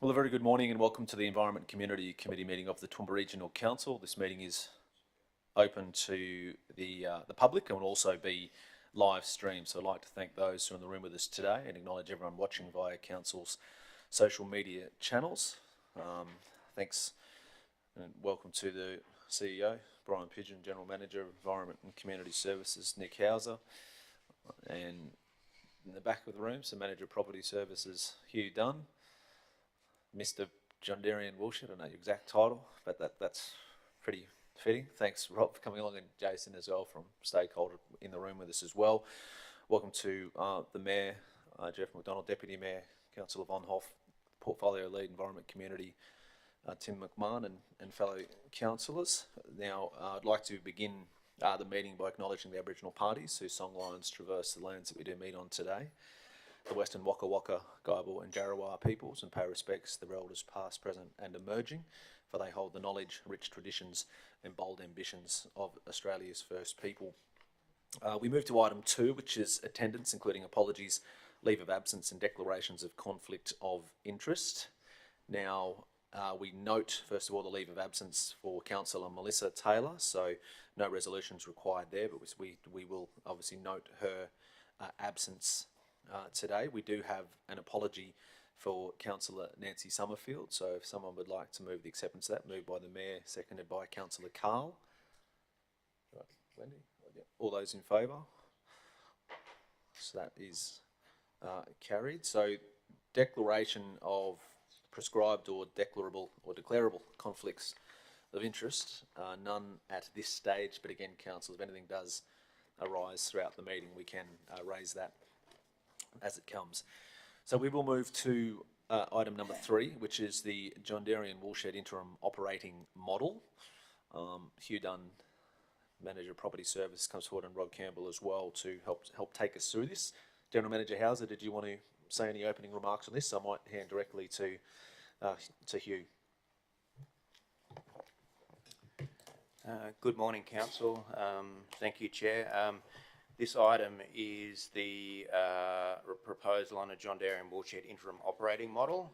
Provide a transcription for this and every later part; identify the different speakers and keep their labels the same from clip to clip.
Speaker 1: Well, a very good morning and welcome to the Environment Community Committee meeting of the Toowoomba Regional Council. This meeting is open to the public and will also be live streamed. So I'd like to thank those who are in the room with us today and acknowledge everyone watching via Council's social media channels. Thanks and welcome to the CEO, Brian Pigeon, General Manager of Environment and Community Services, Nick Hauser, and in the back of the room, Manager of Property Services, Hugh Dunn, Mr. John Darian Woolshed, I don't know your exact title, but that's pretty fitting. Thanks, Rob, for coming along, and Jason as well from Stakeholder in the room with us as well. Welcome to the Mayor, Jeff McDonald, Deputy Mayor, Councillor Von Hoff, Portfolio Lead Environment Community, Tim McMahon, and fellow councillors. Now, I'd like to begin the meeting by acknowledging the Aboriginal parties whose songlines traverse the lands that we do meet on today. The Western Waka Waka, Gaiba and Jarrawa peoples, and pay respects to their elders past, present and emerging, for they hold the knowledge, rich traditions and bold ambitions of Australia's first people. We move to item 2, which is attendance, including apologies, leave of absence and declarations of conflict of interest. Now, we note, first of all, the leave of absence for Councillor Melissa Taylor, so no resolutions required there, but we will obviously note her absence today. We do have an apology for Councillor Nancy Summerfield, so if someone would like to move the acceptance of that, moved by the Mayor, seconded by Councillor Carl. Right, Wendy? All those in favour? So that is carried. So declaration of prescribed or declarable conflicts of interest, none at this stage, but again, Council, if anything does arise throughout the meeting, we can raise that as it comes. So we will move to item number 3, which is the John Darian Woolshed Interim Operating Model. Hugh Dunn, Manager of Property Service, comes forward, and Rob Campbell as well to help take us through this. General Manager Hauser, did you want to say any opening remarks on this? I might hand directly to Hugh.
Speaker 2: Good morning, Council. Thank you, Chair. This item is the proposal on a John Darian Woolshed interim operating model.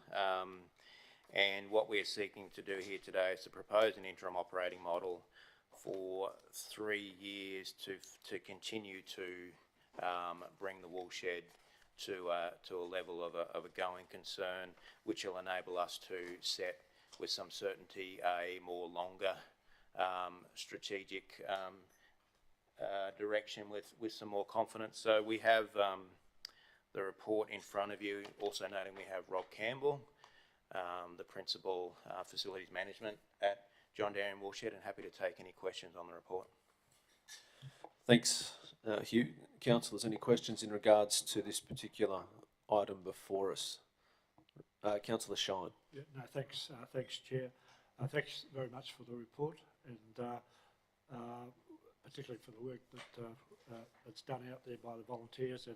Speaker 2: And what we're seeking to do here today is to propose an interim operating model for 3 years to continue to bring the woolshed to a level of a going concern, which will enable us to set with some certainty a more longer strategic direction with some more confidence. So we have the report in front of you, also noting we have Rob Campbell, the Principal Facilities Management at John Darian Woolshed, and happy to take any questions on the report.
Speaker 1: Thanks, Hugh. Councillors, any questions in regards to this particular item before us? Councillor Shine.
Speaker 3: Yeah, no, thanks, Chair. Thanks very much for the report, and particularly for the work that's done out there by the volunteers and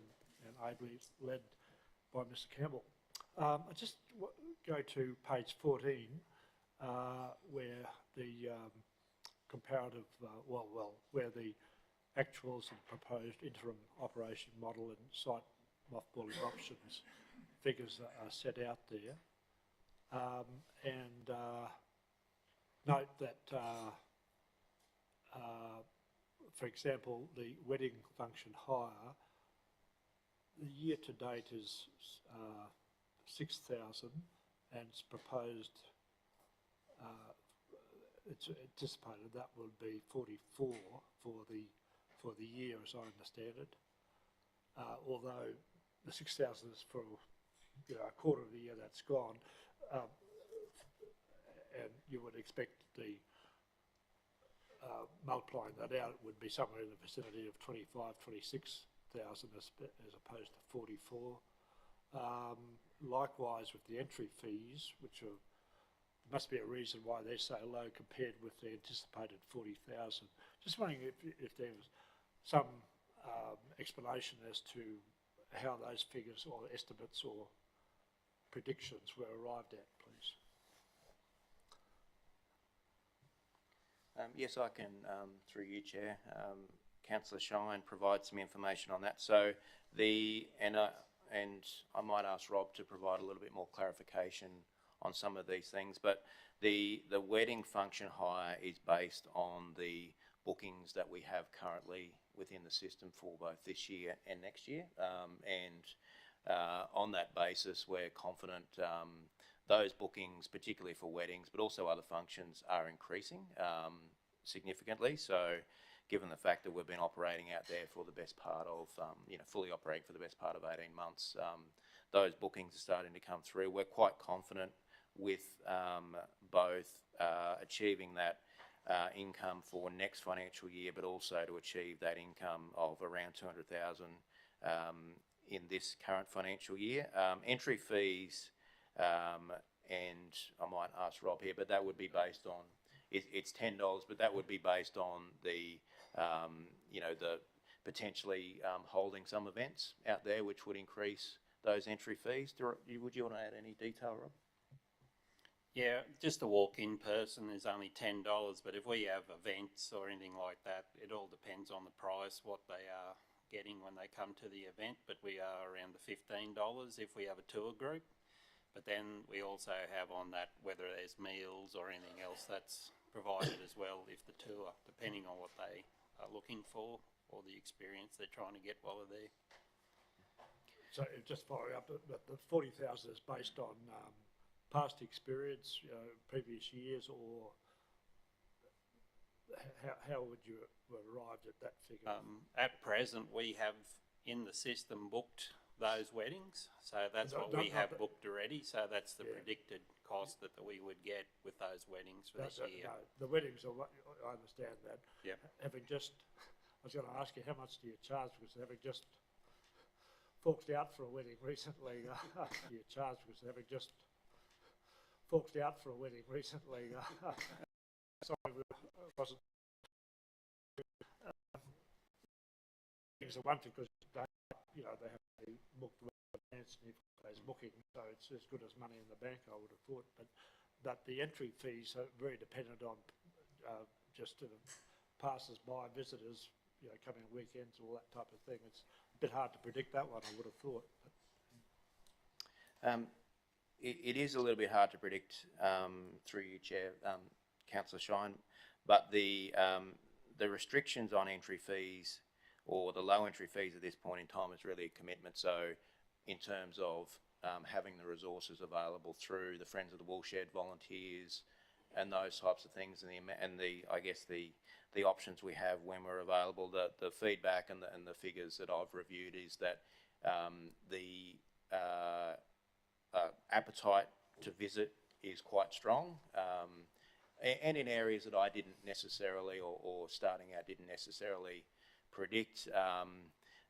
Speaker 3: ably led by Mr. Campbell. I just go to page 14, where the comparative, where the actuals and proposed interim operation model and site mothballing options figures are set out there, and note that, for example, the wedding function hire, the year to date is 6,000, and it's proposed, it's anticipated that will be 44 for the year, as I understand it. Although the 6,000 is for a quarter of the year that's gone, and you would expect the multiplying that out would be somewhere in the vicinity of 25,000, 26,000 as opposed to 44. Likewise with the entry fees, which are, there must be a reason why they're so low compared with the anticipated 40,000. Just wondering if there was some explanation as to how those figures or estimates or predictions were arrived at, please.
Speaker 2: Yes, I can, through you, Chair. Councillor Shine provide some information on that. So and I might ask Rob to provide a little bit more clarification some of these things. But the wedding function hire is based on the bookings that we have currently within the system for both this year and next year. On that basis, we're confident those bookings, particularly for weddings, but also other functions, are increasing significantly. So given the fact that we've been operating out there for the best part of, fully operating for the best part of 18 months, those bookings are starting to come through. We're quite confident with both achieving that income for next financial year, but also to achieve that income of around 200,000 in this current financial year. Entry fees, and I might ask Rob here, but that would be based on, it's $10, but that would be based on the, the potentially holding some events out there, which would increase those entry fees. Would you want to add any detail, Rob?
Speaker 4: Yeah, just a walk-in person is only $10, but if we have events or anything like that, it all depends on the price, what they are getting when they come to the event, but we are around the $15 if we have a tour group. But then we also have on that whether there's meals or anything else that's provided as well if the tour, depending on what they are looking for or the experience they're trying to get while they're there.
Speaker 3: So just following up, the 40,000 is based on past experience, previous years, or how would you have arrived at that figure?
Speaker 4: At present, we have in the system booked those weddings, so that's what we have booked already. So that's the predicted cost that we would get with those weddings for this year.
Speaker 3: No, the weddings are, I understand that.
Speaker 4: Yeah.
Speaker 3: Having just, I was going to ask you, how much do you charge? Because having just forked out for a wedding recently, do you charge? Because having just forked out for a wedding recently, sorry, wasn't. Things are one thing because they have to be booked in advance, and if there's booking, so it's as good as money in the bank, I would have thought. But the entry fees are very dependent on just passers-by, visitors, coming weekends, all that type of thing. It's a bit hard to predict that one, I would have thought.
Speaker 2: It is a little bit hard to predict through you, Chair, Councillor Shine, but the restrictions on entry fees or the low entry fees at this point in time is really a commitment. So in terms of having the resources available through the Friends of the Woolshed volunteers and those types of things, and the options we have when we're available, the feedback and the figures that I've reviewed is that the appetite to visit is quite strong, and in areas that I didn't necessarily, or starting out didn't necessarily predict.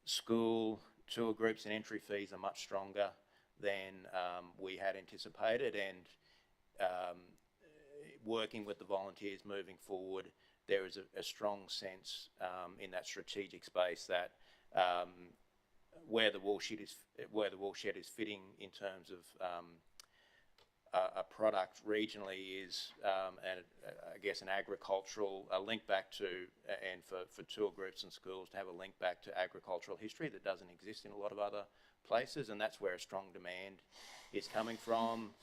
Speaker 2: School tour groups and entry fees are much stronger than we had anticipated, and working with the volunteers moving forward, there is a strong sense in that strategic space that where the Woolshed is fitting in terms of a product regionally is, and I guess an agricultural, a link back to, and for tour groups and schools to have a link back to agricultural history that doesn't exist in a lot of other places, and that's where a strong demand is coming from.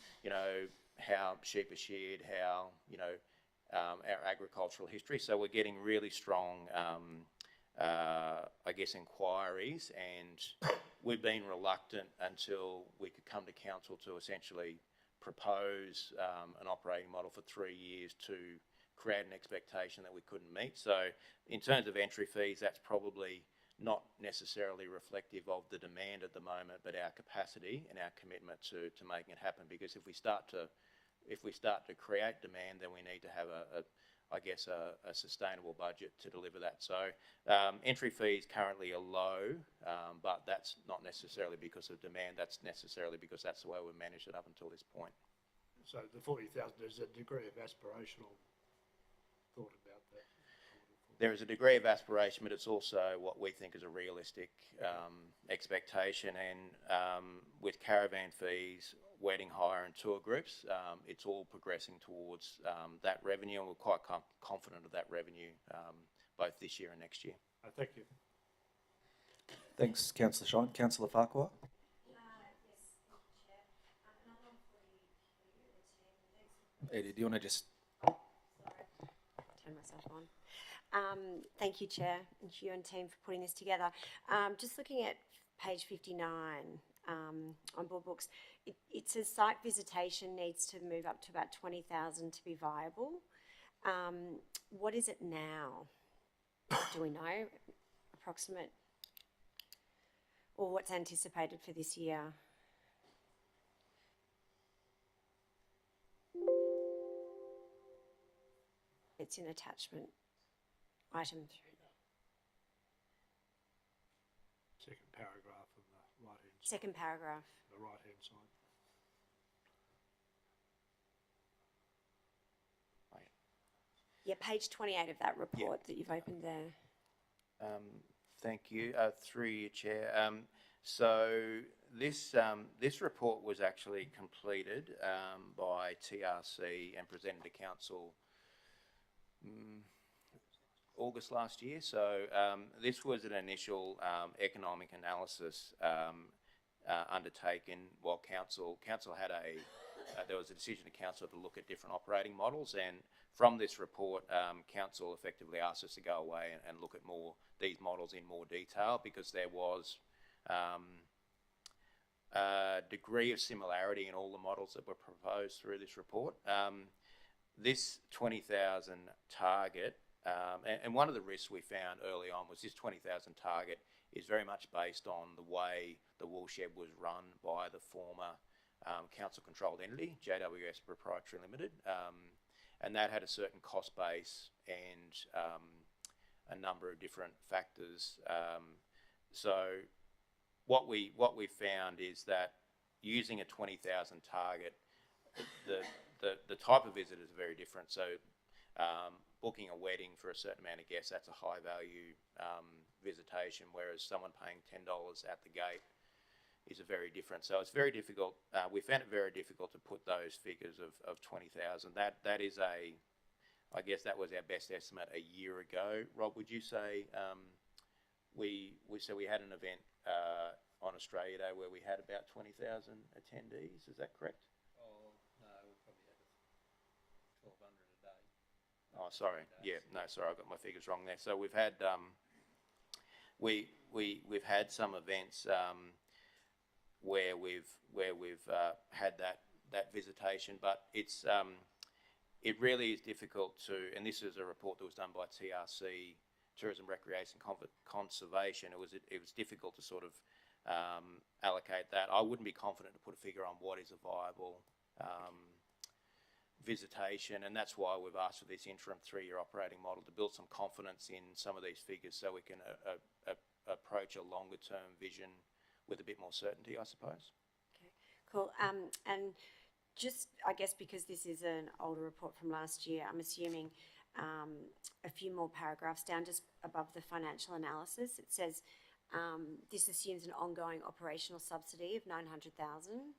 Speaker 2: How sheep are sheared, how, our agricultural history. So we're getting really strong, inquiries, and we've been reluctant until we could come to council to essentially propose an operating model for 3 years to create an expectation that we couldn't meet. So in terms of entry fees, that's probably not necessarily reflective of the demand at the moment, but our capacity and our commitment to making it happen. Because if we start to create demand, then we need to have a sustainable budget to deliver that. So entry fees currently are low, but that's not necessarily because of demand. That's necessarily because that's the way we've managed it up until this point.
Speaker 3: So the 40,000 is a degree of aspirational thought about that.
Speaker 2: There is a degree of aspiration, but it's also what we think is a realistic expectation. And with caravan fees, wedding hire and tour groups, it's all progressing towards that revenue, and we're quite confident of that revenue both this year and next year.
Speaker 3: Thank you.
Speaker 5: Thanks, Councillor Shine. Councillor Farquhar.
Speaker 6: Yes, Chair. Another one for you,
Speaker 1: Eddie, do you want to just,
Speaker 6: Turn myself on. Thank you, Chair, and you and team for putting this together. Just looking at page 59 on Board Books, it says site visitation needs to move up to about 20,000 to be viable. What is it now? Do we know? Approximate? Or what's anticipated for this year? It's in attachment item 3.
Speaker 3: Second paragraph on the right-hand side.
Speaker 6: Second paragraph.
Speaker 3: The right-hand side.
Speaker 6: Yeah, page 28 of that report that you've opened there.
Speaker 2: Thank you. Through you, Chair. So this report was actually completed by TRC and presented to Council August last year. So this was an initial economic analysis undertaken while Council had there was a decision to Council to look at different operating models, and from this report, Council effectively asked us to go away and look at these models in more detail, because there was a degree of similarity in all the models that were proposed through this report. This 20,000 target, and one of the risks we found early on was this 20,000 target is very much based on the way the woolshed was run by the former council-controlled entity, JWS Proprietary Limited, and that had a certain cost base and a number of different factors. So what we found is that using a 20,000 target, the type of visit is very different. So booking a wedding for a certain amount of guests, that's a high value visitation, whereas someone paying $10 at the gate is a very different. So it's very difficult. We found it very difficult to put those figures of 20,000. That is I guess that was our best estimate a year ago. Rob, would you say we had an event on Australia Day where we had about 20,000 attendees? Is that correct?
Speaker 4: Oh, no, we probably had 1,200 a day.
Speaker 2: Oh, sorry. Yeah, no, sorry, I got my figures wrong there. So we've had we've had some events where we've had that visitation, but it really is difficult to. And this is a report that was done by TRC, Tourism, Recreation, Conservation. It was difficult to sort of allocate that. I wouldn't be confident to put a figure on what is a viable visitation, and that's why we've asked for this interim 3-year operating model to build some confidence in some of these figures, so we can approach a longer term vision with a bit more certainty, I suppose.
Speaker 6: Okay, cool. And just, I guess, because this is an older report from last year, I'm assuming a few more paragraphs down, just above the financial analysis, it says this assumes an ongoing operational subsidy of 900,000,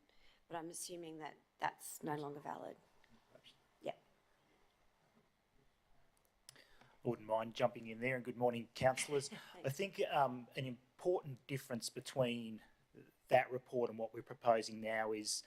Speaker 6: but I'm assuming that that's no longer valid. Yeah.
Speaker 7: I wouldn't mind jumping in there, and good morning, councillors. I think an important difference between that report and what we're proposing now is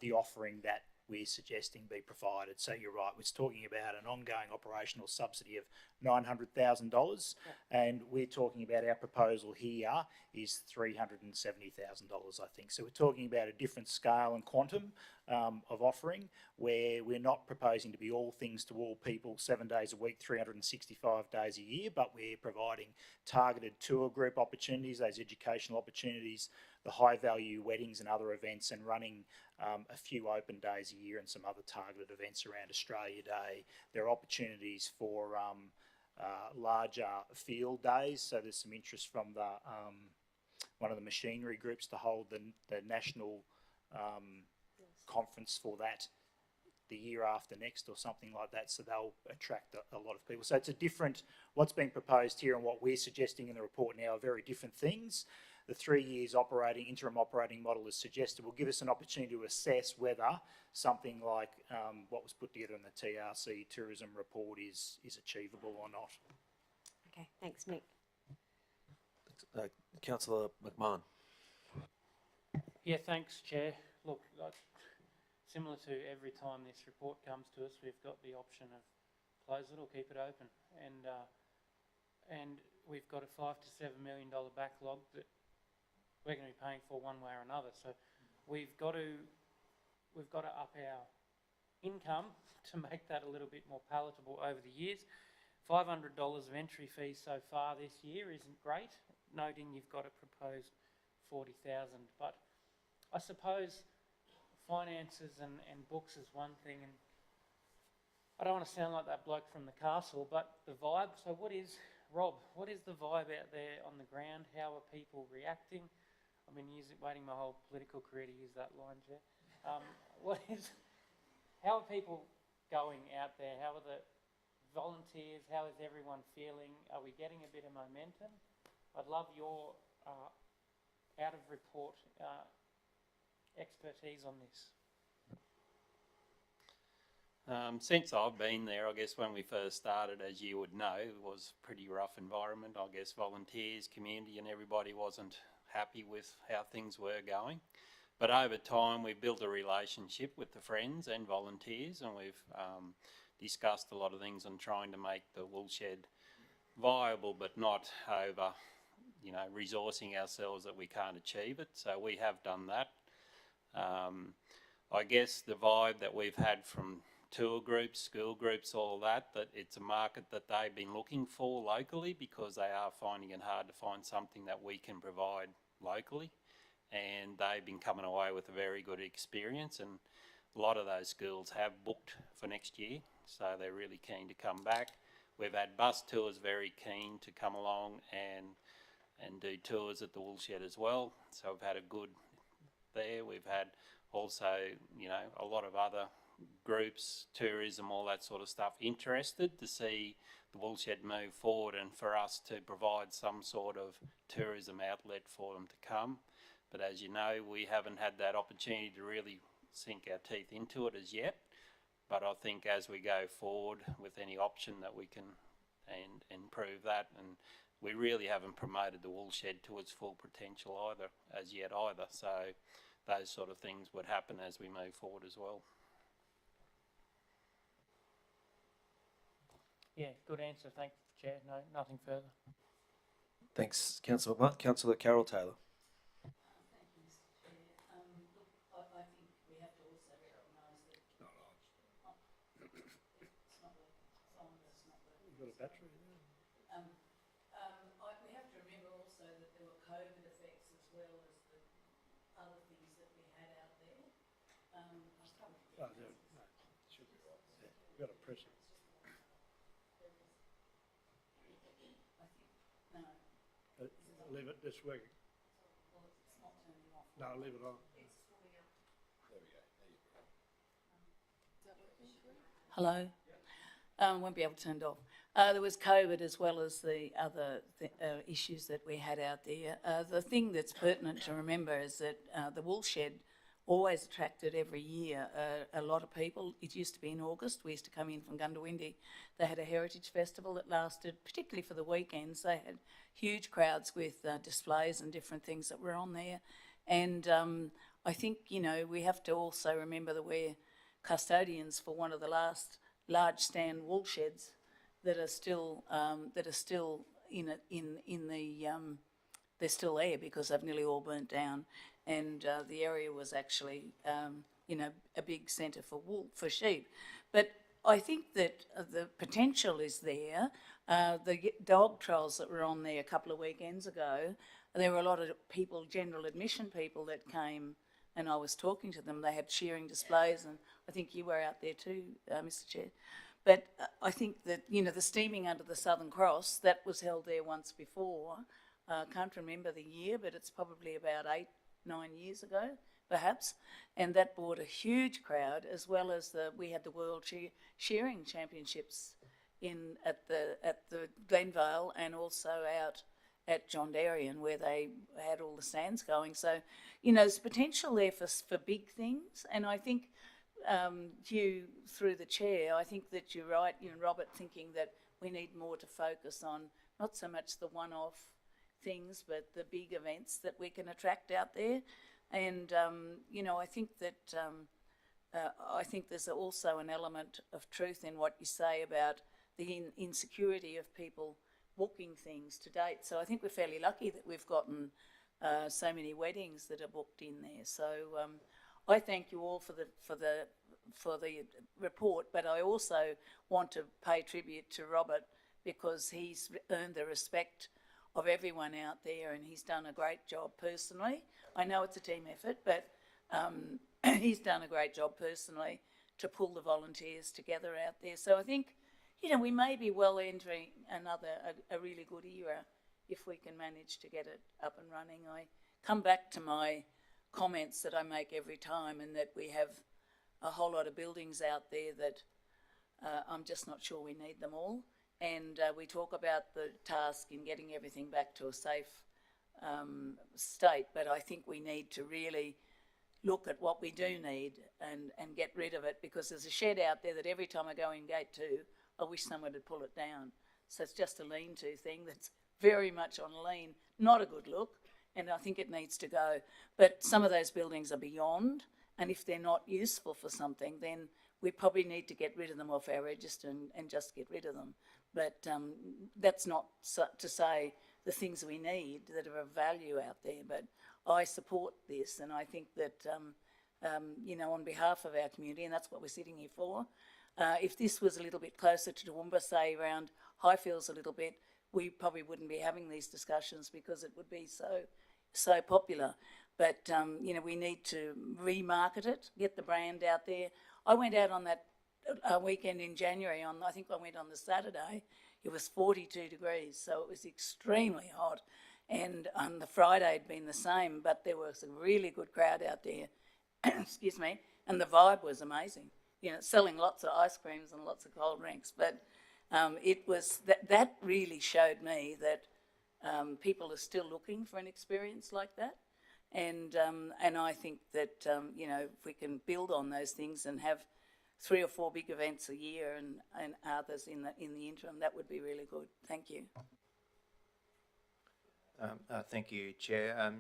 Speaker 7: the offering that we're suggesting be provided. So you're right, we're talking about an ongoing operational subsidy of $900,000, and we're talking about our proposal here is $370,000, I think. So we're talking about a different scale and quantum of offering, where we're not proposing to be all things to all people 7 days a week, 365 days a year, but we're providing targeted tour group opportunities, those educational opportunities, the high value weddings and other events, and running a few open days a year and some other targeted events around Australia Day. There are opportunities for larger field days, so there's some interest from the one of the machinery groups to hold the national conference for that the year after next or something like that, so they'll attract a lot of people. So it's a different, what's being proposed here and what we're suggesting in the report now are very different things. The 3 years interim operating model is suggested will give us an opportunity to assess whether something like what was put together in the TRC tourism report is achievable or not.
Speaker 6: Okay, thanks, Nick.
Speaker 5: Councillor McMahon.
Speaker 8: Yeah, thanks, Chair. Look, similar to every time this report comes to us, we've got the option of close it or keep it open. And we've got a $5 to $7 million backlog that we're going to be paying for one way or another. So we've got to up our income to make that a little bit more palatable over the years. $500 of entry fees so far this year isn't great, noting you've got a proposed 40,000. But I suppose finances and books is one thing, and I don't want to sound like that bloke from the castle, but the vibe. So what is the vibe out there on the ground? How are people reacting? I've been waiting my whole political career to use that line, Chair. How are people going out there? How are the volunteers? How is everyone feeling? Are we getting a bit of momentum? I'd love your out of report expertise on this.
Speaker 4: Since I've been there, I guess when we first started, as you would know, it was a pretty rough environment. I guess volunteers, community and everybody wasn't happy with how things were going. But over time, we've built a relationship with the friends and volunteers, and we've discussed a lot of things on trying to make the woolshed viable, but not over, resourcing ourselves that we can't achieve it. So we have done that. I guess the vibe that we've had from tour groups, school groups, all of that it's a market that they've been looking for locally, because they are finding it hard to find something that we can provide locally. And they've been coming away with a very good experience, and a lot of those schools have booked for next year, so they're really keen to come back. We've had bus tours very keen to come along and do tours at the woolshed as well, so we've had a good there. We've had also, a lot of other groups, tourism, all that sort of stuff, interested to see the woolshed move forward and for us to provide some sort of tourism outlet for them to come. But as you know, we haven't had that opportunity to really sink our teeth into it as yet. But I think as we go forward with any option that we can and improve that, and we really haven't promoted the woolshed to its full potential as yet either. So those sort of things would happen as we move forward as well.
Speaker 8: Yeah, good answer. Thanks, Chair. No, nothing further.
Speaker 5: Thanks, Councillor Mutt. Councillor Carol Taylor.
Speaker 9: Thank you, Mr. Chair. Look, I think we have to also recognise that it's not working. It's not working.
Speaker 3: You've got a battery there?
Speaker 9: We have to remember also that there were COVID effects as well as the other things that we had out there.
Speaker 3: Oh, no, should be right. Yeah, you've got to press it. Leave it, it's working.
Speaker 9: Well, it's not turning off.
Speaker 3: No, leave it on.
Speaker 9: Hello? Won't be able to turn it off. There was COVID as well as the other issues that we had out there. The thing that's pertinent to remember is that the woolshed always attracted every year a lot of people. It used to be in August. We used to come in from Gundawindi. They had a heritage festival that lasted, particularly for the weekends. They had huge crowds with displays and different things that were on there. And I think, we have to also remember that we're custodians for one of the last large stand woolsheds that are still they're still there because they've nearly all burnt down. And the area was actually, a big centre for sheep. But I think that the potential is there. The dog trials that were on there a couple of weekends ago, there were a lot of people, general admission people that came, and I was talking to them. They had shearing displays, and I think you were out there too, Mr. Chair. But I think that, the steaming under the Southern Cross, that was held there once before. Can't remember the year, but it's probably about 8-9 years ago, perhaps, and that brought a huge crowd, as well as we had the World Shearing Championships at the Glenvale, and also out at John Darien, where they had all the stands going. So, there's potential there for big things, and I think Hugh, through the chair, I think that you're right, Robert, thinking that we need more to focus on not so much the one-off things, but the big events that we can attract out there. And, I think that I think there's also an element of truth in what you say about the insecurity of people booking things to date. So I think we're fairly lucky that we've gotten so many weddings that are booked in there. So I thank you all for the report, but I also want to pay tribute to Robert because he's earned the respect of everyone out there, and he's done a great job personally. I know it's a team effort, but he's done a great job personally to pull the volunteers together out there. So I think, you know, we may be well entering a really good era if we can manage to get it up and running. I come back to my comments that I make every time, and that we have a whole lot of buildings out there that I'm just not sure we need them all. And we talk about the task in getting everything back to a safe state, but I think we need to really look at what we do need and get rid of it, because there's a shed out there that every time I go in gate 2, I wish someone would pull it down. So it's just a lean-to thing that's very much on lean, not a good look, and I think it needs to go. But some of those buildings are beyond, and if they're not useful for something, then we probably need to get rid of them off our register and just get rid of them. But that's not to say the things we need that are of value out there. But I support this, and I think that, you know, on behalf of our community, and that's what we're sitting here for, if this was a little bit closer to Toowoomba, say around Highfields a little bit, we probably wouldn't be having these discussions because it would be so popular. But, you know, we need to remarket it, get the brand out there. I went out on that weekend in January, I think I went on the Saturday, it was 42 degrees, so it was extremely hot. And on the Friday had been the same, but there was a really good crowd out there, excuse me, and the vibe was amazing. You know, selling lots of ice creams and lots of cold drinks, but it was, that really showed me that people are still looking for an experience like that. And I think that, you know, if we can build on those things and have 3 or 4 big events a year and others in the interim, that would be really good. Thank you.
Speaker 2: Thank you, Chair.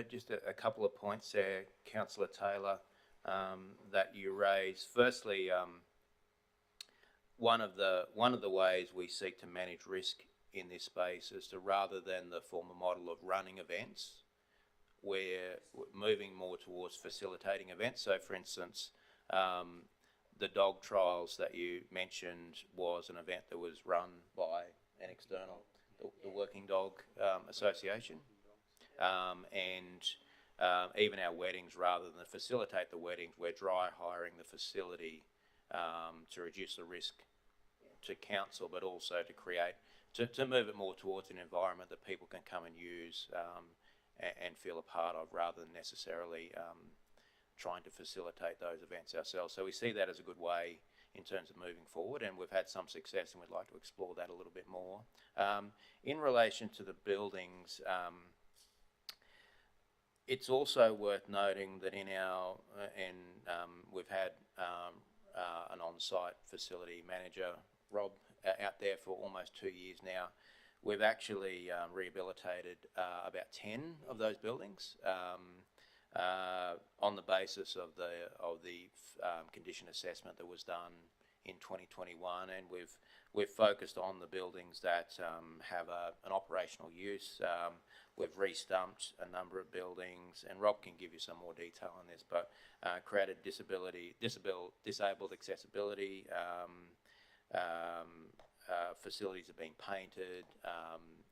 Speaker 2: Just a couple of points there, Councillor Taylor, that you raised. Firstly, one of the ways we seek to manage risk in this space is to, rather than the former model of running events, we're moving more towards facilitating events. So, for instance, the dog trials that you mentioned was an event that was run by an external, the Working Dog Association, and even our weddings, rather than facilitate the weddings, we're dry hiring the facility to reduce the risk to council, but also to create, to move it more towards an environment that people can come and use and feel a part of, rather than necessarily trying to facilitate those events ourselves. So we see that as a good way in terms of moving forward, and we've had some success, and we'd like to explore that a little bit more. In relation to the buildings, it's also worth noting that in our, we've had an on-site facility manager, Rob, out there for almost 2 years now. We've actually rehabilitated about 10 of those buildings on the basis of the condition assessment that was done in 2021, and we've focused on the buildings that have an operational use. We've re-stumped a number of buildings, and Rob can give you some more detail on this, but created disabled accessibility. Facilities have been painted,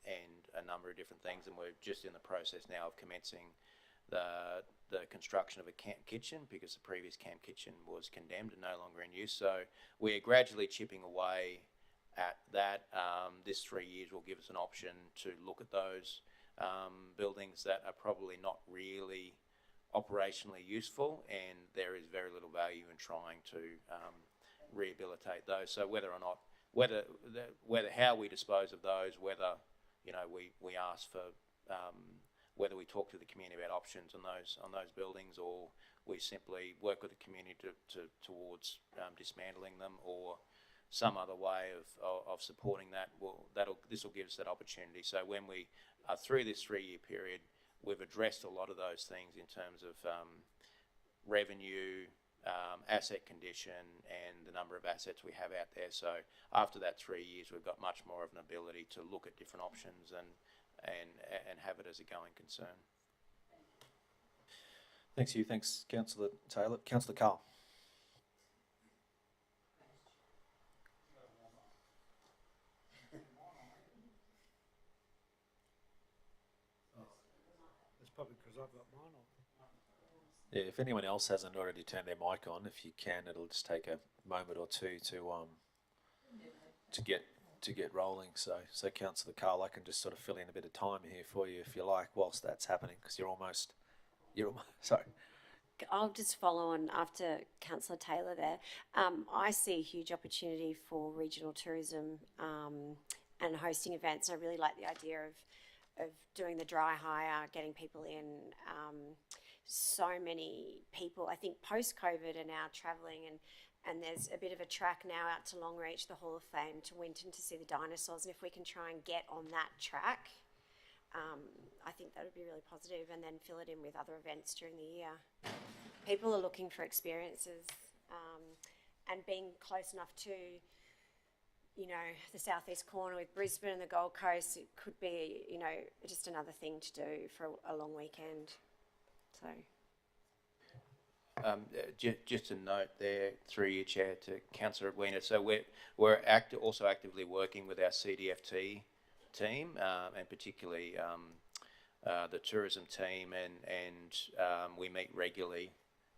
Speaker 2: and a number of different things, and we're just in the process now of commencing the construction of a camp kitchen, because the previous camp kitchen was condemned and no longer in use. So we're gradually chipping away at that. This 3 years will give us an option to look at those buildings that are probably not really operationally useful, and there is very little value in trying to rehabilitate those. So whether or not, whether how we dispose of those, whether, you know, we ask for, whether we talk to the community about options on those buildings, or we simply work with the community towards dismantling them, or some other way of supporting that, this will give us that opportunity. So when we are through this 3-year period, we've addressed a lot of those things in terms of revenue, asset condition and the number of assets we have out there. So after that 3 years, we've got much more of an ability to look at different options and have it as a going concern.
Speaker 5: Thanks, Hugh. Thanks, Councillor Taylor. Councillor Carl.
Speaker 3: That's probably because I've got mine on.
Speaker 1: Yeah, if anyone else hasn't already turned their mic on, if you can, it'll just take a moment or two to get rolling. So Councillor Carl, I can just sort of fill in a bit of time here for you if you like, whilst that's happening, because you're almost sorry.
Speaker 6: I'll just follow on after Councillor Taylor there. I see a huge opportunity for regional tourism and hosting events. I really like the idea of doing the dry hire, getting people in. So many people, I think post-COVID, are now travelling and there's a bit of a track now out to Longreach, the Hall of Fame, to Winton to see the dinosaurs. And if we can try and get on that track, I think that would be really positive, and then fill it in with other events during the year. People are looking for experiences, and being close enough to, the southeast corner with Brisbane and the Gold Coast, it could be, just another thing to do for a long weekend. So.
Speaker 2: Just a note there, through your chair, to Councillor Weiner. So we're also actively working with our CDFT team, and particularly the tourism team, and we meet regularly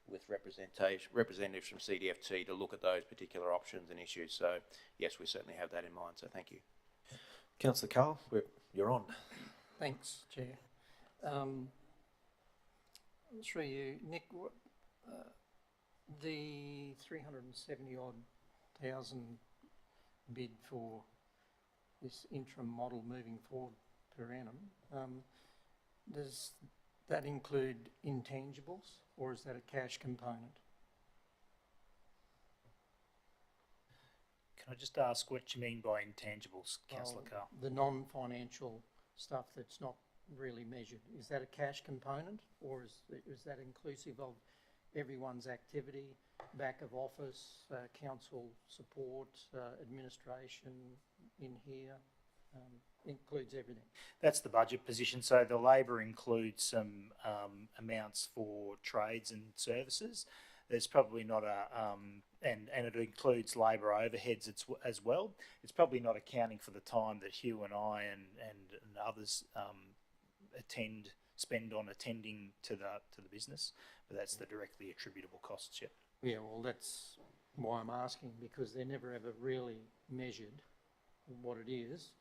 Speaker 2: with representatives from CDFT to look at those particular options and issues. So yes, we certainly have that in mind. So thank you.
Speaker 5: Councillor Carl, you're on.
Speaker 10: Thanks, Chair. Through you, Nick, the 370-odd thousand bid for this interim model moving forward per annum, does that include intangibles, or is that a cash component?
Speaker 7: Can I just ask what you mean by intangibles, Councillor Carl?
Speaker 10: The non-financial stuff that's not really measured. Is that a cash component, or is that inclusive of everyone's activity, back of office, council support, administration in here, includes everything?
Speaker 7: That's the budget position. So the labour includes some amounts for trades and services. There's probably not and it includes labour overheads as well. It's probably not accounting for the time that Hugh and I and others spend on attending to the business, but that's the directly attributable costs. Yet.
Speaker 10: Yeah, well, that's why I'm asking, because they're never ever really measured what it is,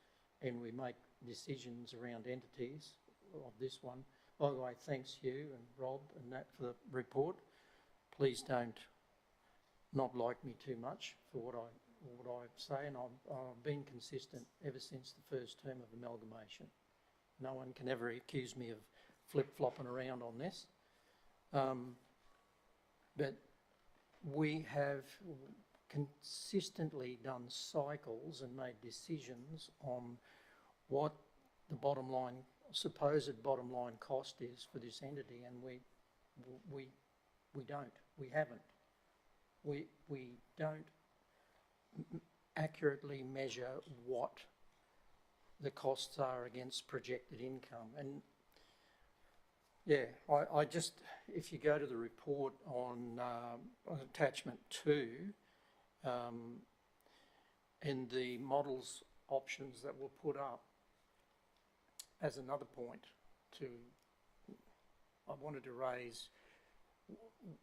Speaker 10: and we make decisions around entities of this one. By the way, thanks Hugh and Rob and that for the report. Please don't not like me too much for what I say, and I've been consistent ever since the first term of amalgamation. No one can ever accuse me of flip-flopping around on this. But we have consistently done cycles and made decisions on what the bottom line, supposed bottom line cost is for this entity, and we haven't. We don't accurately measure what the costs are against projected income. And yeah, I just, if you go to the report on attachment 2, and the models options that were put up, as another point I wanted to raise,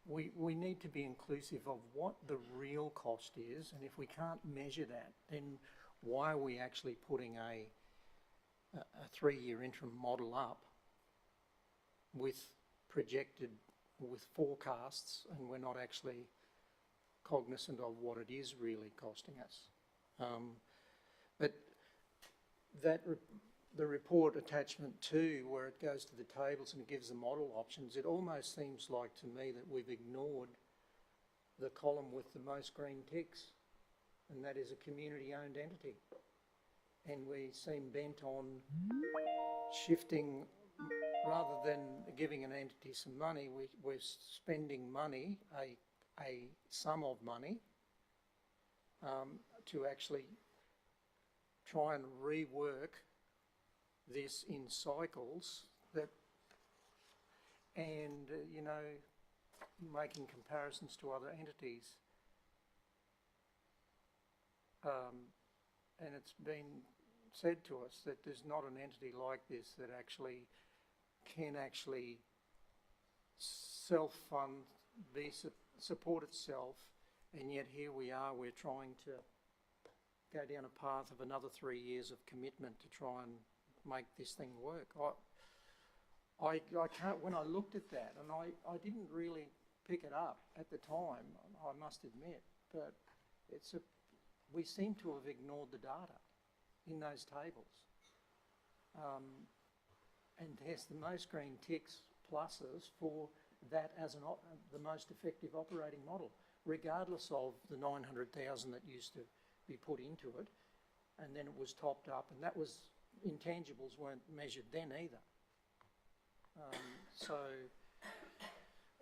Speaker 10: we need to be inclusive of what the real cost is, and if we can't measure that, then why are we actually putting a 3-year interim model up with forecasts, and we're not actually cognizant of what it is really costing us. But the report attachment 2, where it goes to the tables and it gives the model options, it almost seems like to me that we've ignored the column with the most green ticks, and that is a community-owned entity. And we seem bent on shifting, rather than giving an entity some money, we're spending money, a a sum of money to actually try and rework this in cycles that, and you know, making comparisons to other entities. And it's been said to us that there's not an entity like this that actually can actually self-fund, support itself, and yet here we are, we're trying to go down a path of another 3 years of commitment to try and make this thing work. I can't, when I looked at that, and I didn't really pick it up at the time, I must admit, but we seem to have ignored the data in those tables. And yes, the most green ticks pluses for that as the most effective operating model, regardless of the 900,000 that used to be put into it, and then it was topped up, and that was, intangibles weren't measured then either. So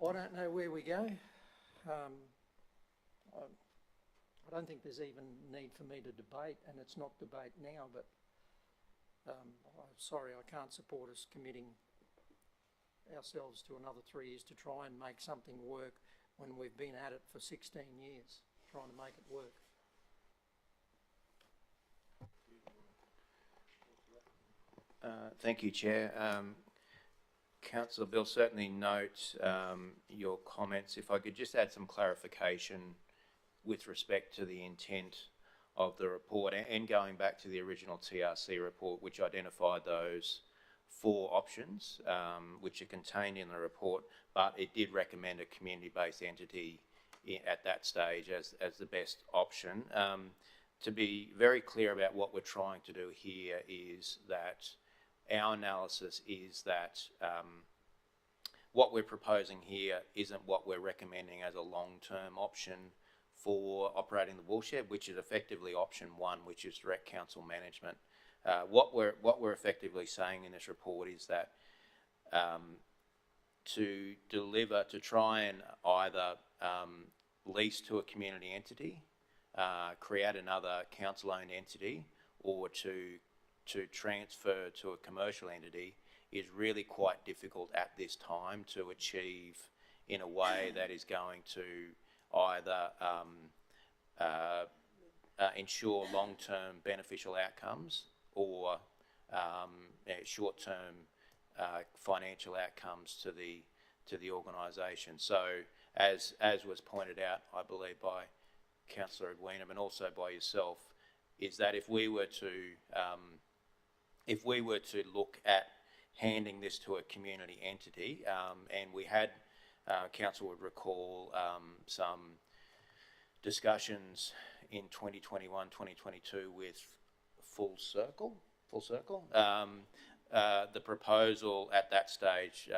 Speaker 10: I don't know where we go. I don't think there's even need for me to debate, and it's not debate now, but I'm sorry, I can't support us committing ourselves to another 3 years to try and make something work when we've been at it for 16 years, trying to make it work.
Speaker 2: Thank you, Chair. Councillor Bill, certainly note your comments. If I could just add some clarification with respect to the intent of the report and going back to the original TRC report, which identified those 4 options which are contained in the report, but it did recommend a community-based entity at that stage as the best option. To be very clear about what we're trying to do here is that our analysis is that what we're proposing here isn't what we're recommending as a long-term option for operating the woolshed, which is effectively option 1, which is direct council management. What we're effectively saying in this report is that to try and either lease to a community entity, create another council-owned entity, or to transfer to a commercial entity is really quite difficult at this time to achieve in a way that is going to either ensure long-term beneficial outcomes or short-term financial outcomes to the organisation. So, as was pointed out, I believe by Councillor Edwina and also by yourself, is that if we were to look at handing this to a community entity, and we had, Council would recall some discussions in 2021, 2022 with Full Circle. The proposal at that stage,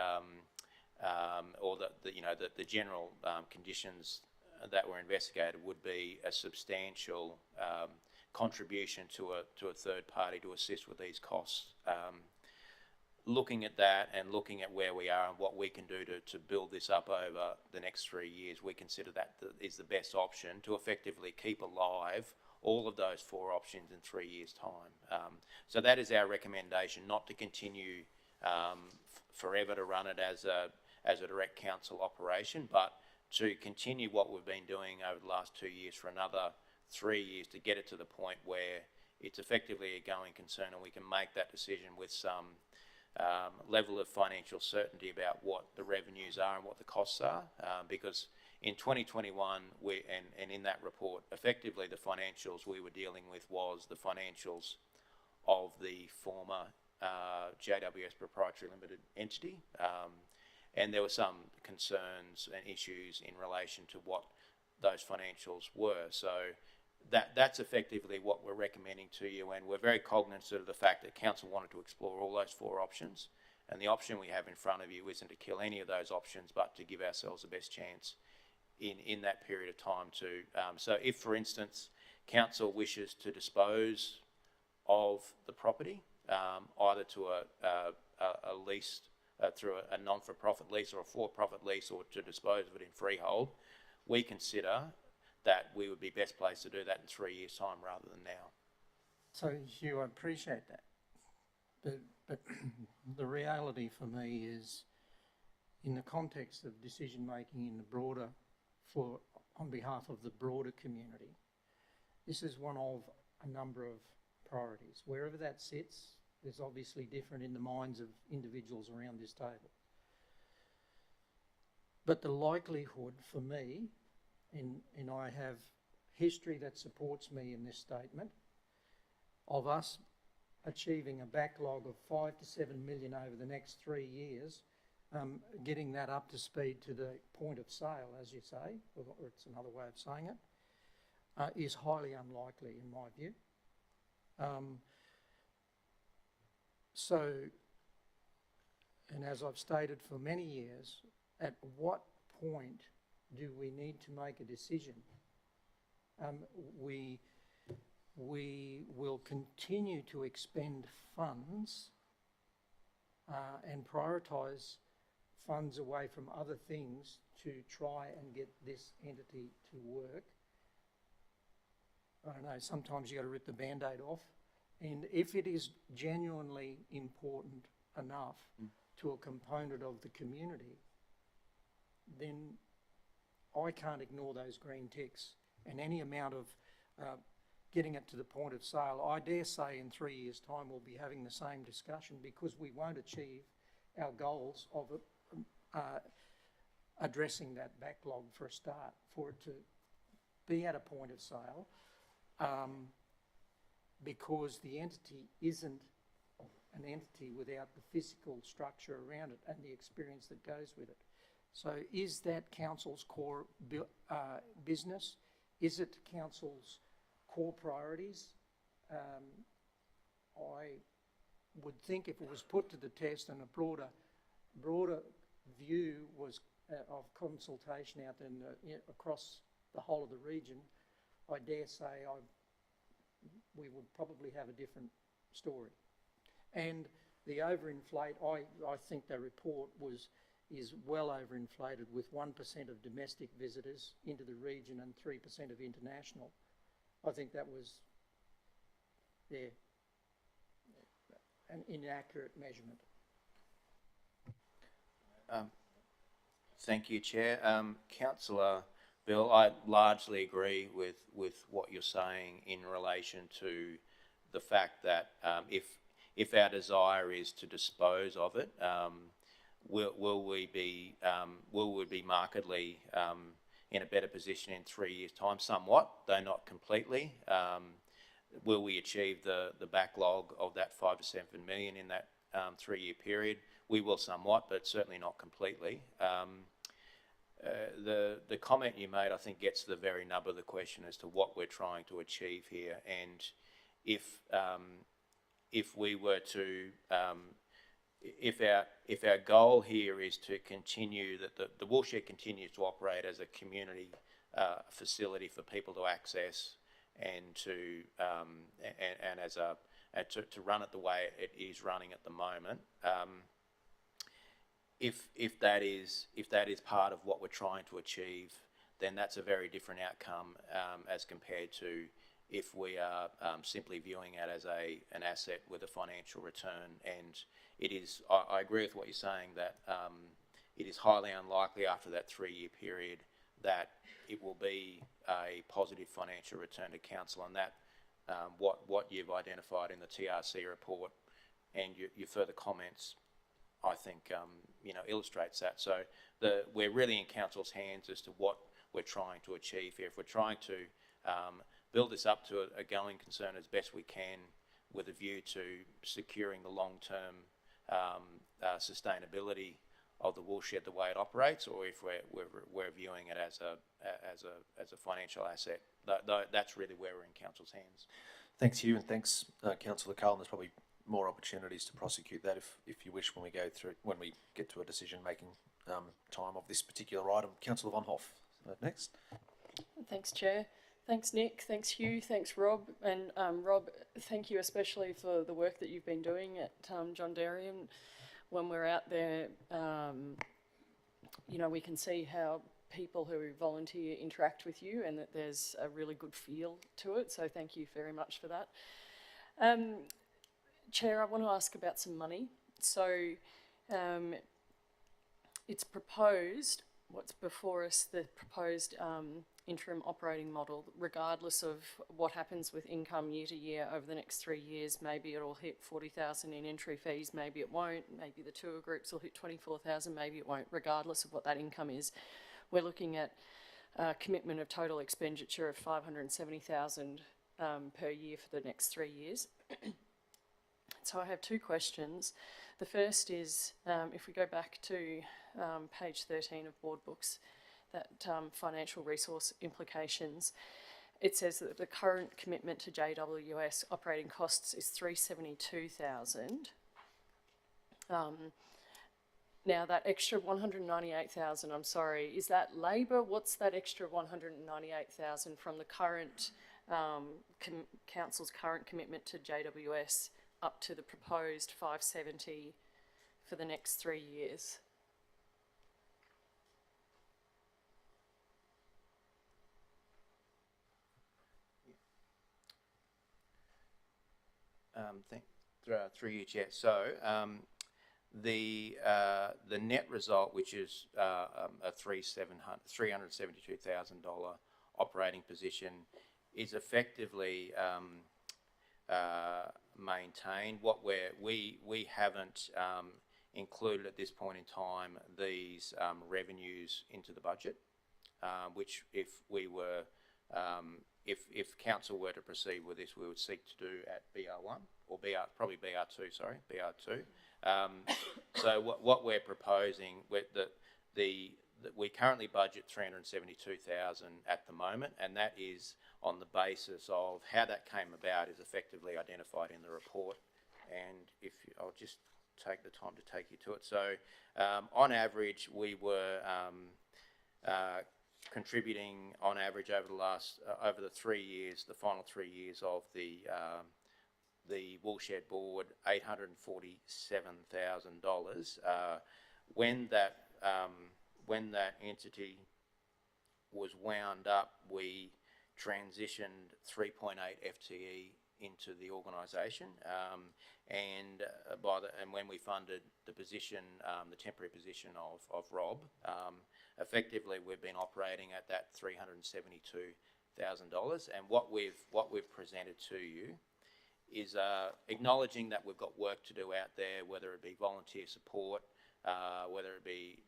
Speaker 2: or the general conditions that were investigated would be a substantial contribution to a third party to assist with these costs. Looking at that and looking at where we are and what we can do to build this up over the next 3 years, we consider that is the best option to effectively keep alive all of those 4 options in 3 years' time. So that is our recommendation, not to continue forever to run it as a direct council operation, but to continue what we've been doing over the last 2 years for another 3 years to get it to the point where it's effectively a going concern and we can make that decision with some level of financial certainty about what the revenues are and what the costs are, because in 2021 and in that report, effectively the financials we were dealing with was the financials of the former JWS Proprietary Limited entity, and there were some concerns and issues in relation to what those financials were. So that's effectively what we're recommending to you, and we're very cognizant of the fact that council wanted to explore all those 4 options, and the option we have in front of you isn't to kill any of those options, but to give ourselves the best chance in that period of time to. So if, for instance, council wishes to dispose of the property, either to a lease through a non-for-profit lease or a for-profit lease, or to dispose of it in freehold, we consider that we would be best placed to do that in 3 years' time rather than now.
Speaker 10: So, Hugh, I appreciate that. But the reality for me is, in the context of decision-making in the broader, on behalf of the broader community, this is one of a number of priorities. Wherever that sits, there's obviously different in the minds of individuals around this table. But the likelihood for me, and I have history that supports me in this statement, of us achieving a backlog of 5 to 7 million over the next 3 years, getting that up to speed to the point of sale, as you say, or it's another way of saying it, is highly unlikely in my view. So, and as I've stated for many years, at what point do we need to make a decision? We will continue to expend funds and prioritise funds away from other things to try and get this entity to work. I don't know, sometimes you got to rip the Band-Aid off. And if it is genuinely important enough to a component of the community, then I can't ignore those green ticks. And any amount of getting it to the point of sale, I dare say in 3 years' time we'll be having the same discussion, because we won't achieve our goals of addressing that backlog for a start, for it to be at a point of sale, because the entity isn't an entity without the physical structure around it and the experience that goes with it. So is that council's core business? Is it council's core priorities? I would think if it was put to the test and a broader view was of consultation out in across the whole of the region, I dare say we would probably have a different story. And the overinflate, I think the report is well overinflated, with 1% of domestic visitors into the region and 3% of international. I think that was, an inaccurate measurement.
Speaker 2: Thank you, Chair. Councillor Bill, I largely agree with what you're saying in relation to the fact that if our desire is to dispose of it, will we be markedly in a better position in 3 years' time? Somewhat, though not completely. Will we achieve the backlog of that 5 to 7 million in that 3 year period? We will somewhat, but certainly not completely. The comment you made, I think, gets to the very nub of the question as to what we're trying to achieve here. And if we were to, if our goal here is to continue, that the Woolshed continues to operate as a community facility for people to access and to run it the way it is running at the moment. If that is part of what we're trying to achieve, then that's a very different outcome as compared to if we are simply viewing it as an asset with a financial return. And it is, I agree with what you're saying, that it is highly unlikely after that 3 year period that it will be a positive financial return to council, and that what you've identified in the TRC report and your further comments, I think, illustrates that. So we're really in council's hands as to what we're trying to achieve here. If we're trying to build this up to a going concern as best we can, with a view to securing the long-term sustainability of the Woolshed the way it operates, or if we're viewing it as a financial asset, that's really where we're in council's hands.
Speaker 5: Thanks, Hugh, and thanks, Councillor Carlton. There's probably more opportunities to prosecute that if you wish when we get to a decision-making time of this particular item. Councillor Von Hoff, next.
Speaker 11: Thanks, Chair. Thanks, Nick. Thanks, Hugh. Thanks, Rob. And Rob, thank you especially for the work that you've been doing at John Dairy. And when we're out there, we can see how people who volunteer interact with you and that there's a really good feel to it. So thank you very much for that. Chair, I want to ask about some money. So it's proposed, what's before us, the proposed interim operating model, regardless of what happens with income year to year over the next 3 years. Maybe it'll hit 40,000 in entry fees, maybe it won't, maybe the tour groups will hit 24,000, maybe it won't, regardless of what that income is. We're looking at a commitment of total expenditure of 570,000 per year for the next 3 years. So I have two questions. The first is, if we go back to page 13 of board books, that financial resource implications, it says that the current commitment to JWS operating costs is 372,000. Now that extra 198,000, I'm sorry, is that labour? What's that extra 198,000 from the current council's current commitment to JWS up to the proposed 570 for the next 3 years?
Speaker 2: Through you, Chair. So the net result, which is a $372,000 operating position, is effectively maintained. What we haven't included at this point in time these revenues into the budget, which if we were if council were to proceed with this, we would seek to do at BR1 or probably BR2. Sorry, BR2. So what we're proposing, we currently budget 372,000 at the moment, and that is on the basis of how that came about is effectively identified in the report. And I'll just take the time to take you to it. So on average, we were contributing on average over the 3 years, the final 3 years of the Woolshed board, $847,000. When that entity was wound up, we transitioned 3.8 FTE into the organisation, and when we funded the position, the temporary position of Rob, effectively we've been operating at that $372,000. And what we've presented to you is acknowledging that we've got work to do out there, whether it be volunteer support, whether it be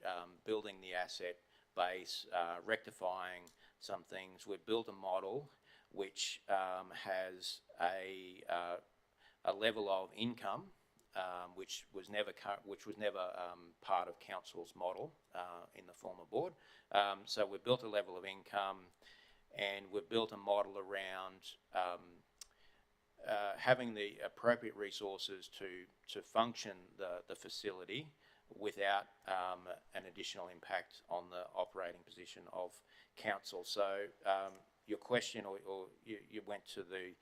Speaker 2: building the asset base, rectifying some things. We've built a model which has a level of income which was never part of council's model in the former board. So we've built a level of income, and we've built a model around having the appropriate resources to function the facility without an additional impact on the operating position of council. So your question, or you went to the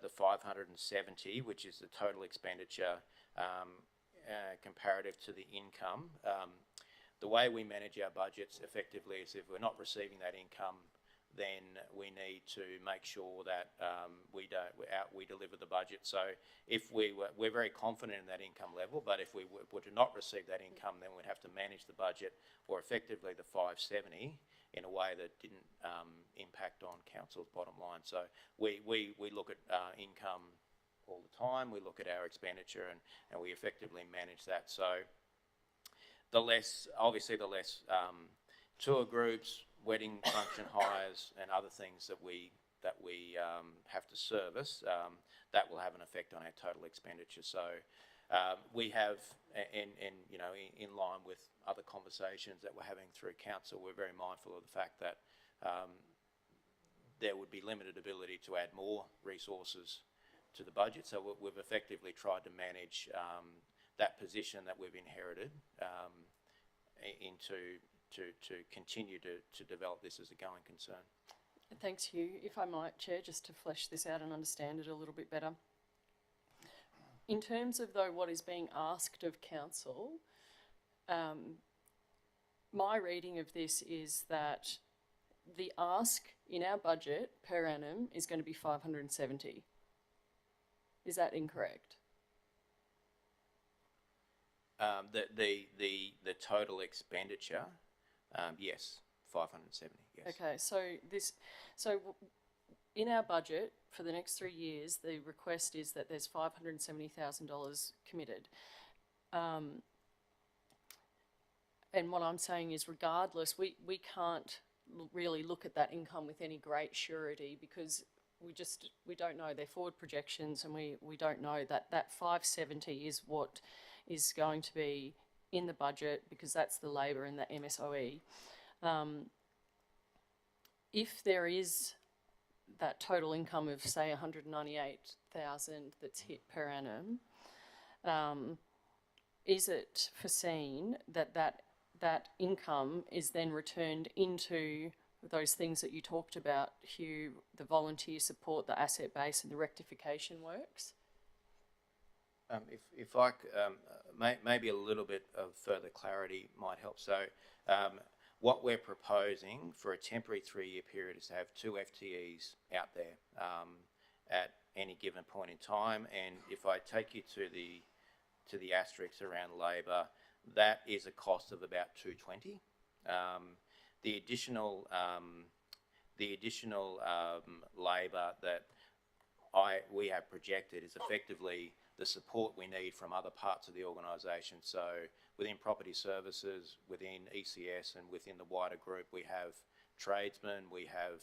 Speaker 2: 570, which is the total expenditure comparative to the income. The way we manage our budgets effectively is if we're not receiving that income, then we need to make sure that we deliver the budget. So if we're very confident in that income level, but if we were to not receive that income, then we'd have to manage the budget, or effectively the 570, in a way that didn't impact on council's bottom line. So we look at income all the time. We look at our expenditure, and we effectively manage that. So the less tour groups, wedding function hires, and other things that we have to service, that will have an effect on our total expenditure. So we have, in line with other conversations that we're having through council, we're very mindful of the fact that there would be limited ability to add more resources to the budget. So we've effectively tried to manage that position that we've inherited to continue to develop this as a going concern.
Speaker 11: Thanks, Hugh. If I might, Chair, just to flesh this out and understand it a little bit better. In terms of, though, what is being asked of council, my reading of this is that the ask in our budget per annum is going to be 570. Is that incorrect?
Speaker 2: The total expenditure, yes, 570, yes.
Speaker 11: Okay, so in our budget for the next 3 years, the request is that there's $570,000 committed. And what I'm saying is, regardless, we can't really look at that income with any great surety, because we don't know their forward projections, and we don't know that 570 is what is going to be in the budget, because that's the labour and the MSOE. If there is that total income of, say, 198,000 that's hit per annum, is it foreseen that income is then returned into those things that you talked about, Hugh, the volunteer support, the asset base, and the rectification works?
Speaker 2: If I maybe a little bit of further clarity might help. So what we're proposing for a temporary 3-year period is to have 2 FTEs out there at any given point in time. And if I take you to the asterisks around labour, that is a cost of about 220. The additional labour that we have projected is effectively the support we need from other parts of the organisation. So within property services, within ECS, and within the wider group, we have tradesmen, we have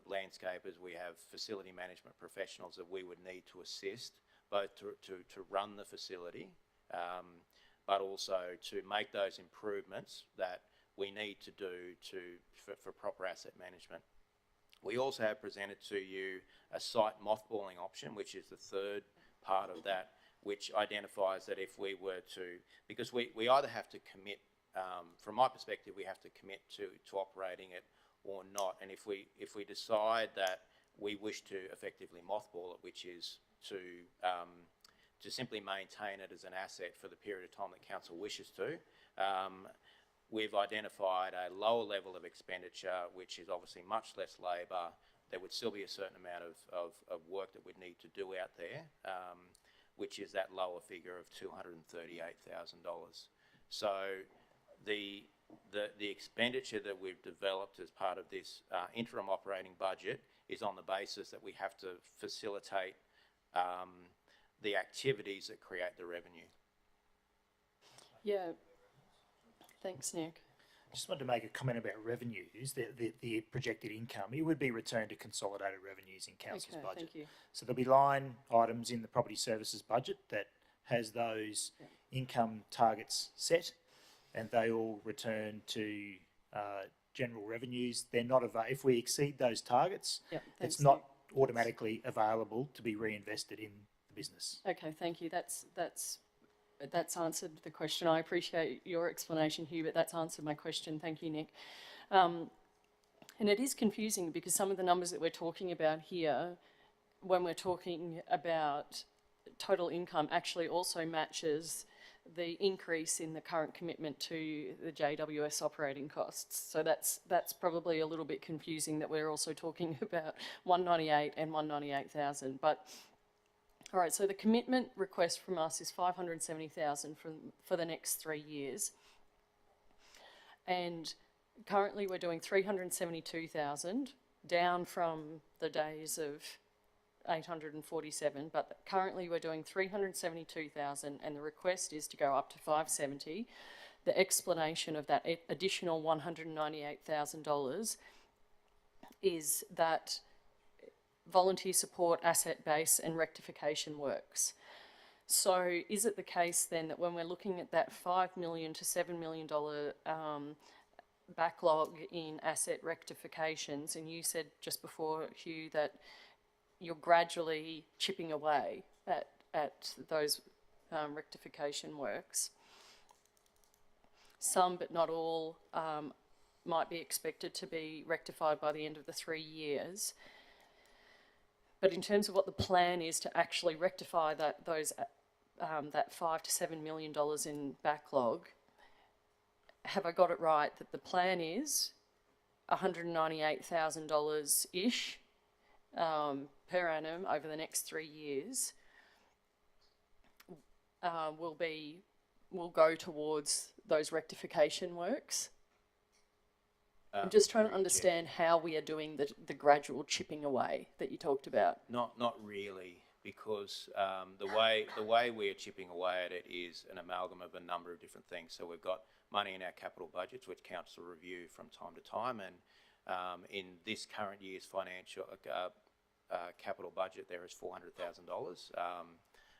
Speaker 2: landscapers, we have facility management professionals that we would need to assist, both to run the facility, but also to make those improvements that we need to do for proper asset management. We also have presented to you a site mothballing option, which is the third part of that, which identifies that if we were to, because we either have to commit, from my perspective, we have to commit to operating it or not. And if we decide that we wish to effectively mothball it, which is to simply maintain it as an asset for the period of time that council wishes to, we've identified a lower level of expenditure, which is obviously much less labour. There would still be a certain amount of work that we'd need to do out there, which is that lower figure of $238,000. So the expenditure that we've developed as part of this interim operating budget is on the basis that we have to facilitate the activities that create the revenue.
Speaker 11: Yeah. Thanks, Nick.
Speaker 7: Just wanted to make a comment about revenues, the projected income. It would be returned to consolidated revenues in council's budget.
Speaker 11: Thank you.
Speaker 7: So there'll be line items in the property services budget that has those income targets set, and they all return to general revenues. They're not if we exceed those targets, it's not automatically available to be reinvested in the business.
Speaker 11: Okay, thank you. That's answered the question. I appreciate your explanation, Hugh, but that's answered my question. Thank you, Nick. And it is confusing because some of the numbers that we're talking about here, when we're talking about total income, actually also matches the increase in the current commitment to the JWS operating costs. So that's probably a little bit confusing that we're also talking about 198 and 198,000. But all right, so the commitment request from us is 570,000 for the next 3 years, and currently we're doing 372,000, down from the days of 847. But currently we're doing 372,000, and the request is to go up to 570. The explanation of that additional $198,000 is that volunteer support, asset base, and rectification works. So is it the case then that when we're looking at that $5 million to $7 million backlog in asset rectifications, and you said just before, Hugh, that you're gradually chipping away at those rectification works, some but not all might be expected to be rectified by the end of the 3 years. But in terms of what the plan is to actually rectify that $5 to $7 million in backlog, have I got it right that the plan is $198,000-ish per annum over the next 3 years will go towards those rectification works? I'm just trying to understand how we are doing the gradual chipping away that you talked about.
Speaker 2: Not really, because the way we are chipping away at it is an amalgam of a number of different things. So we've got money in our capital budgets, which council review from time to time, and in this current year's financial capital budget, there is $400,000.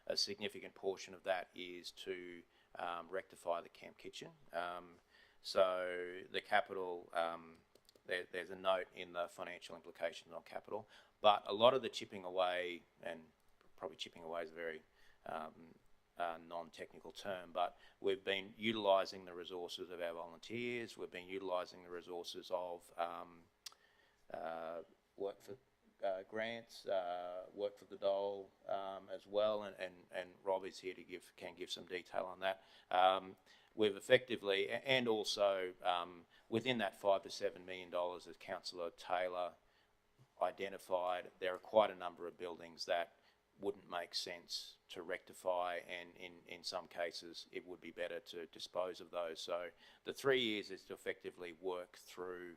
Speaker 2: A significant portion of that is to rectify the camp kitchen. So the capital, there's a note in the financial implications on capital, but a lot of the chipping away, and probably chipping away is a very non-technical term, but we've been utilising the resources of our volunteers, we've been utilising the resources of work for grants, work for the dole as well, and Rob is here to can give some detail on that. We've effectively, and also within that $5 to $7 million, as Councillor Taylor identified, there are quite a number of buildings that wouldn't make sense to rectify, and in some cases it would be better to dispose of those. So the 3 years is to effectively work through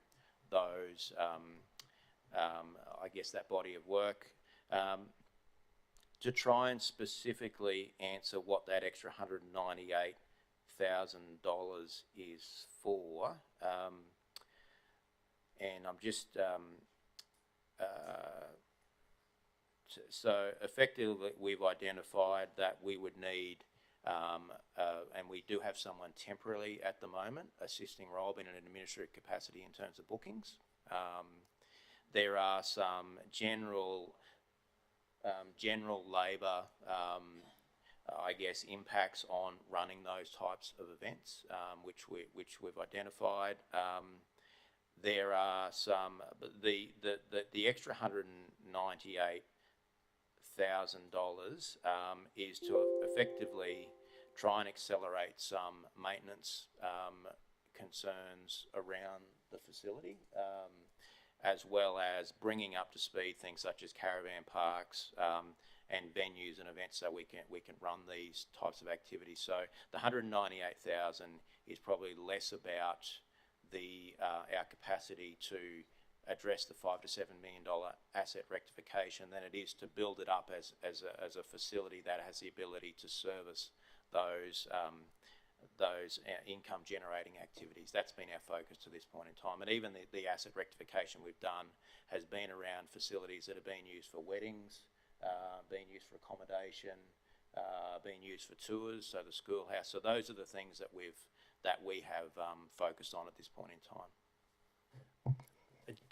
Speaker 2: those, I guess, that body of work. To try and specifically answer what that extra $198,000 is for, and I'm just so effectively we've identified that we would need, and we do have someone temporarily at the moment assisting Rob in an administrative capacity in terms of bookings. There are some general labour, I guess, impacts on running those types of events, which we've identified. There are some the extra $198,000 is to effectively try and accelerate some maintenance concerns around the facility, as well as bringing up to speed things such as caravan parks and venues and events, so we can run these types of activities. So the $198,000 is probably less about our capacity to address the $5 to $7 million asset rectification than it is to build it up as a facility that has the ability to service those income generating activities. That's been our focus to this point in time, and even the asset rectification we've done has been around facilities that are being used for weddings, being used for accommodation, being used for tours, so the schoolhouse. So those are the things that we have focused on at this point in time.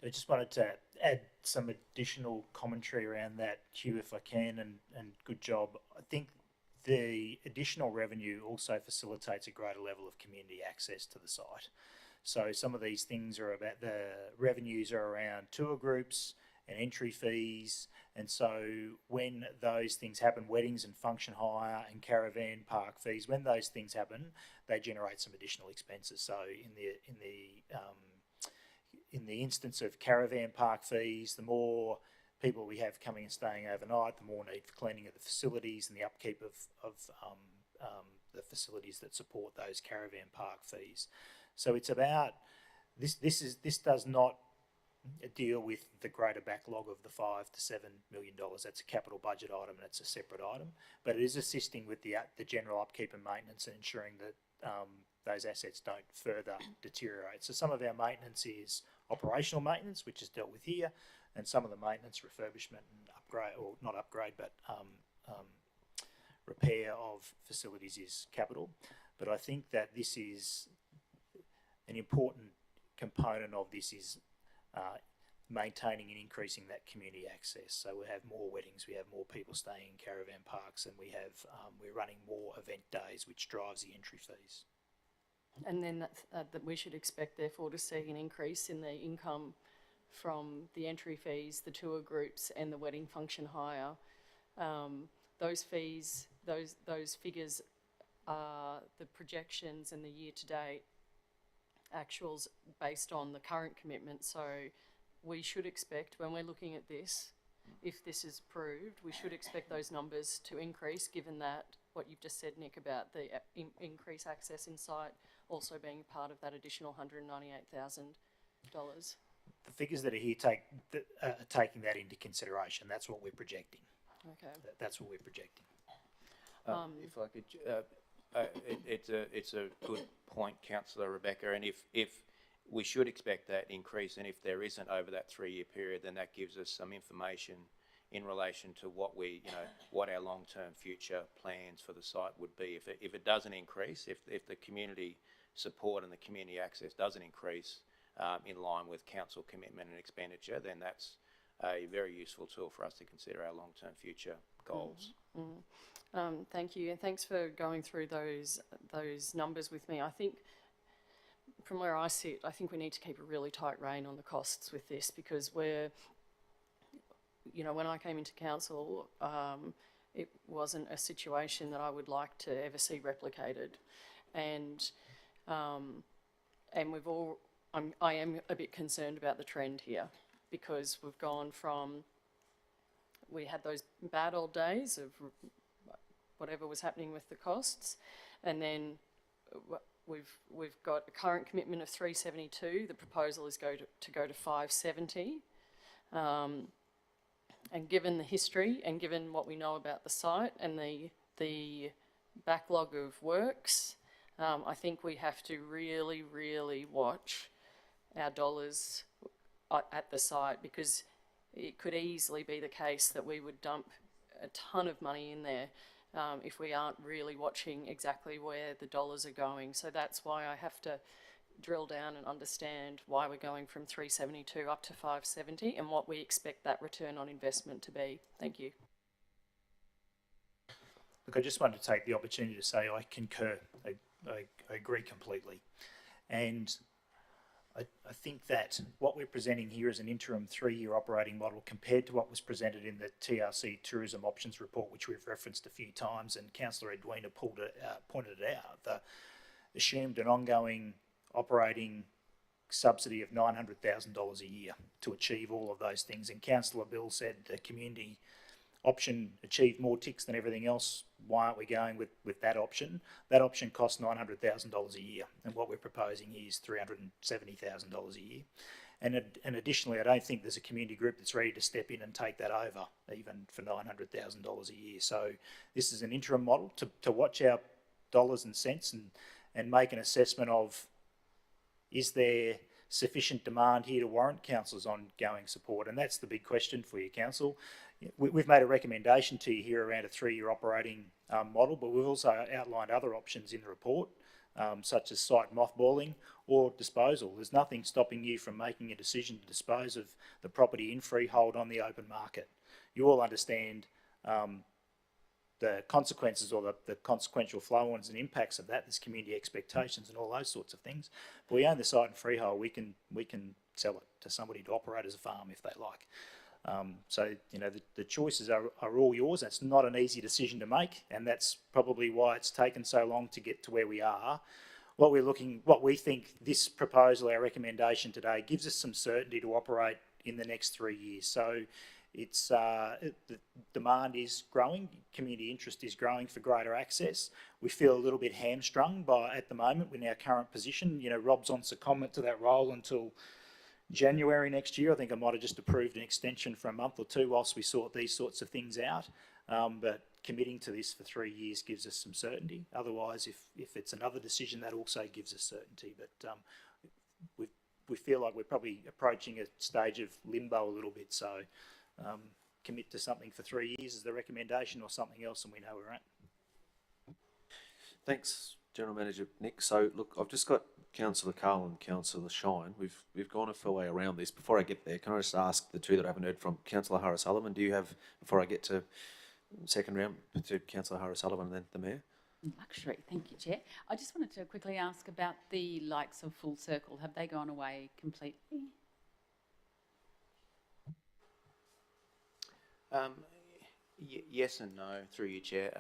Speaker 7: I just wanted to add some additional commentary around that, Hugh, if I can, and good job. I think the additional revenue also facilitates a greater level of community access to the site. So some of these things are about, the revenues are around tour groups and entry fees, and so when those things happen, weddings and function hire and caravan park fees, when those things happen, they generate some additional expenses. So in the instance of caravan park fees, the more people we have coming and staying overnight, the more need for cleaning of the facilities and the upkeep of the facilities that support those caravan park fees. So it's about this does not deal with the greater backlog of the $5 to $7 million. That's a capital budget item and it's a separate item, but it is assisting with the general upkeep and maintenance and ensuring that those assets don't further deteriorate. So some of our maintenance is operational maintenance, which is dealt with here, and some of the maintenance, refurbishment and upgrade, or not upgrade, but repair of facilities is capital. But I think that this is an important component of this is maintaining and increasing that community access. So we have more weddings, we have more people staying in caravan parks, and we have we're running more event days, which drives the entry fees.
Speaker 11: And then that we should expect, therefore, to see an increase in the income from the entry fees, the tour groups, and the wedding function hire. Those fees, those figures are the projections and the year to date actuals based on the current commitment. So we should expect, when we're looking at this, if this is approved, we should expect those numbers to increase, given that what you've just said, Nick, about the increased access in site also being part of that additional $198,000.
Speaker 7: The figures that are here are taking that into consideration. That's what we're projecting.
Speaker 11: Okay.
Speaker 7: That's what we're projecting.
Speaker 2: If I could, it's a good point, Councillor Rebecca, and if we should expect that increase, and if there isn't over that 3-year period, then that gives us some information in relation to what what our long-term future plans for the site would be. If it doesn't increase, if the community support and the community access doesn't increase in line with council commitment and expenditure, then that's a very useful tool for us to consider our long-term future goals.
Speaker 11: Thank you, and thanks for going through those numbers with me. I think from where I sit, I think we need to keep a really tight rein on the costs with this, because we're, when I came into council, it wasn't a situation that I would like to ever see replicated, and I am a bit concerned about the trend here, because we've gone from, we had those bad old days of whatever was happening with the costs, and then we've got a current commitment of 372. The proposal is to go to 570. And given the history and given what we know about the site and the backlog of works, I think we have to really, really watch our dollars at the site, because it could easily be the case that we would dump a ton of money in there if we aren't really watching exactly where the dollars are going. So that's why I have to drill down and understand why we're going from 372 up to 570 and what we expect that return on investment to be. Thank you.
Speaker 7: Look, I just wanted to take the opportunity to say I concur. I agree completely. And I think that what we're presenting here is an interim 3-year operating model compared to what was presented in the TRC Tourism Options Report, which we've referenced a few times, and Councillor Edwina pointed it out. The assumed an ongoing operating subsidy of $900,000 a year to achieve all of those things. And Councillor Bill said the community option achieved more ticks than everything else. Why aren't we going with that option? That option costs $900,000 a year, and what we're proposing here is $370,000 a year. And additionally, I don't think there's a community group that's ready to step in and take that over, even for $900,000 a year. So this is an interim model to watch our dollars and cents and make an assessment of, is there sufficient demand here to warrant council's ongoing support? And that's the big question for you, council. We've made a recommendation to you here around a 3-year operating model, but we've also outlined other options in the report, such as site mothballing or disposal. There's nothing stopping you from making a decision to dispose of the property in freehold on the open market. You all understand the consequences or the consequential flow-ons and impacts of that. There's community expectations and all those sorts of things. But we own the site in freehold. We can sell it to somebody to operate as a farm if they like. So, the choices are all yours. That's not an easy decision to make, and that's probably why it's taken so long to get to where we are. What we think this proposal, our recommendation today, gives us some certainty to operate in the next 3 years. So it's the demand is growing, community interest is growing for greater access. We feel a little bit hamstrung at the moment in our current position. Rob's on secondment to that role until January next year. I think I might have just approved an extension for a month or two whilst we sort these sorts of things out. But committing to this for 3 years gives us some certainty. Otherwise, if it's another decision, that also gives us certainty. But we feel like we're probably approaching a stage of limbo a little bit. So commit to something for 3 years is the recommendation, or something else, and we know where we're at.
Speaker 5: Thanks, General Manager Nick. So look, I've just got Councillor Carl and Councillor Shine. We've gone a fair way around this. Before I get there, can I just ask the two that I haven't heard from, Councillor Harris-Sullivan, do you have, before I get to second round, to Councillor Harris-Sullivan and then the Mayor?
Speaker 12: Luxury, thank you, Chair. I just wanted to quickly ask about the likes of Full Circle. Have they gone away completely?
Speaker 2: Yes and no, through you, Chair.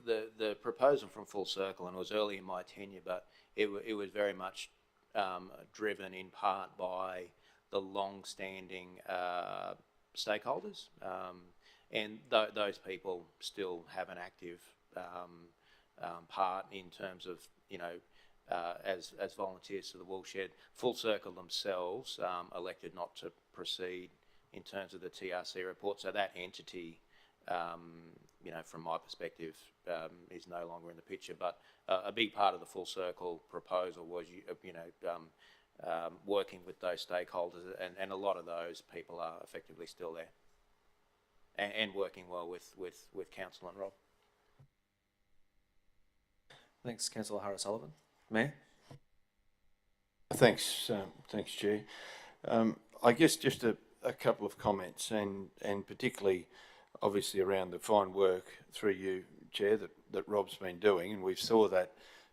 Speaker 2: The proposal from Full Circle, and it was early in my tenure, but it was very much driven in part by the long-standing stakeholders, and those people still have an active part in terms of, you know, as volunteers to the Woolshed. Full Circle themselves elected not to proceed in terms of the TRC report, so that entity, you know, from my perspective, is no longer in the picture. But a big part of the Full Circle proposal was, you know, working with those stakeholders, and a lot of those people are effectively still there, and working well with Council and Rob.
Speaker 5: Thanks, Councillor Harris-Sullivan. Mayor?
Speaker 13: Thanks, Chair. I guess just a couple of comments, and particularly, obviously, around the fine work through you, Chair, that Rob's been doing, and we saw that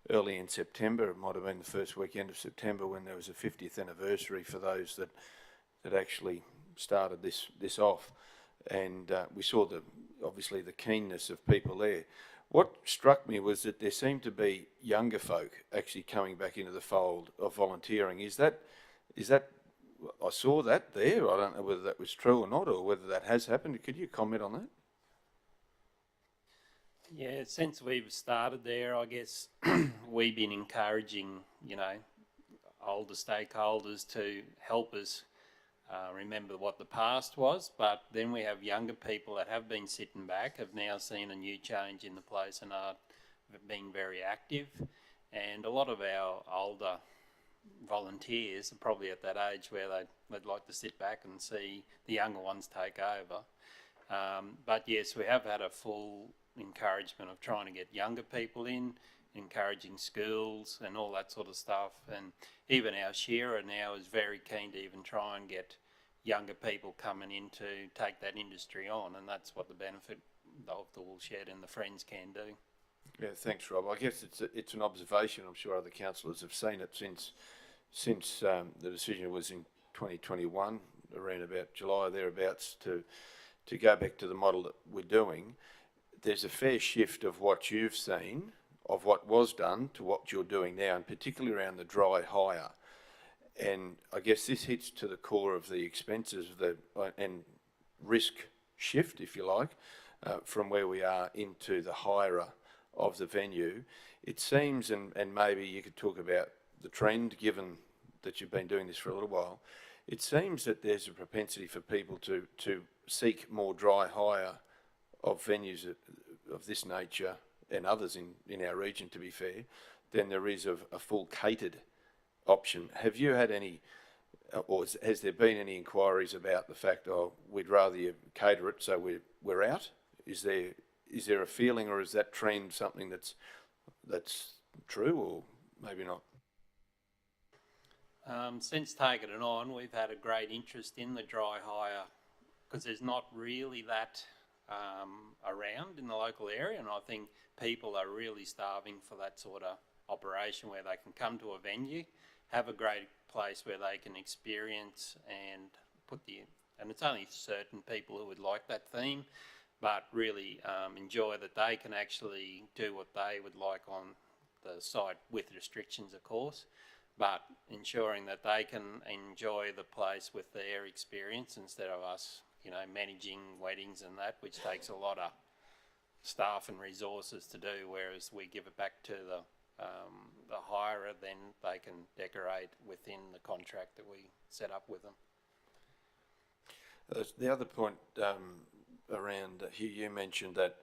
Speaker 13: early in September. It might have been the first weekend of September when there was a 50th anniversary for those that actually started this off, and we saw obviously the keenness of people there. What struck me was that there seemed to be younger folk actually coming back into the fold of volunteering. Is that? I saw that there. I don't know whether that was true or not, or whether that has happened. Could you comment on that?
Speaker 4: Yeah, since we've started there, I guess we've been encouraging, you know, older stakeholders to help us remember what the past was, but then we have younger people that have been sitting back, have now seen a new change in the place and are being very active. And a lot of our older volunteers are probably at that age where they'd like to sit back and see the younger ones take over. But yes, we have had a full encouragement of trying to get younger people in, encouraging schools and all that sort of stuff. And even our Shearer now is very keen to even try and get younger people coming in to take that industry on, and that's what the benefit of the Woolshed and the Friends can do.
Speaker 13: Yeah, thanks, Rob. I guess it's an observation. I'm sure other councillors have seen it since the decision was in 2021, around about July thereabouts, to go back to the model that we're doing. There's a fair shift of what you've seen, of what was done, to what you're doing now, and particularly around the dry hire. And I guess this hits to the core of the expenses and risk shift, if you like, from where we are into the hirer of the venue. It seems, and maybe you could talk about the trend, given that you've been doing this for a little while, it seems that there's a propensity for people to seek more dry hire of venues of this nature, and others in our region, to be fair, than there is of a full catered option. Have you had any, or has there been any inquiries about the fact, oh, we'd rather you cater it, so we're out? Is there a feeling, or is that trend something that's true, or maybe not?
Speaker 4: Since taking it on, we've had a great interest in the dry hire, because there's not really that around in the local area, and I think people are really starving for that sort of operation where they can come to a venue, have a great place where they can experience and and it's only certain people who would like that theme, but really enjoy that they can actually do what they would like on the site, with restrictions of course, but ensuring that they can enjoy the place with their experience instead of us, you know, managing weddings and that, which takes a lot of staff and resources to do, whereas we give it back to the hirer, then they can decorate within the contract that we set up with them.
Speaker 13: The other point around here, you mentioned that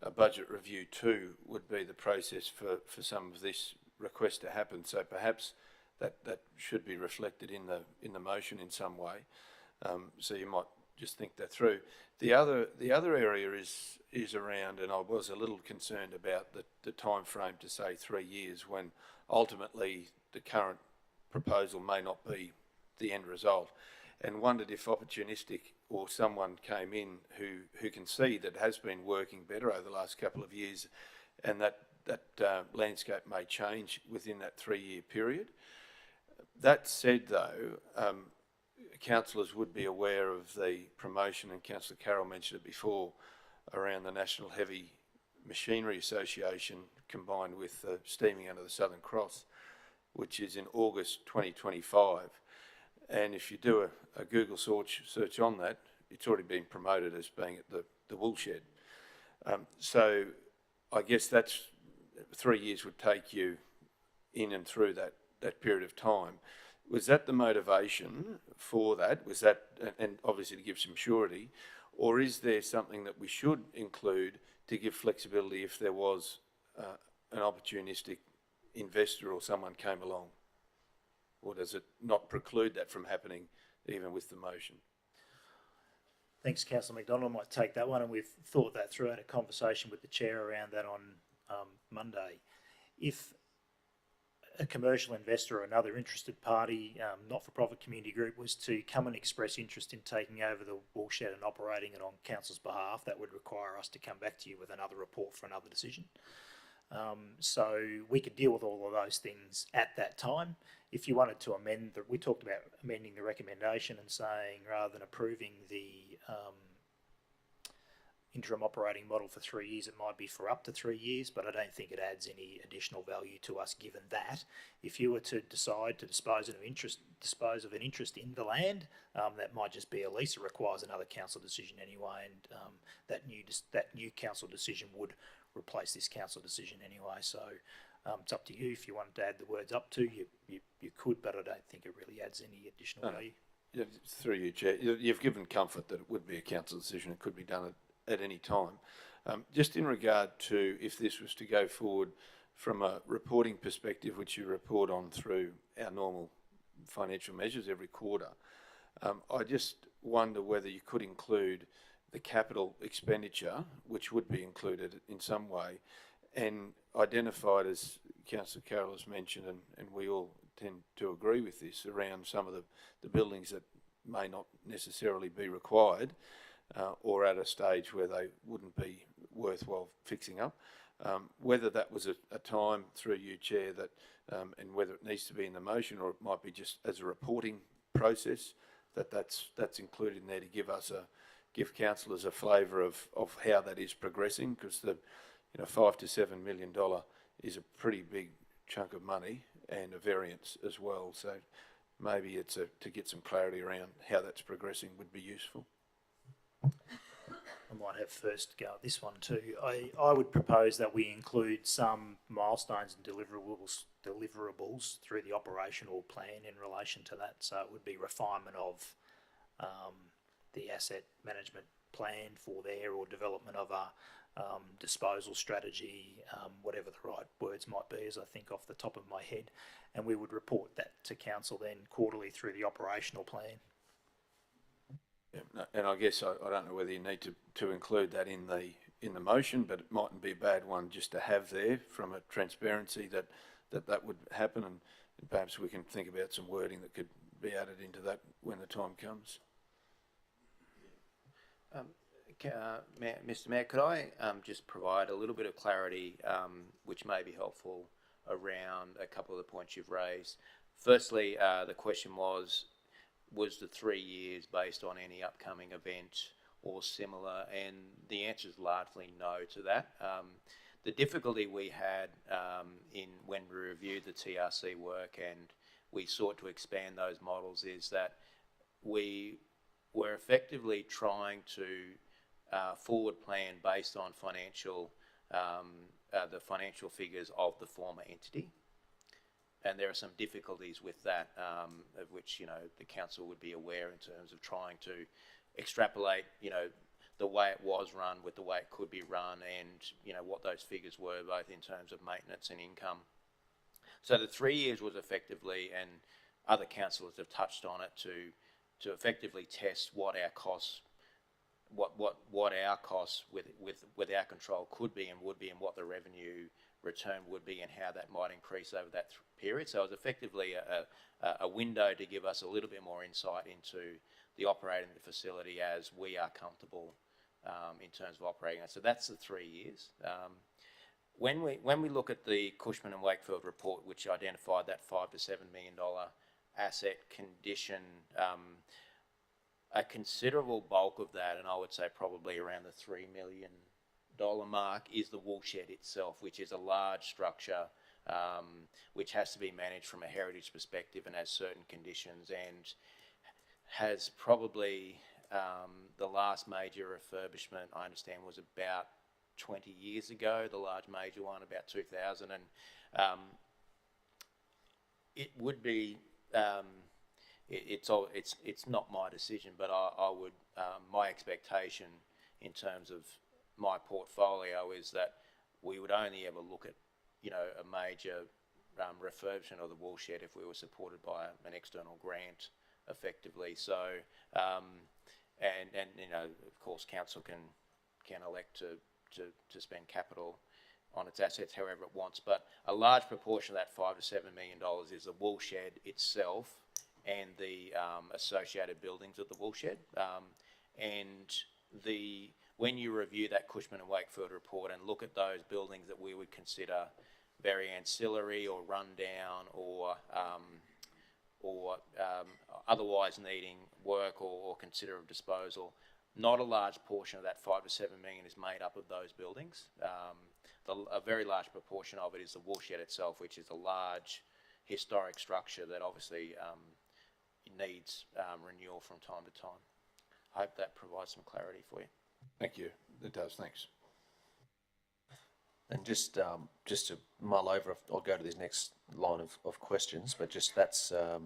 Speaker 13: a budget review too would be the process for some of this request to happen. So perhaps that should be reflected in the motion in some way. So you might just think that through. The other area is around, and I was a little concerned about the time frame to say 3 years, when ultimately the current proposal may not be the end result, and wondered if opportunistic or someone came in who can see that has been working better over the last couple of years, and that landscape may change within that 3-year period. That said, though, councillors would be aware of the promotion, and Councillor Carroll mentioned it before, around the National Heavy Machinery Association combined with Steaming Under the Southern Cross. which is in August 2025. And if you do a Google search on that, it's already been promoted as being at the woolshed. So I guess that's 3 years would take you in and through that period of time. Was that the motivation for that? Was that, and obviously to give some surety, or is there something that we should include to give flexibility if there was an opportunistic investor or someone came along? Or does it not preclude that from happening even with the motion?
Speaker 7: Thanks, Councillor McDonald. I might take that one, and we've thought that through, had a conversation with the chair around that on Monday. If a commercial investor or another interested party, not-for-profit community group, was to come and express interest in taking over the woolshed and operating it on council's behalf, that would require us to come back to you with another report for another decision. So we could deal with all of those things at that time. If you wanted to amend, we talked about amending the recommendation and saying, rather than approving the interim operating model for 3 years, it might be for up to 3 years, but I don't think it adds any additional value to us given that. If you were to decide to dispose of an interest in the land, that might just be a lease. It requires another council decision anyway, and that new council decision would replace this council decision anyway. So it's up to you. If you wanted to add the words up to, you could, but I don't think it really adds any additional value.
Speaker 13: Yeah, through you, Chair. You've given comfort that it would be a council decision. It could be done at any time. Just in regard to if this was to go forward from a reporting perspective, which you report on through our normal financial measures every quarter, I just wonder whether you could include the capital expenditure, which would be included in some way, and identified, as Councillor Carroll has mentioned, and we all tend to agree with this, around some of the buildings that may not necessarily be required, or at a stage where they wouldn't be worthwhile fixing up. Whether that was a time through you, Chair, that and whether it needs to be in the motion or it might be just as a reporting process, that's included in there to give councillors a flavour of how that is progressing, because the $5 to $7 million is a pretty big chunk of money and a variance as well. So maybe it's to get some clarity around how that's progressing would be useful.
Speaker 7: I might have first go at this one too. I would propose that we include some milestones and deliverables through the operational plan in relation to that. So it would be refinement of the asset management plan for there, or development of a disposal strategy, whatever the right words might be, as I think off the top of my head. And we would report that to council then quarterly through the operational plan.
Speaker 13: Yeah, and I guess I don't know whether you need to include that in the motion, but it mightn't be a bad one just to have there from a transparency that would happen, and perhaps we can think about some wording that could be added into that when the time comes.
Speaker 2: Mr. Mayor, could I just provide a little bit of clarity, which may be helpful, around a couple of the points you've raised? Firstly, the question was the 3 years based on any upcoming event or similar? And the answer is largely no to that. The difficulty we had when we reviewed the TRC work and we sought to expand those models is that we were effectively trying to forward plan based on the financial figures of the former entity. And there are some difficulties with that, of which, the council would be aware in terms of trying to extrapolate, the way it was run with the way it could be run, and, what those figures were, both in terms of maintenance and income. So the 3 years was effectively, and other councillors have touched on it, to effectively test what our costs, what our costs with our control could be and would be, and what the revenue return would be, and how that might increase over that period. So it was effectively a window to give us a little bit more insight into the operating the facility as we are comfortable in terms of operating it. So that's the 3 years. When we look at the Cushman and Wakefield report, which identified that $5 to $7 million asset condition, a considerable bulk of that, and I would say probably around the $3 million mark, is the woolshed itself, which is a large structure which has to be managed from a heritage perspective and has certain conditions, and has probably the last major refurbishment, I understand, was about 20 years ago, the large major one about 2000, and it would be, it's not my decision, but I would, my expectation in terms of my portfolio is that we would only ever look at, you know, a major refurbishment of the woolshed if we were supported by an external grant, effectively. So, and you know, of course, council can elect to spend capital on its assets however it wants, but a large proportion of that $5 to $7 million is the woolshed itself and the associated buildings of the woolshed. And when you review that Cushman and Wakefield report and look at those buildings that we would consider very ancillary or run down or otherwise needing work or consider of disposal, not a large portion of that $5 to $7 million is made up of those buildings. A very large proportion of it is the woolshed itself, which is a large historic structure that obviously needs renewal from time to time. I hope that provides some clarity for you.
Speaker 13: Thank you. It does. Thanks.
Speaker 5: And just to mull over, I'll go to this next line of questions, but just that's a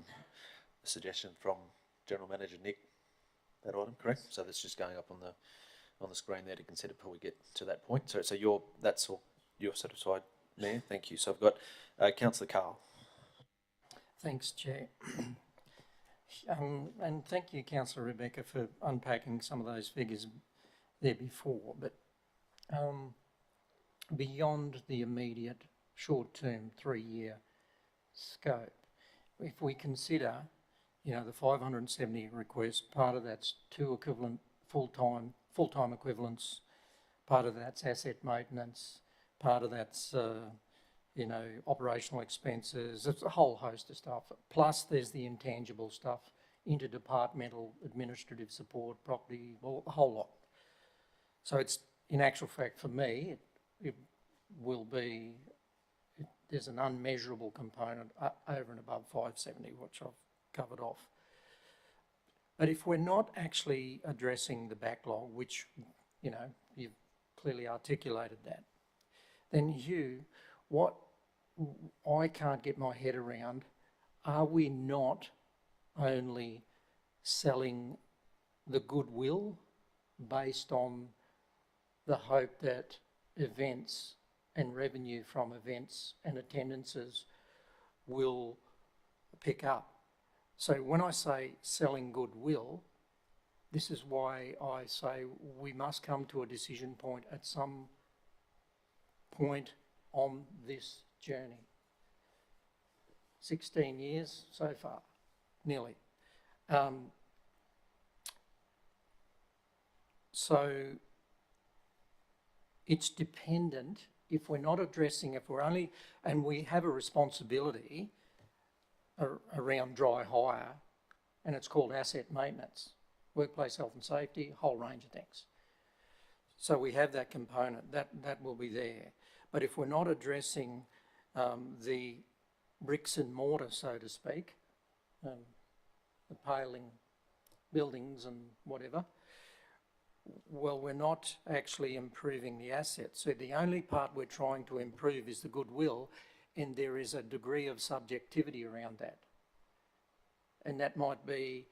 Speaker 5: suggestion from General Manager Nick, that item, correct? So that's just going up on the screen there to consider before we get to that point. So that's all, you're satisfied, Mayor? Thank you. So I've got Councillor Carl.
Speaker 10: Thanks, Chair. And thank you, Councillor Rebecca, for unpacking some of those figures there before. But beyond the immediate short-term 3-year scope, if we consider, you know, the 570 requests, part of that's 2 equivalent full-time equivalents, part of that's asset maintenance, part of that's you know, operational expenses. It's a whole host of stuff. Plus there's the intangible stuff, interdepartmental administrative support, property, well, a whole lot. So it's, in actual fact, for me, it will be, there's an unmeasurable component over and above 570, which I've covered off. But if we're not actually addressing the backlog, which, you know, you've clearly articulated that, then Hugh, what I can't get my head around, are we not only selling the goodwill based on the hope that events and revenue from events and attendances will pick up? So when I say selling goodwill, this is why I say we must come to a decision point at some point on this journey. 16 years so far, nearly. So it's dependent, if we're not addressing, if we're only, and we have a responsibility around dry hire, and it's called asset maintenance, workplace health and safety, a whole range of things. So we have that component, that will be there. But if we're not addressing the bricks and mortar, so to speak, the paling buildings and whatever, well, we're not actually improving the assets. So the only part we're trying to improve is the goodwill, and there is a degree of subjectivity around that. And that might be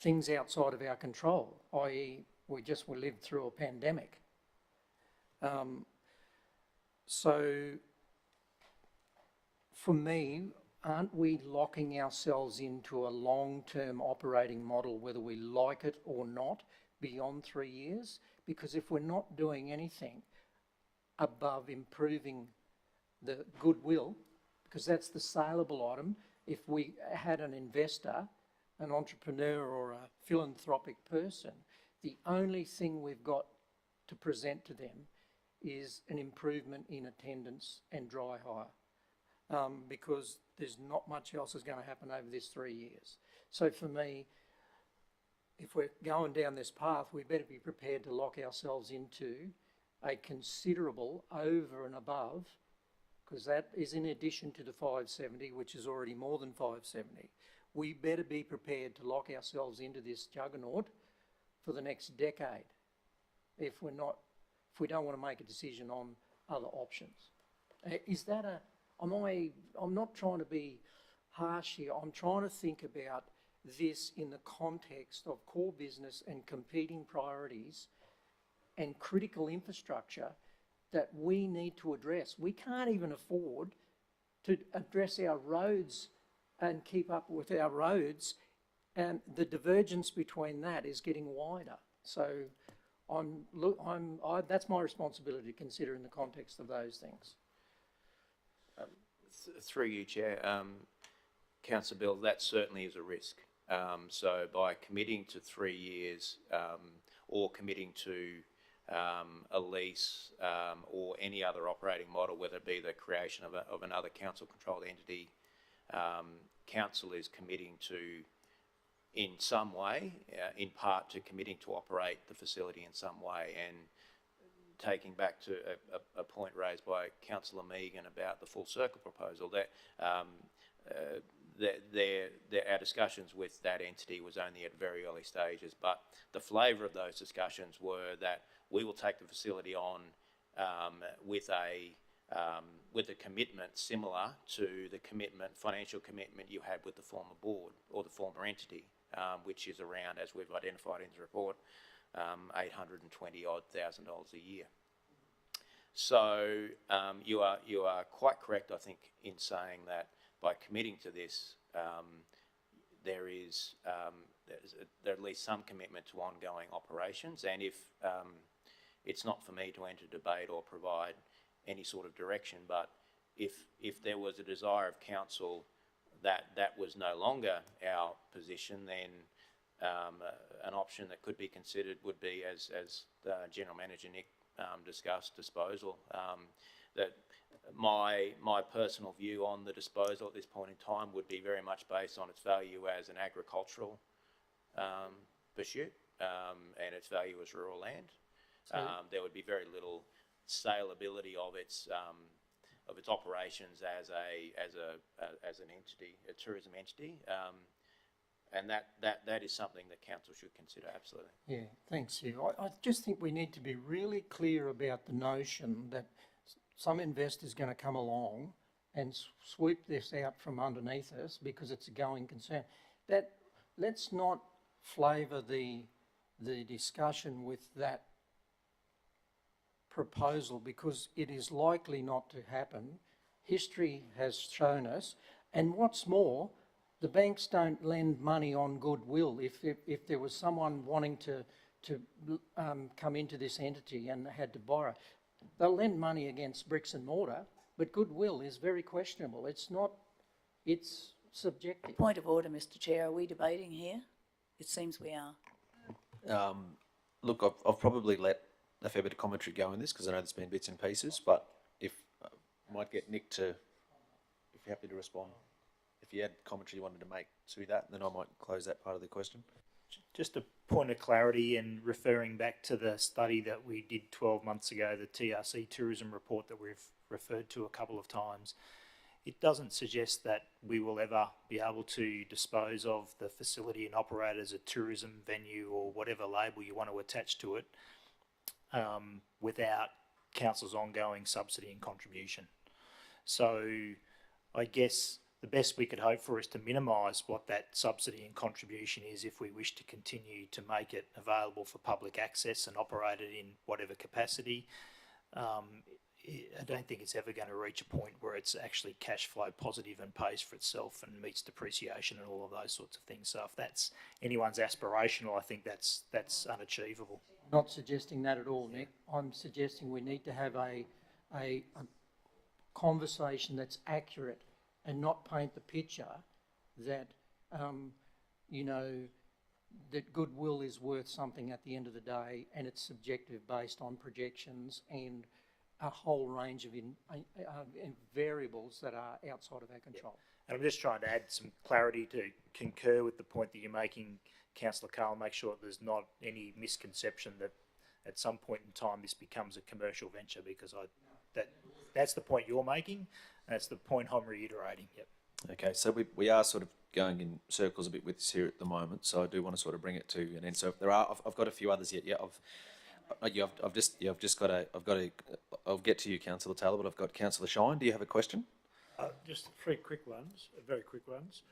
Speaker 10: things outside of our control, i.e. we lived through a pandemic. So for me, aren't we locking ourselves into a long-term operating model, whether we like it or not, beyond 3 years? Because if we're not doing anything above improving the goodwill, because that's the saleable item, if we had an investor, an entrepreneur or a philanthropic person, the only thing we've got to present to them is an improvement in attendance and dry hire, because there's not much else is going to happen over this 3 years. So for me, if we're going down this path, we better be prepared to lock ourselves into a considerable over and above because that is in addition to the 570, which is already more than 570. We better be prepared to lock ourselves into this juggernaut for the next decade if we don't want to make a decision on other options. Is that I'm not trying to be harsh here. I'm trying to think about this in the context of core business and competing priorities and critical infrastructure that we need to address. We can't even afford to address our roads and keep up with our roads, and the divergence between that is getting wider. So that's my responsibility to consider in the context of those things.
Speaker 2: Through you, Chair, Councillor Bill, that certainly is a risk. So by committing to 3 years or committing to a lease or any other operating model, whether it be the creation of another council-controlled entity, council is committing to, in some way, in part to committing to operate the facility in some way. And taking back to a point raised by Councillor Megan about the full circle proposal, that our discussions with that entity was only at very early stages, but the flavour of those discussions were that we will take the facility on with a commitment similar to the financial commitment you had with the former board or the former entity, which is around, as we've identified in the report, $820,000 a year. So you are quite correct, I think, in saying that by committing to this, there's at least some commitment to ongoing operations. And if it's not for me to enter debate or provide any sort of direction, but if there was a desire of council that was no longer our position, then an option that could be considered would be, as the General Manager Nick discussed, disposal. That my personal view on the disposal at this point in time would be very much based on its value as an agricultural pursuit and its value as rural land. There would be very little saleability of its operations as an entity, a tourism entity. And that is something that council should consider, absolutely.
Speaker 10: Yeah, thanks, Hugh. I just think we need to be really clear about the notion that some investor's going to come along and sweep this out from underneath us because it's a going concern. That let's not flavour the discussion with that proposal, because it is likely not to happen. History has shown us, and what's more, the banks don't lend money on goodwill. If there was someone wanting to come into this entity and had to borrow, they'll lend money against bricks and mortar, but goodwill is very questionable. It's not, it's subjective.
Speaker 9: Point of order, Mr Chair. Are we debating here? It seems we are.
Speaker 5: Look, I've probably let a fair bit of commentary go in this because I know there's been bits and pieces, but if I might get Nick to, if you're happy to respond, if you had commentary you wanted to make to that, then I might close that part of the question.
Speaker 7: Just a point of clarity, and referring back to the study that we did 12 months ago, the TRC tourism report that we've referred to a couple of times, it doesn't suggest that we will ever be able to dispose of the facility and operate as a tourism venue or whatever label you want to attach to it without council's ongoing subsidy and contribution. So I guess the best we could hope for is to minimise what that subsidy and contribution is if we wish to continue to make it available for public access and operate it in whatever capacity. I don't think it's ever going to reach a point where it's actually cash flow positive and pays for itself and meets depreciation and all of those sorts of things. So if that's anyone's aspirational, I think that's unachievable.
Speaker 10: Not suggesting that at all, Nick. I'm suggesting we need to have a conversation that's accurate and not paint the picture that, that goodwill is worth something at the end of the day, and it's subjective based on projections and a whole range of variables that are outside of our control.
Speaker 7: And I'm just trying to add some clarity to concur with the point that you're making, Councillor Carl, make sure that there's not any misconception that at some point in time this becomes a commercial venture, because that's the point you're making. That's the point I'm reiterating. Yep.
Speaker 5: Okay, so we are sort of going in circles a bit with this here at the moment, so I do want to sort of bring it to an end. So there are, I've got a few others yet. Yeah, I'll get to you, Councillor Taylor, but I've got Councillor Shine. Do you have a question?
Speaker 3: Just three quick ones, very quick ones.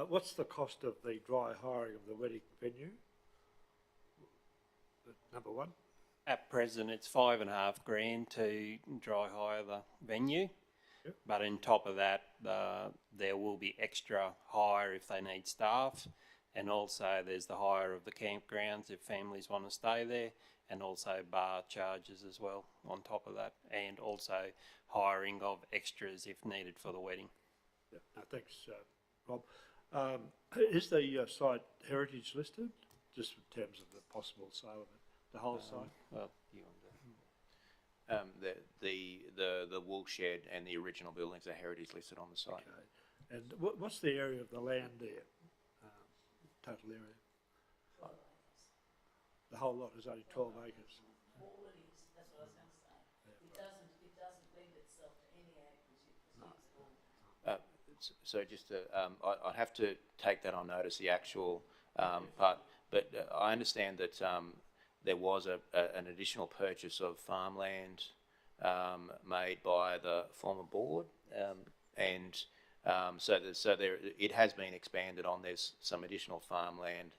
Speaker 3: What's the cost of the dry hiring of the wedding venue? Number one.
Speaker 4: At present, it's $5,500 to dry hire the venue.
Speaker 3: Yep.
Speaker 4: But on top of that, there will be extra hire if they need staff. And also there's the hire of the campgrounds if families want to stay there, and also bar charges as well on top of that, and also hiring of extras if needed for the wedding.
Speaker 3: Yeah, no, thanks, Rob. Is the site heritage listed, just in terms of the possible sale of it, the whole site?
Speaker 4: Well, you want
Speaker 2: The wool shed and the original buildings are heritage listed on the site.
Speaker 3: Okay. And what's the area of the land there? Total area? The whole lot is only 12 acres.
Speaker 9: All it is, that's what I was going to say. It doesn't lend itself to any acreage at all.
Speaker 2: So just to, I'd have to take that on notice, the actual part, but I understand that there was an additional purchase of farmland made by the former board, and so there it has been expanded on. There's some additional farmland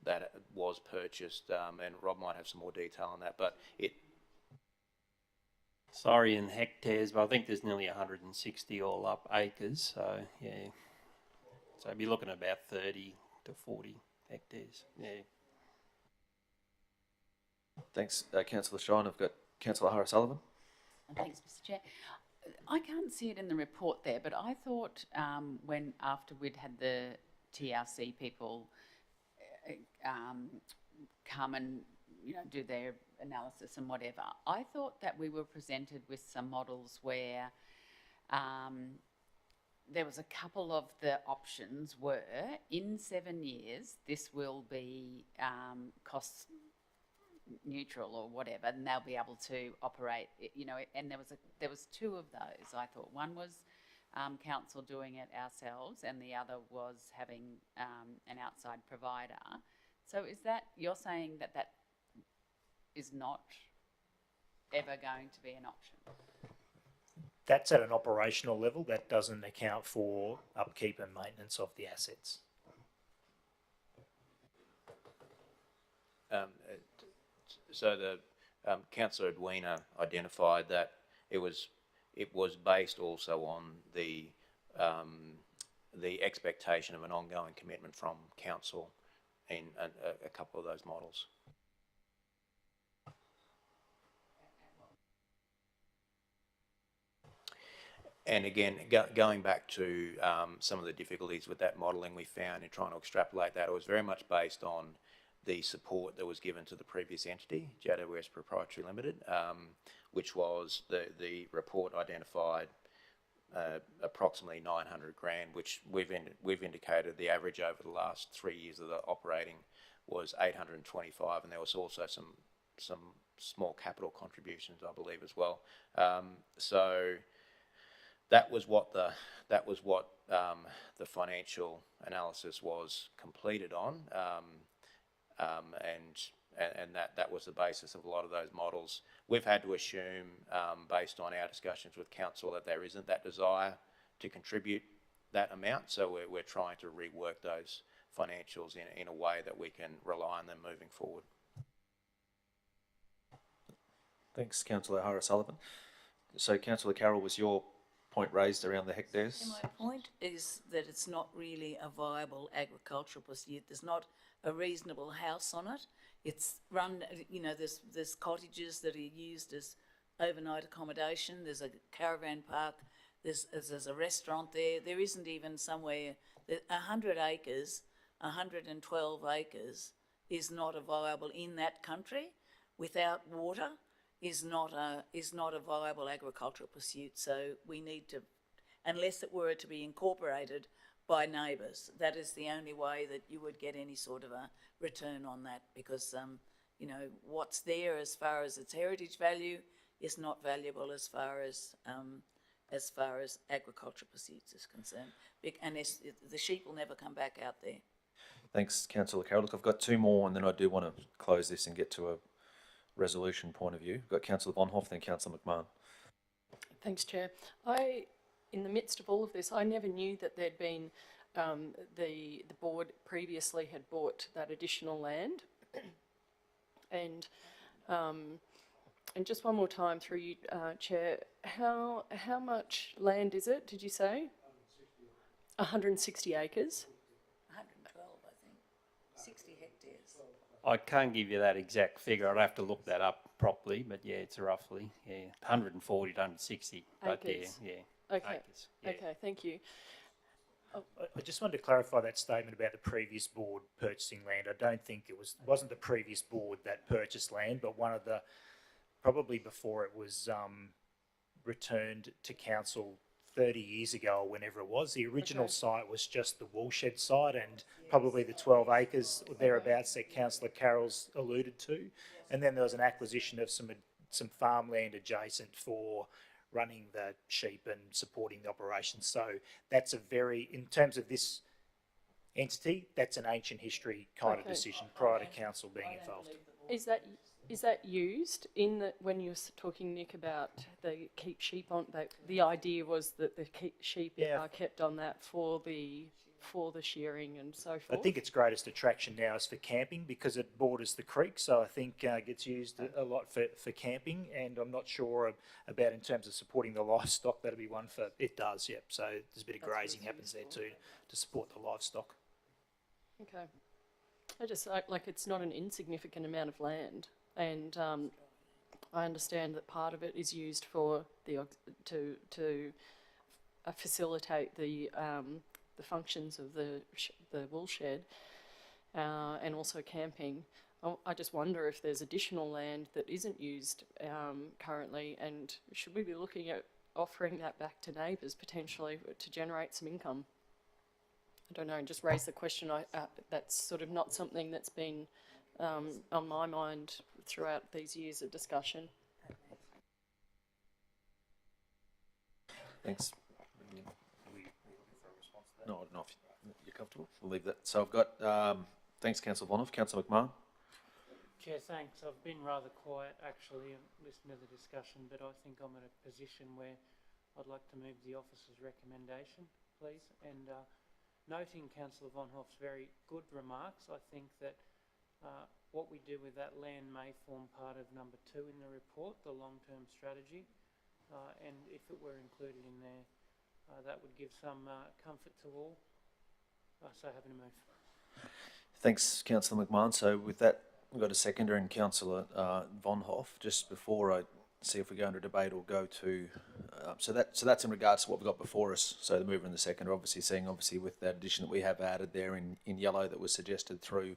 Speaker 2: that was purchased, and Rob might have some more detail on that, but
Speaker 4: Sorry, in hectares, but I think there's nearly 160 all up acres. So yeah, so I'd be looking at about 30 to 40 hectares. Yeah.
Speaker 5: Thanks, Councillor Shine. I've got Councillor O'Hara Sullivan.
Speaker 12: Thanks, Mr. Chair. I can't see it in the report there, but I thought after we'd had the TRC people come and do their analysis and whatever, I thought that we were presented with some models where there was a couple of the options were in 7 years this will be cost neutral or whatever, and they'll be able to operate, and there was two of those. I thought one was council doing it ourselves, and the other was having an outside provider. So is that, you're saying that is not ever going to be an option?
Speaker 7: That's at an operational level. That doesn't account for upkeep and maintenance of the assets.
Speaker 2: So the Councillor Edwina identified that it was based also on the expectation of an ongoing commitment from council in a couple of those models. And again, going back to some of the difficulties with that modelling we found in trying to extrapolate that, it was very much based on the support that was given to the previous entity, Jaddo West Proprietary Limited, which was the report identified approximately 900 grand, which we've indicated the average over the last 3 years of the operating was 825, and there was also some small capital contributions, I believe, as well. So that was what the financial analysis was completed on. And that was the basis of a lot of those models. We've had to assume, based on our discussions with council, that there isn't that desire to contribute that amount. So we're trying to rework those financials in a way that we can rely on them moving forward.
Speaker 5: Thanks, Councillor O'Hara Sullivan. So, Councillor Carroll, was your point raised around the hectares?
Speaker 9: And my point is that it's not really a viable agricultural pursuit. There's not a reasonable house on it. It's run, there's cottages that are used as overnight accommodation. There's a caravan park. There's a restaurant there. There isn't even somewhere that 100 acres, 112 acres is not a viable in that country without water. Is not a viable agricultural pursuit. So we need to, unless it were to be incorporated by neighbours, that is the only way that you would get any sort of a return on that, because what's there as far as its heritage value is not valuable as far as agriculture pursuits is concerned. And the sheep will never come back out there.
Speaker 5: Thanks, Councillor Carroll. Look, I've got two more, and then I do want to close this and get to a resolution point of view. I've got Councillor Von Hoff, then Councillor McMahon.
Speaker 11: Thanks, Chair. In the midst of all of this, I never knew that there'd been, the board previously had bought that additional land. And just one more time through you, Chair, how much land is it, did you say? 160 acres?
Speaker 9: 112, I think. 60 hectares.
Speaker 4: I can't give you that exact figure. I'd have to look that up properly, but yeah, it's roughly 140 to 160. But
Speaker 11: Acres.
Speaker 4: yeah,
Speaker 11: Okay.
Speaker 4: acres. Yeah.
Speaker 11: Okay, thank you.
Speaker 7: I just wanted to clarify that statement about the previous board purchasing land. I don't think wasn't the previous board that purchased land, but one of the, probably before it was returned to council 30 years ago or whenever it was. The original site was just the woolshed site and probably the 12 acres or thereabouts that Councillor Carroll's alluded to. And then there was an acquisition of some farmland adjacent for running the sheep and supporting the operation. So that's in terms of this entity, that's an ancient history kind of decision prior to council being involved.
Speaker 11: Is that used when you were talking, Nick, about the keep sheep on? The idea was that the sheep are kept on that for the shearing and so forth.
Speaker 7: I think its greatest attraction now is for camping because it borders the creek, so I think it gets used a lot for camping, and I'm not sure about in terms of supporting the livestock. That'll be one for it does, yep. So there's a bit of grazing happens there too to support the livestock.
Speaker 11: Okay, I just like it's not an insignificant amount of land, and I understand that part of it is used for to facilitate the functions of the wool shed and also camping. I just wonder if there's additional land that isn't used currently, and should we be looking at offering that back to neighbours potentially to generate some income? I don't know, and just raise the question. That's sort of not something that's been on my mind throughout these years of discussion.
Speaker 5: Thanks. No, I don't know if you're comfortable. We'll leave that. So I've got, thanks, Councillor Von Hoff. Councillor McMahon.
Speaker 8: Chair, thanks. I've been rather quiet actually and listened to the discussion, but I think I'm in a position where I'd like to move the officer's recommendation, please. And noting Councillor Von Hoff's very good remarks, I think that what we do with that land may form part of number 2 in the report, the long-term strategy. And if it were included in there, that would give some comfort to all. So happy to move.
Speaker 5: Thanks, Councillor McMahon. So with that, we've got a seconder in Councillor Von Hoff. Just before I see if we go into debate or go to, so that's in regards to what we've got before us. So the mover and the seconder, obviously with that addition that we have added there in yellow that was suggested through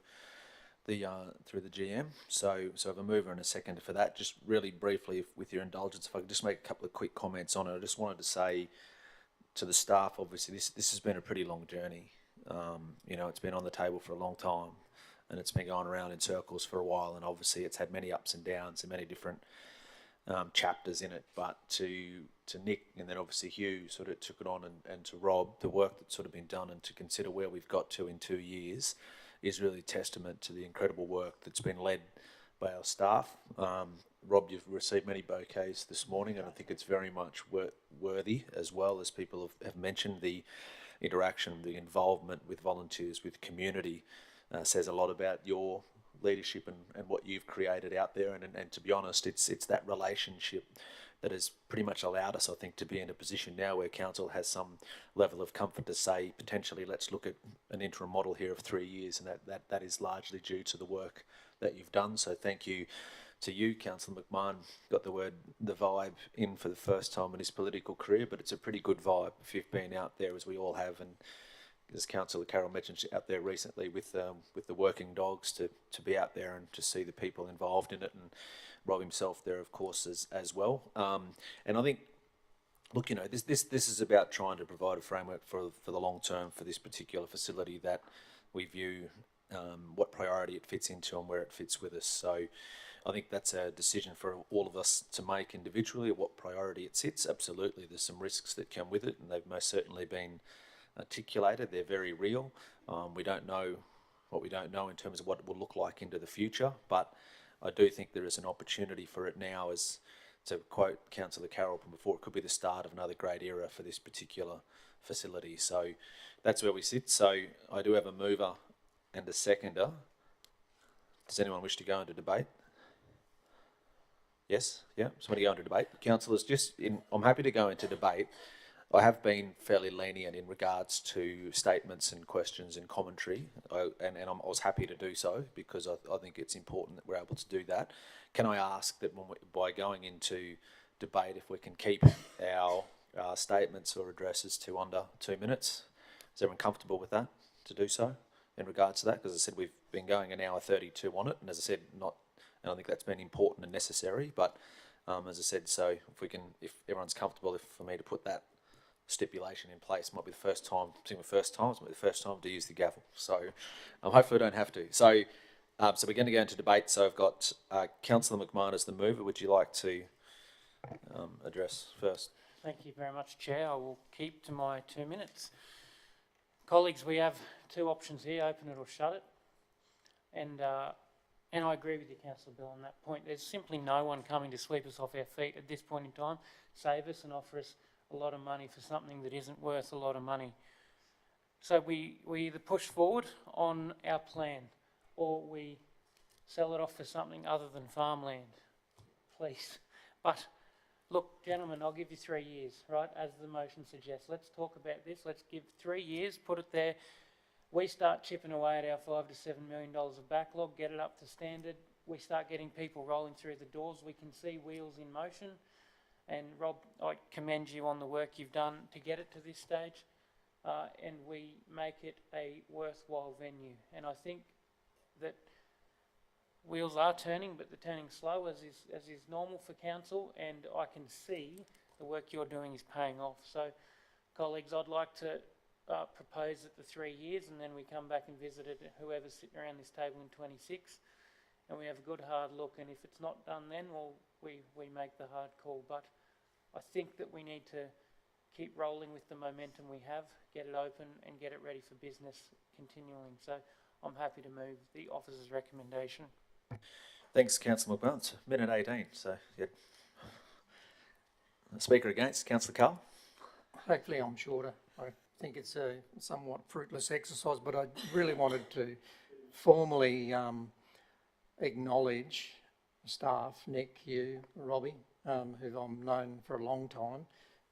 Speaker 5: the GM. So I have a mover and a seconder for that. Just really briefly, with your indulgence, if I could just make a couple of quick comments on it. I just wanted to say to the staff, obviously this has been a pretty long journey. It's been on the table for a long time, and it's been going around in circles for a while, and obviously it's had many ups and downs and many different chapters in it. But to Nick and then obviously Hugh sort of took it on, and to Rob, the work that's sort of been done, and to consider where we've got to in 2 years is really testament to the incredible work that's been led by our staff. Rob, you've received many bouquets this morning, and I think it's very much worthy, as well as people have mentioned the interaction, the involvement with volunteers, with community, says a lot about your leadership and what you've created out there. And to be honest, it's that relationship that has pretty much allowed us, I think, to be in a position now where council has some level of comfort to say, potentially, let's look at an interim model here of 3 years, and that is largely due to the work that you've done. So thank you to you, Councillor McMahon. Got the vibe in for the first time in his political career, but it's a pretty good vibe if you've been out there, as we all have, and as Councillor Carroll mentioned, out there recently with the working dogs, to be out there and to see the people involved in it, and Rob himself there, of course, as well. And I think, look, this is about trying to provide a framework for the long term for this particular facility that we view what priority it fits into and where it fits with us. So I think that's a decision for all of us to make individually, at what priority it sits. Absolutely, there's some risks that come with it, and they've most certainly been articulated. They're very real. We don't know what we don't know in terms of what it will look like into the future, but I do think there is an opportunity for it now, as to quote Councillor Carroll from before, it could be the start of another great era for this particular facility. So that's where we sit. So I do have a mover and a seconder. Does anyone wish to go into debate? Yes? Yeah? Somebody go into debate? Councillors, I'm happy to go into debate. I have been fairly lenient in regards to statements and questions and commentary, I was happy to do so because I think it's important that we're able to do that. Can I ask that by going into debate, if we can keep our statements or addresses to under 2 minutes? Is everyone comfortable with that, to do so in regards to that? Because as I said, we've been going an hour 32 on it, and as I said, and I think that's been important and necessary, but as I said, so if everyone's comfortable for me to put that stipulation in place, it might be the first time, it might be the first time to use the gavel. So hopefully I don't have to. So we're going to go into debate. So I've got Councillor McMahon as the mover. Would you like to address first?
Speaker 8: Thank you very much, Chair. I will keep to my 2 minutes. Colleagues, we have two options here, open it or shut it. And I agree with you, Councillor Bill, on that point. There's simply no one coming to sweep us off our feet at this point in time, save us and offer us a lot of money for something that isn't worth a lot of money. So we either push forward on our plan or we sell it off for something other than farmland, please. But look, gentlemen, I'll give you 3 years, right, as the motion suggests. Let's talk about this. Let's give 3 years, put it there. We start chipping away at our $5 to $7 million of backlog, get it up to standard. We start getting people rolling through the doors. We can see wheels in motion. And Rob, I commend you on the work you've done to get it to this stage. And we make it a worthwhile venue. And I think that wheels are turning, but they're turning slow, as is normal for council. And I can see the work you're doing is paying off. So, colleagues, I'd like to propose it the 3 years, and then we come back and visit it, whoever's sitting around this table in 26, and we have a good hard look. And if it's not done then, well, we make the hard call. But I think that we need to keep rolling with the momentum we have, get it open and get it ready for business continuing. So I'm happy to move the officer's recommendation.
Speaker 5: Thanks, Councillor McMahon. It's minute 18, so yeah. Speaker against, Councillor Carl.
Speaker 10: Hopefully I'm shorter. I think it's a somewhat fruitless exercise, but I really wanted to formally acknowledge staff, Nick, you, Robbie, who I've known for a long time,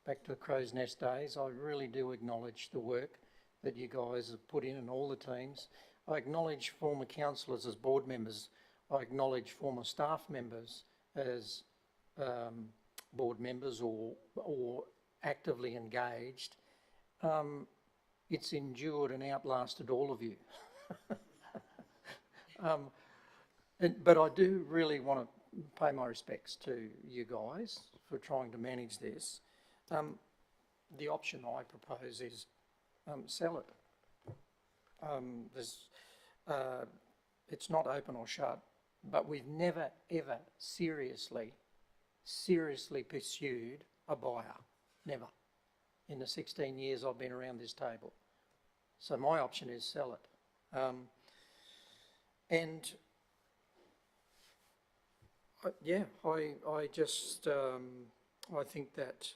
Speaker 10: back to the Crow's Nest days. I really do acknowledge the work that you guys have put in and all the teams. I acknowledge former councillors as board members. I acknowledge former staff members as board members or actively engaged. It's endured and outlasted all of you. But I do really want to pay my respects to you guys for trying to manage this. The option I propose is sell it. It's not open or shut, but we've never ever seriously pursued a buyer. Never. In the 16 years I've been around this table. So my option is sell it. I think that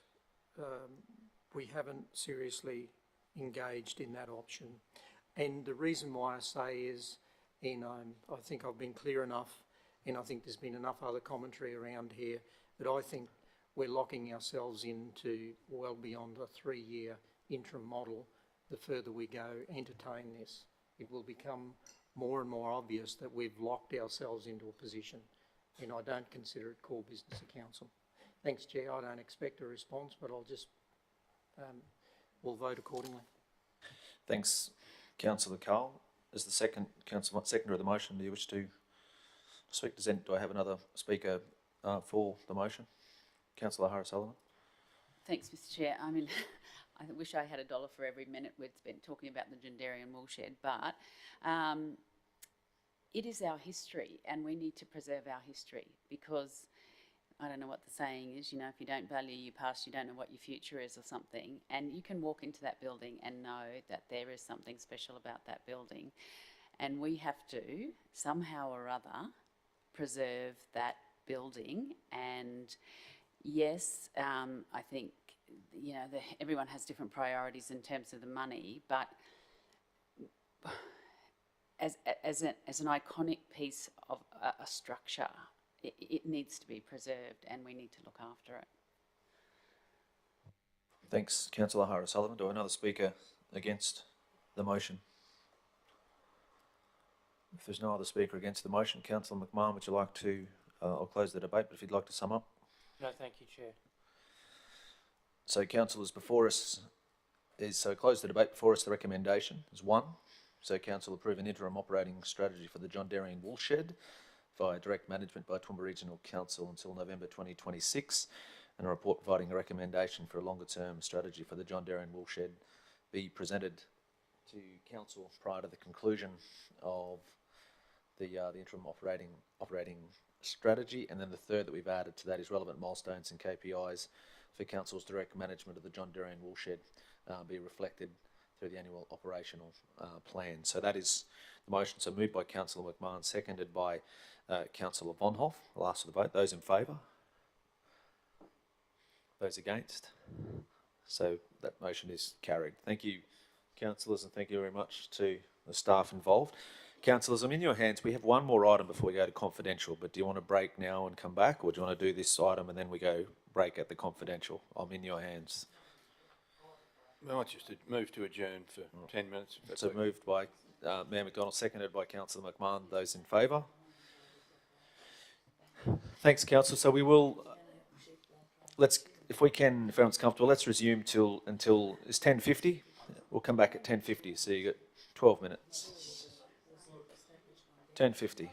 Speaker 10: we haven't seriously engaged in that option. And the reason why I say is, I think I've been clear enough, and I think there's been enough other commentary around here, that I think we're locking ourselves into well beyond a 3-year interim model. The further we go, entertain this, it will become more and more obvious that we've locked ourselves into a position, and I don't consider it core business of council. Thanks, Chair. I don't expect a response, but I'll just, we'll vote accordingly.
Speaker 5: Thanks, Councillor Carl. As the seconder of the motion, do you wish to speak? Do I have another speaker for the motion? Councillor Harris-Sullivan.
Speaker 12: Thanks, Mr. Chair. I mean, I wish I had $1 for every minute we'd spent talking about the Jundarian woolshed, but it is our history, and we need to preserve our history, because I don't know what the saying is, you know, if you don't value your past, you don't know what your future is, or something. And you can walk into that building and know that there is something special about that building. And we have to, somehow or other, preserve that building. And yes, I think, you know, everyone has different priorities in terms of the money, but as an iconic piece of a structure, it needs to be preserved, and we need to look after it.
Speaker 5: Thanks, Councillor O'Hara-Sullivan. Do I have another speaker against the motion? If there's no other speaker against the motion, Councillor McMahon, would you like to, I'll close the debate, but if you'd like to sum up.
Speaker 8: No, thank you, Chair.
Speaker 5: So councillors, before us close the debate. Before us, the recommendation is 1. So council approve an interim operating strategy for the John Darien Wool Shed via direct management by Toowoomba Regional Council until November 2026, and a report providing a recommendation for a longer term strategy for the John Darien Wool Shed be presented to council prior to the conclusion of the interim operating strategy. And then the third that we've added to that is relevant milestones and KPIs for council's direct management of the John Darien Wool Shed be reflected through the annual operational plan. So that is the motion. So moved by Councillor McMahon, seconded by Councillor Von Hoff. I'll ask for the vote. Those in favour? Those against? So that motion is carried. Thank you, councillors, and thank you very much to the staff involved. Councillors, I'm in your hands. We have one more item before we go to confidential, but do you want to break now and come back, or do you want to do this item and then we go break at the confidential? I'm in your hands.
Speaker 13: I might just move to adjourn for 10 minutes. If that's
Speaker 5: So
Speaker 13: okay.
Speaker 5: moved by Mayor McDonald, seconded by Councillor McMahon. Those in favour? Thanks, Councillor. So we will, if we can, if everyone's comfortable, let's resume until it's 10:50. We'll come back at 10:50. So you got 12 minutes. 10:50.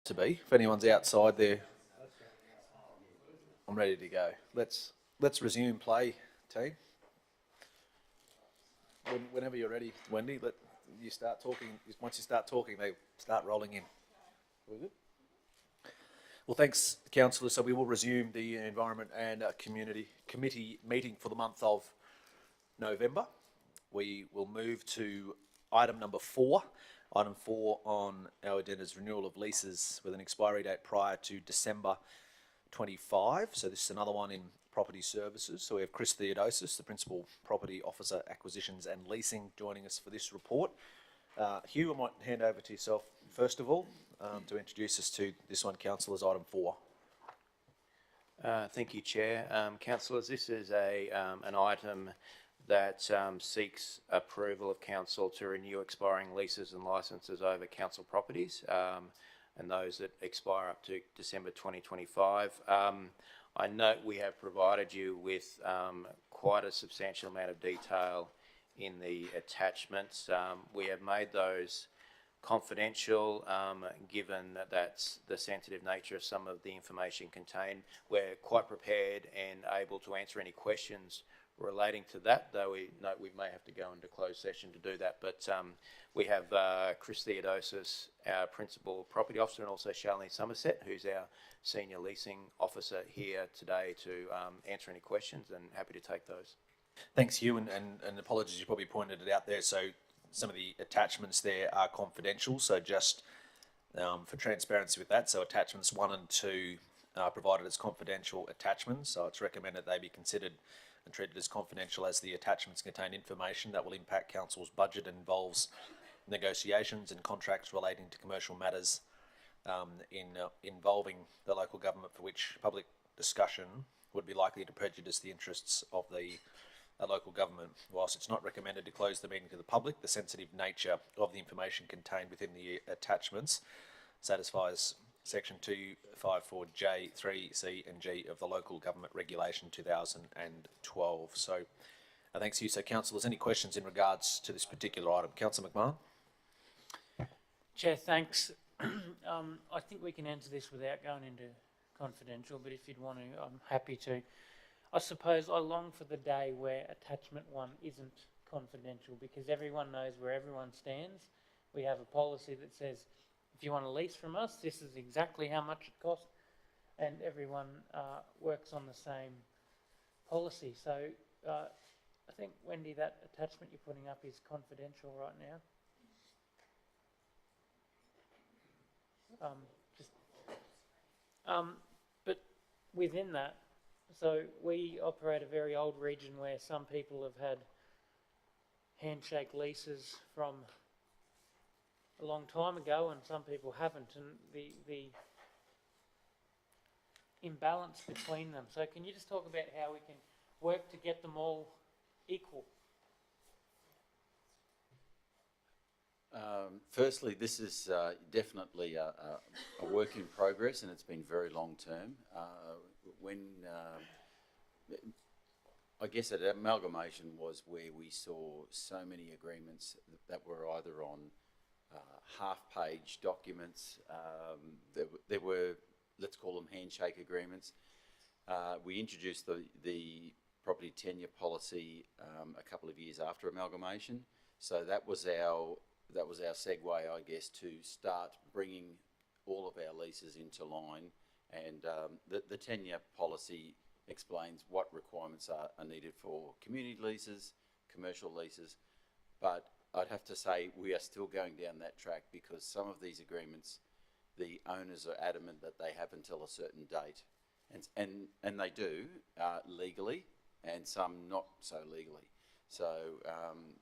Speaker 5: to be. If anyone's outside there, I'm ready to go. Let's resume play, team. Whenever you're ready, Wendy, let you start talking. Once you start talking, they start rolling in. All good? Well, thanks, councillors. So we will resume the Environment and Community Committee meeting for the month of November. We will move to item number 4. Item 4 on our agenda is renewal of leases with an expiry date prior to December 25. So this is another one in property services. So we have Chris Theodosis, the Principal Property Officer, Acquisitions and Leasing, joining us for this report. Hugh, I might hand over to yourself first of all to introduce us to this one, councillors, item 4.
Speaker 2: Thank you, Chair. Councillors, this is an item that seeks approval of council to renew expiring leases and licences over council properties, and those that expire up to December 2025. I note we have provided you with quite a substantial amount of detail in the attachments. We have made those confidential, given that that's the sensitive nature of some of the information contained. We're quite prepared and able to answer any questions relating to that, though we note we may have to go into closed session to do that. But we have Chris Theodosis, our Principal Property Officer, and also Shalini Somerset, who's our Senior Leasing Officer, here today to answer any questions, and happy to take those.
Speaker 5: Thanks, Hugh, and apologies, you probably pointed it out there. So some of the attachments there are confidential, so just for transparency with that, so attachments 1 and 2 are provided as confidential attachments, so it's recommended they be considered and treated as confidential, as the attachments contain information that will impact council's budget and involves negotiations and contracts relating to commercial matters involving the local government, for which public discussion would be likely to prejudice the interests of the local government. Whilst it's not recommended to close the meeting to the public, the sensitive nature of the information contained within the attachments satisfies Section 254J, 3, C and G of the Local Government Regulation 2012. So thanks to you. So councillors, any questions in regards to this particular item? Councillor McMahon?
Speaker 8: Chair, thanks. I think we can answer this without going into confidential, but if you'd want to, I'm happy to. I suppose I long for the day where attachment 1 isn't confidential, because everyone knows where everyone stands. We have a policy that says, if you want to lease from us, this is exactly how much it costs, and everyone works on the same policy. So I think, Wendy, that attachment you're putting up is confidential right now. But within that, so we operate a very old region where some people have had handshake leases from a long time ago and some people haven't, and the imbalance between them. So can you just talk about how we can work to get them all equal?
Speaker 14: Firstly, this is definitely a work in progress, and it's been very long term. I guess an amalgamation was where we saw so many agreements that were either on half-page documents. There were, let's call them handshake agreements. We introduced the property tenure policy a couple of years after amalgamation, so that was our segue, I guess, to start bringing all of our leases into line. And the tenure policy explains what requirements are needed for community leases, commercial leases, but I'd have to say we are still going down that track, because some of these agreements, the owners are adamant that they have until a certain date, and they do legally, and some not so legally. So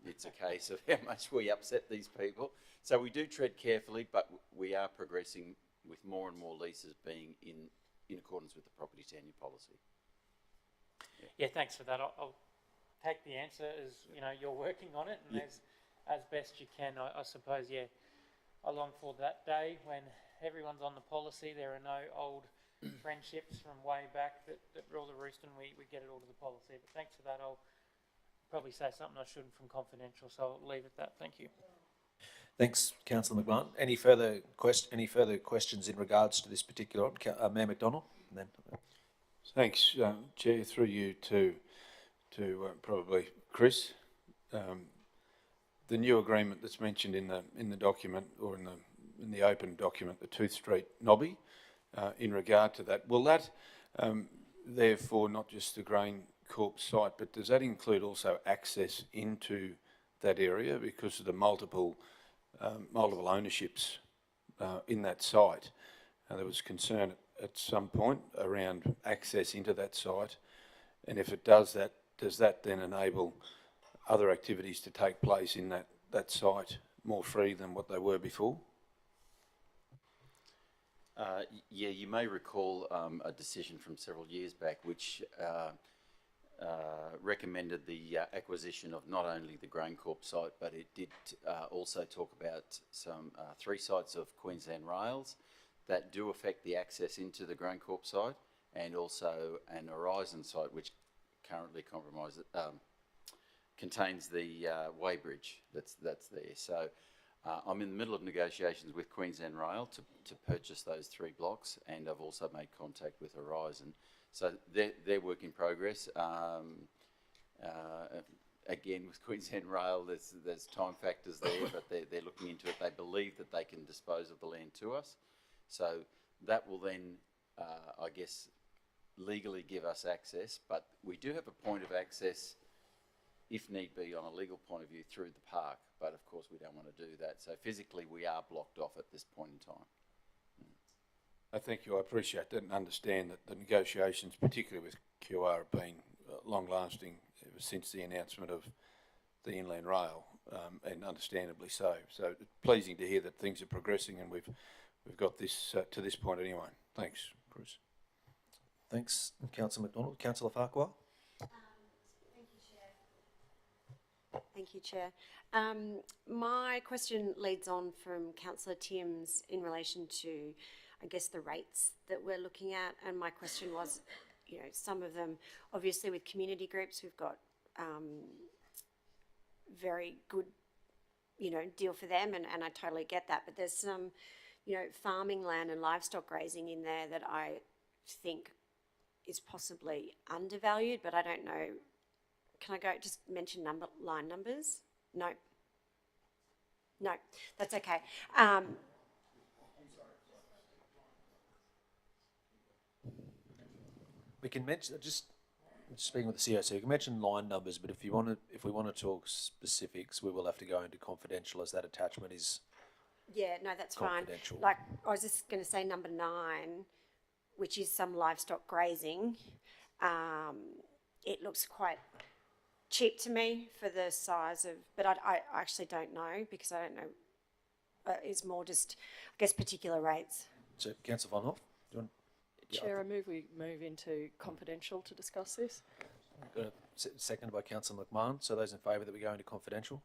Speaker 14: it's a case of how much we upset these people. So we do tread carefully, but we are progressing with more and more leases being in accordance with the property tenure policy.
Speaker 8: Yeah, thanks for that. I'll take the answer as, you know, you're working on it, and as best you can. I suppose, yeah, I long for that day when everyone's on the policy. There are no old friendships from way back that rule the roost, and we get it all to the policy. But thanks for that. I'll probably say something I shouldn't from confidential, so I'll leave it at that. Thank you.
Speaker 5: Thanks, Councillor McMahon. Any further questions in regards to this particular item? Mayor McDonald, and then
Speaker 13: Thanks, Chair, through you to probably Chris. The new agreement that's mentioned in the document, or in the open document, the Tooth Street Nobby, in regard to that, will that therefore not just the Grain Corp site, but does that include also access into that area because of the multiple ownerships in that site? There was concern at some point around access into that site, and if it does that, does that then enable other activities to take place in that site more free than what they were before?
Speaker 14: Yeah, you may recall a decision from several years back which recommended the acquisition of not only the GrainCorp site, but it did also talk about some 3 sites of Queensland Rails that do affect the access into the GrainCorp site, and also an Horizon site which currently contains the weighbridge that's there. So I'm in the middle of negotiations with Queensland Rail to purchase those 3 blocks, and I've also made contact with Horizon. So they're work in progress. Again, with Queensland Rail, there's time factors there, but they're looking into it. They believe that they can dispose of the land to us. So that will then, I guess, legally give us access, but we do have a point of access, if need be, on a legal point of view, through the park. But of course, we don't want to do that. So physically, we are blocked off at this point in time.
Speaker 13: Thank you. I appreciate that and understand that the negotiations, particularly with QR, have been long-lasting ever since the announcement of the Inland Rail, and understandably so. So it's pleasing to hear that things are progressing, and we've got this to this point anyway. Thanks, Bruce.
Speaker 5: thanks, Councillor McDonald. Councillor Farquhar.
Speaker 6: Thank you, Chair. My question leads on from Councillor Tim's in relation to, I guess, the rates that we're looking at. And my question was, you know, some of them, obviously with community groups, we've got very good, you know, deal for them, and I totally get that. But there's some, you know, farming land and livestock grazing in there that I think is possibly undervalued, but I don't know. Can I just mention line numbers? No. No, that's okay.
Speaker 5: We can mention, just speaking with the COC, we can mention line numbers, but if we want to talk specifics, we will have to go into confidential, as that attachment is
Speaker 6: Yeah, no, that's fine.
Speaker 5: confidential.
Speaker 6: Like, I was just going to say number 9, which is some livestock grazing. It looks quite cheap to me for the size of, but I actually don't know, because I don't know. It's more just, I guess, particular rates.
Speaker 5: So, Councillor Von Hoff, do you want?
Speaker 11: Chair, I move we move into confidential to discuss this.
Speaker 5: Got a seconded by Councillor McMahon. So those in favour that we go into confidential?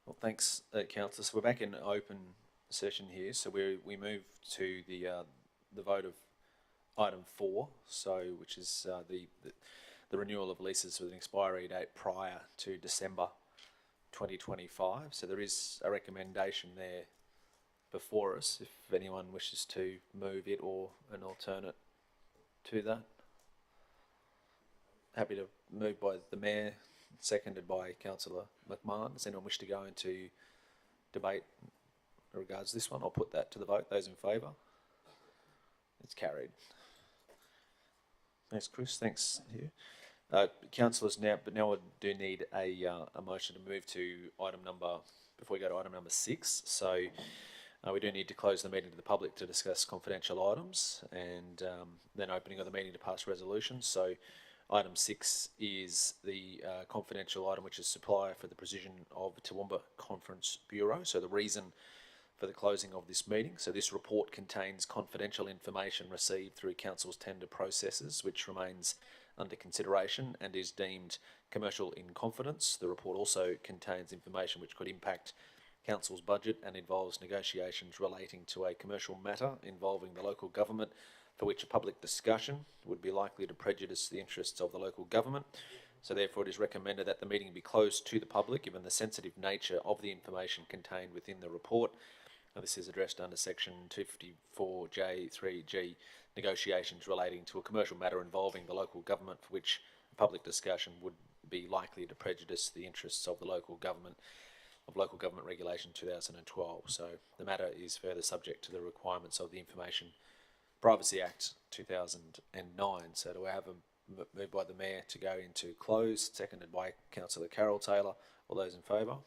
Speaker 5: Well, thanks, councillor. So we're back in open session here. So we move to the vote of item 4. So which is the renewal of leases with an expiry date prior to December 2025. So there is a recommendation there before us. If anyone wishes to move it or an alternate to that, happy to move by the Mayor, seconded by Councillor McMahon. Does anyone wish to go into debate in regards to this one? I'll put that to the vote. Those in favour? It's carried. Thanks, Chris. Thanks, Hugh. Councillors, now I do need a motion to move to item number, before we go to item number 6. So we do need to close the meeting to the public to discuss confidential items, and then opening of the meeting to pass resolutions. So item 6 is the confidential item, which is supplier for the precision of Toowoomba Conference Bureau. So the reason for the closing of this meeting. So this report contains confidential information received through council's tender processes, which remains under consideration and is deemed commercial in confidence. The report also contains information which could impact council's budget and involves negotiations relating to a commercial matter involving the local government, for which a public discussion would be likely to prejudice the interests of the local government. So therefore it is recommended that the meeting be closed to the public, given the sensitive nature of the information contained within the report. Now, this is addressed under section 254J3G, negotiations relating to a commercial matter involving the local government, for which a public discussion would be likely to prejudice the interests of the local government, of Local Government Regulation 2012. So the matter is further subject to the requirements of the Information Privacy Act 2009. So do I have a move by the Mayor to go into close, seconded by Councillor Carol Taylor? All those in favour?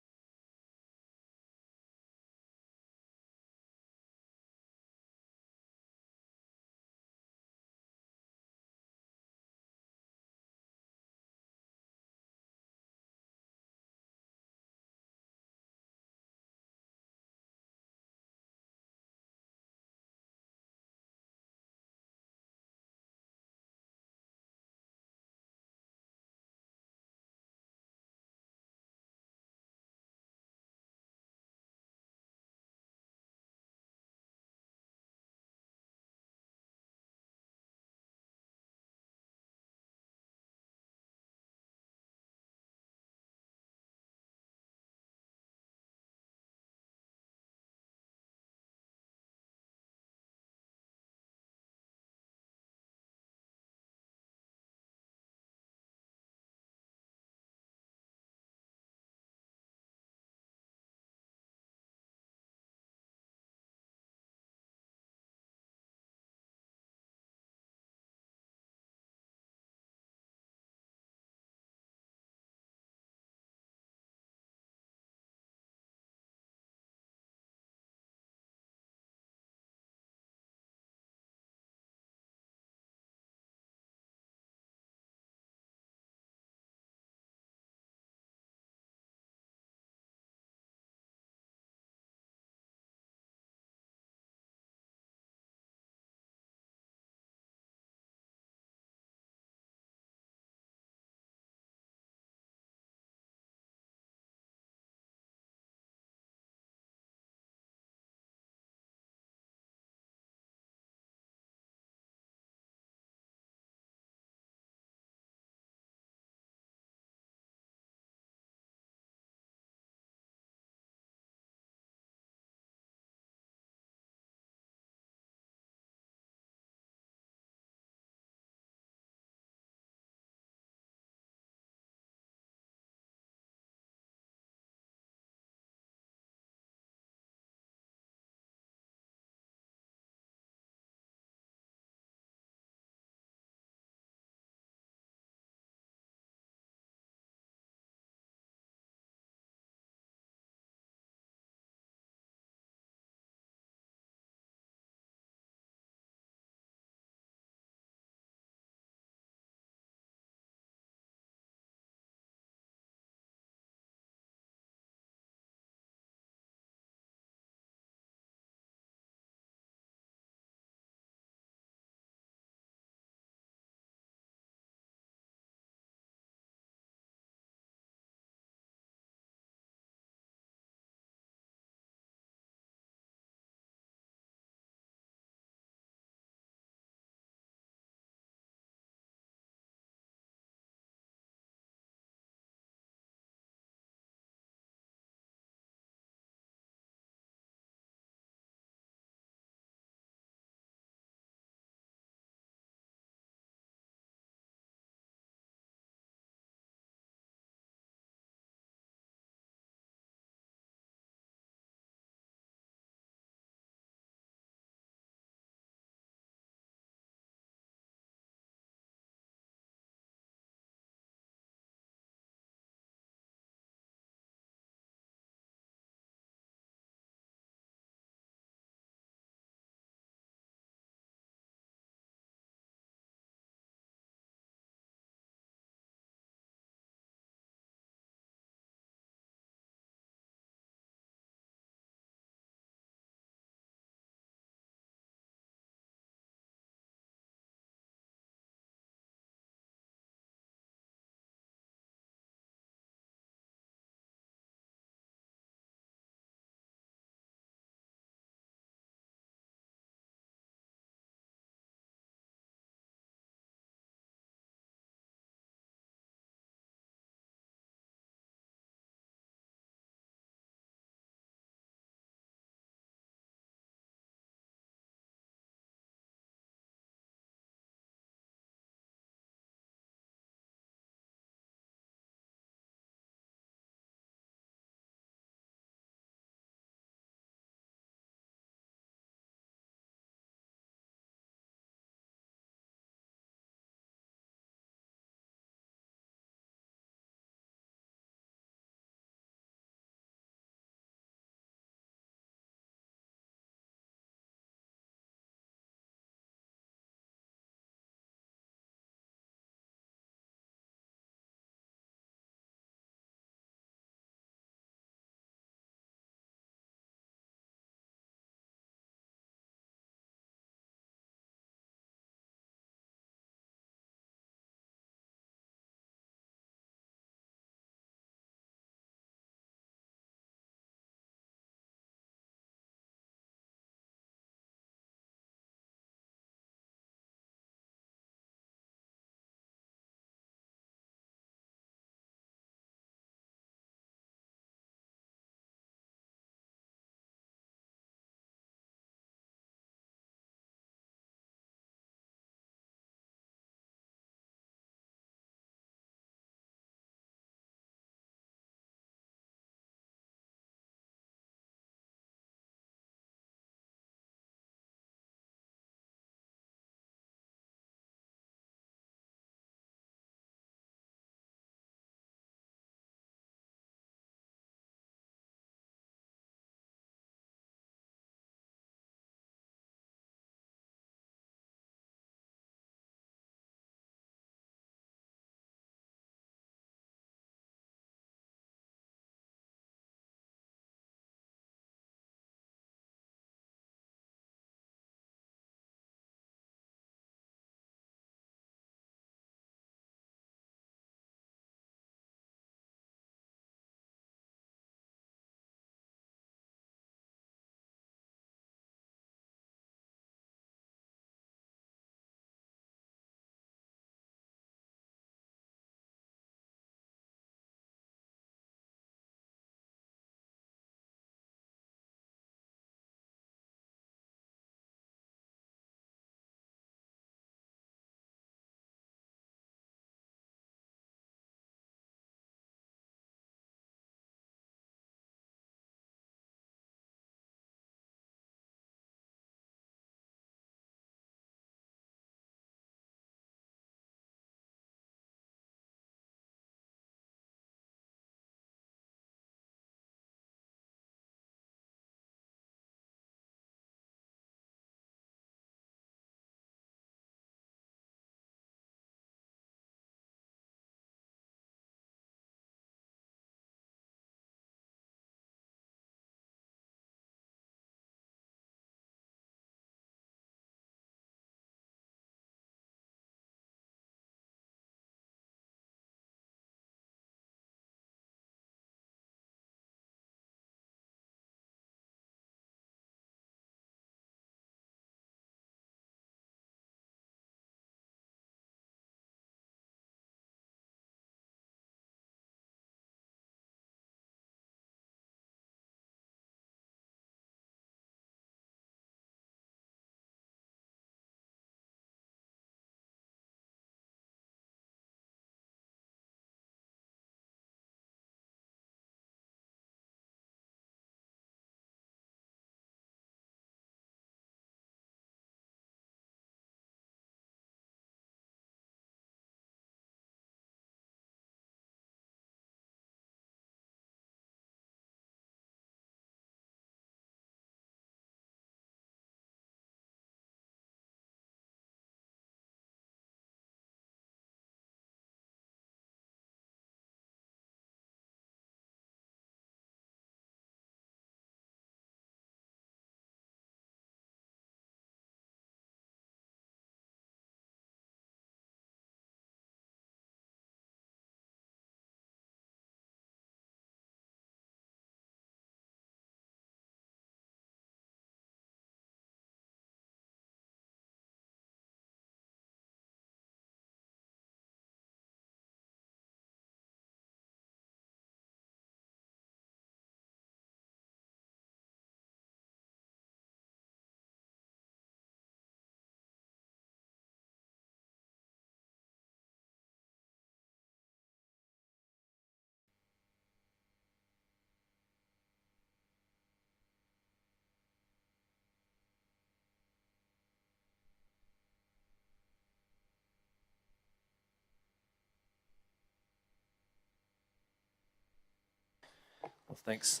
Speaker 1: Well, thanks,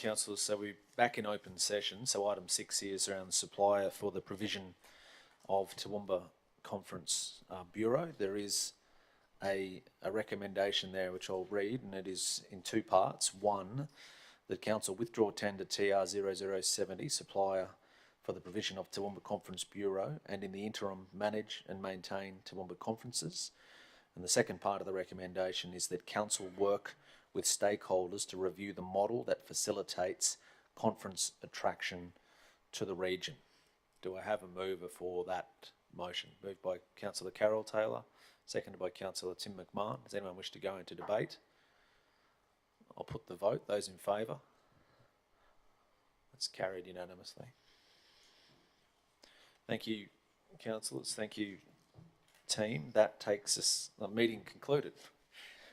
Speaker 1: councillors. So we're back in open session. So item 6 here is around supplier for the provision of Toowoomba Conference Bureau. There is a recommendation there which I'll read, and it is in two parts. One, that council withdraw tender TR 0070, supplier for the provision of Toowoomba Conference Bureau, and in the interim manage and maintain Toowoomba conferences. And the second part of the recommendation is that council work with stakeholders to review the model that facilitates conference attraction to the region. Do I have a mover for that motion? Moved by Councillor Carol Taylor, seconded by Councillor Tim McMahon. Does anyone wish to go into debate? I'll put the vote. Those in favour? That's carried unanimously. Thank you, councillors. Thank you, team. That takes us, the meeting concluded.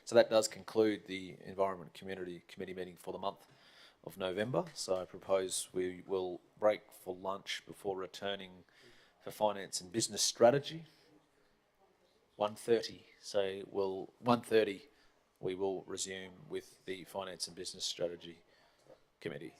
Speaker 1: So that does conclude the Environment Community Committee meeting for the month of November. So I propose we will break for lunch before returning for Finance and Business Strategy. 1:30. So 1:30 we will resume with the Finance and Business Strategy Committee.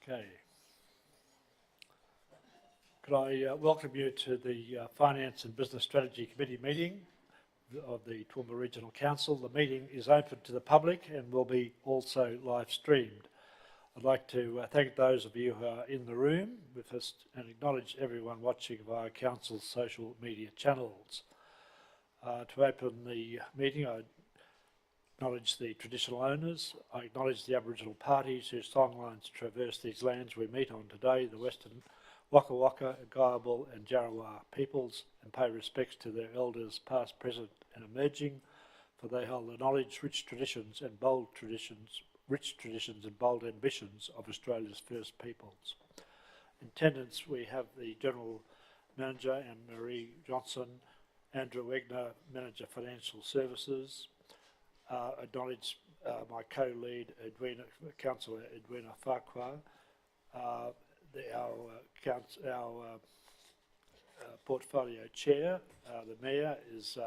Speaker 3: Okay. Could I welcome you to the Finance and Business Strategy Committee meeting of the Toowoomba Regional Council. The meeting is open to the public and will be also live streamed. I'd like to thank those of you who are in the room with us and acknowledge everyone watching via Council's social media channels. To open the meeting, I acknowledge the traditional owners. I acknowledge the Aboriginal parties whose songlines traverse these lands we meet on today, the Western Waka Waka, Gayabal and Jarawar peoples, and pay respects to their elders past, present and emerging, for they hold the knowledge, rich traditions and bold ambitions of Australia's First Peoples. In attendance we have the General Manager Anne-Marie Johnson, Andrew Wegner, Manager Financial Services. Acknowledge my co-lead, Councillor Edwina Farquhar, our portfolio chair, the Mayor, is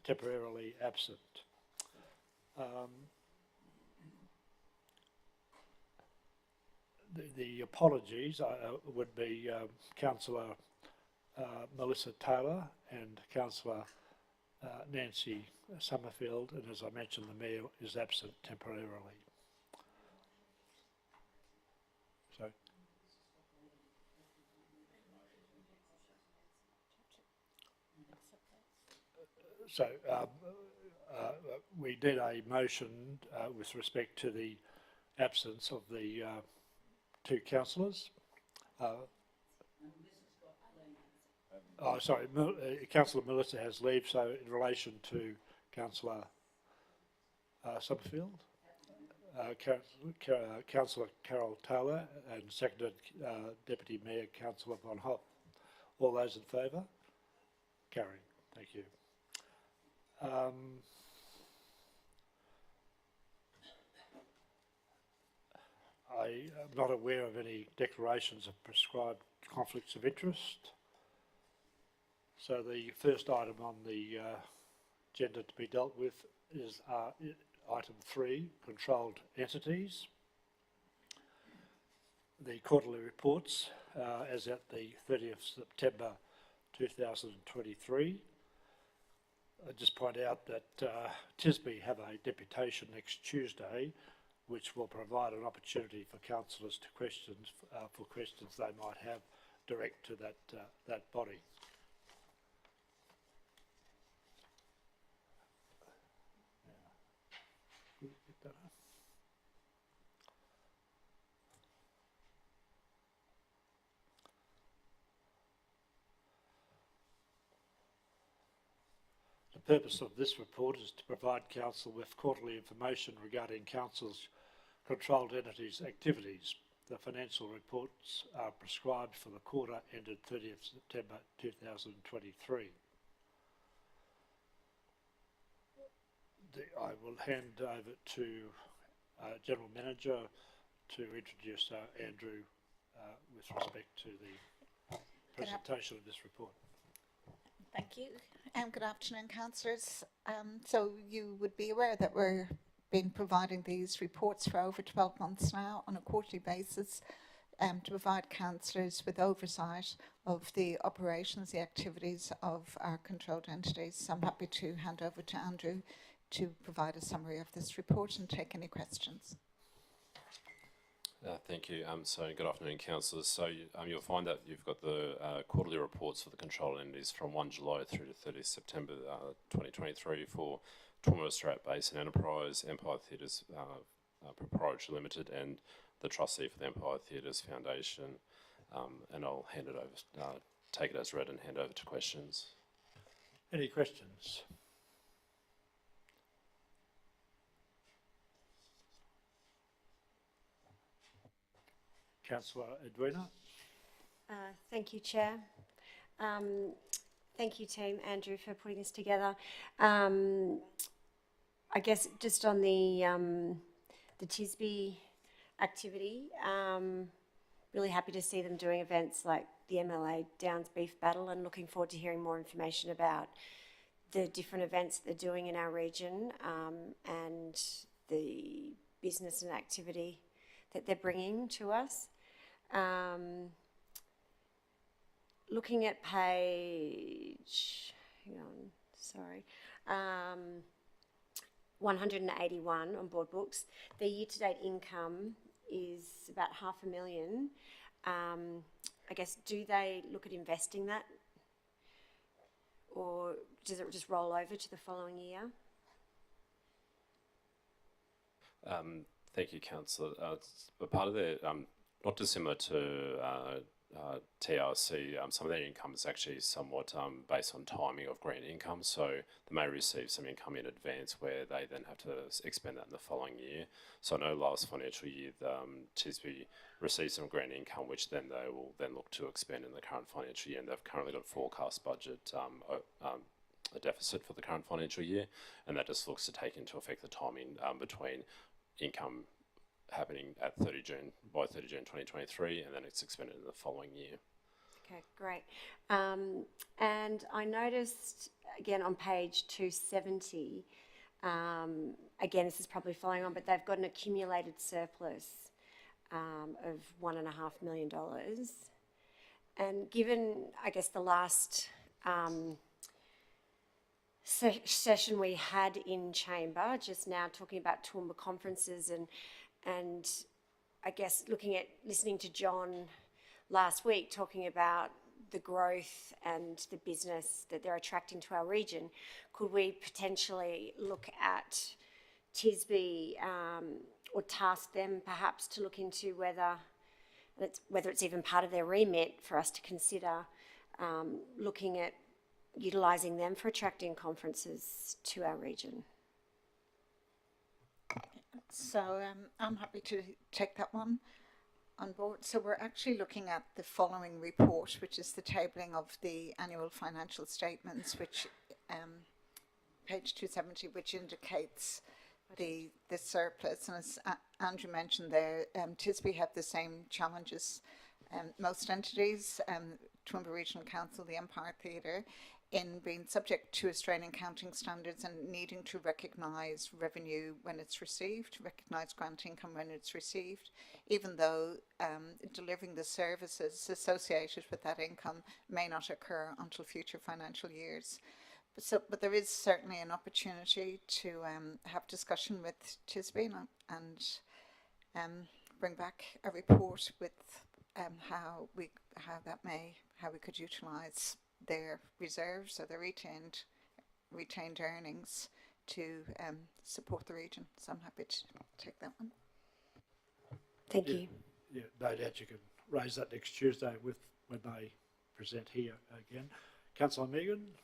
Speaker 3: temporarily absent. The apologies would be Councillor Melissa Taylor and Councillor Nancy Summerfield, and as I mentioned, the Mayor is absent temporarily. So we did a motion with respect to the absence of the two councillors. Councillor Melissa has leave, so in relation to Councillor Summerfield, Councillor Carol Taylor, and seconded Deputy Mayor Councillor Von Hopp. All those in favour? Carried. Thank you. I am not aware of any declarations of prescribed conflicts of interest. So the first item on the agenda to be dealt with is item 3, controlled entities. The quarterly reports as at the 30th September 2023. I just point out that TISB have a deputation next Tuesday, which will provide an opportunity for councillors to questions they might have direct to that body. The purpose of this report is to provide Council with quarterly information regarding Council's controlled entities' activities. The financial reports are prescribed for the quarter ended 30th September 2023. I will hand over to General Manager to introduce Andrew with respect to the presentation of this report.
Speaker 15: Thank you. Good afternoon, councillors. So you would be aware that we're been providing these reports for over 12 months now on a quarterly basis to provide councillors with oversight of the operations, the activities of our controlled entities. So I'm happy to hand over to Andrew to provide a summary of this report and take any questions.
Speaker 16: Thank you. So good afternoon, councillors. So you'll find that you've got the quarterly reports for the controlled entities from 1 July through to 30 September 2023 for Toowoomba Strat Basin Enterprise, Empire Theatres Proprietary Limited, and the trustee for the Empire Theatres Foundation. And I'll hand it over, take it as read and hand over to questions.
Speaker 3: Any questions? Councillor Edwina.
Speaker 6: Thank you, Chair. Thank you, team, Andrew, for putting this together. I guess just on the TISB activity, really happy to see them doing events like the MLA Downs Beef Battle, and looking forward to hearing more information about the different events they're doing in our region and the business and activity that they're bringing to us. Looking at page, hang on, sorry, 181 on board books, the year-to-date income is about $500,000. I guess, do they look at investing that, or does it just roll over to the following year?
Speaker 16: Thank you, Councillor. A part of their, not dissimilar to TRC, some of their income is actually somewhat based on timing of grant income. So they may receive some income in advance where they then have to expend that in the following year. So I know last financial year, TSB received some grant income, which then they will then look to expend in the current financial year. And they've currently got a forecast budget, a deficit for the current financial year. And that just looks to take into effect the timing between income happening at 30 June, by 30 June 2023, and then it's expended in the following year.
Speaker 6: Okay, great. And I noticed, again, on page 270, again, this is probably following on, but they've got an accumulated surplus of $1.5 million. And given, I guess, the last session we had in chamber, just now talking about Toowoomba conferences and I guess listening to John last week talking about the growth and the business that they're attracting to our region, could we potentially look at TSB or task them perhaps to look into whether it's even part of their remit for us to consider looking at utilising them for attracting conferences to our region?
Speaker 15: So I'm happy to take that one on board. So we're actually looking at the following report, which is the tabling of the annual financial statements, which page 270, which indicates the surplus. And as Andrew mentioned there, TSB have the same challenges most entities, Toowoomba Regional Council, the Empire Theatre, in being subject to Australian accounting standards and needing to recognise revenue when it's received, recognise grant income when it's received, even though delivering the services associated with that income may not occur until future financial years. But there is certainly an opportunity to have discussion with TSB and bring back a report with how we could utilise their reserves or their retained earnings to support the region. So I'm happy to take that one.
Speaker 6: Thank you.
Speaker 3: Yeah, no doubt you can raise that next Tuesday when they present here again. Councillor Megan?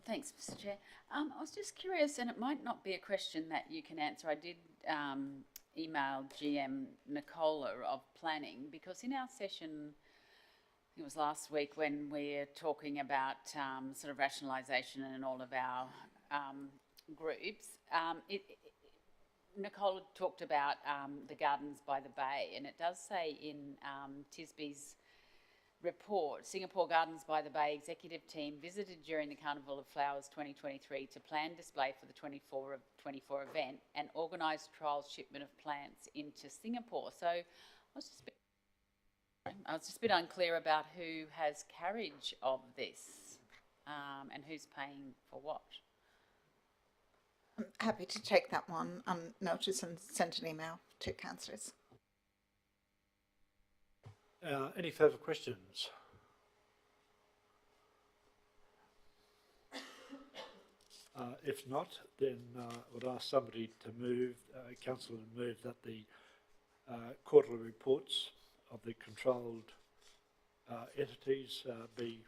Speaker 12: Thanks, Mr. Chair. I was just curious, and it might not be a question that you can answer. I did email GM Nicola of Planning, because in our session, it was last week when we're talking about sort of rationalisation in all of our groups, Nicole talked about the Gardens by the Bay, and it does say in TSB's report, Singapore Gardens by the Bay executive team visited during the Carnival of Flowers 2023 to plan display for the 24 event and organised trial shipment of plants into Singapore. So I was just a bit unclear about who has carriage of this and who's paying for what.
Speaker 15: I'm happy to take that one on notice and send an email to councillors.
Speaker 3: Any further questions? If not, then I would ask somebody to move, councillor to move that the quarterly reports of the controlled entities be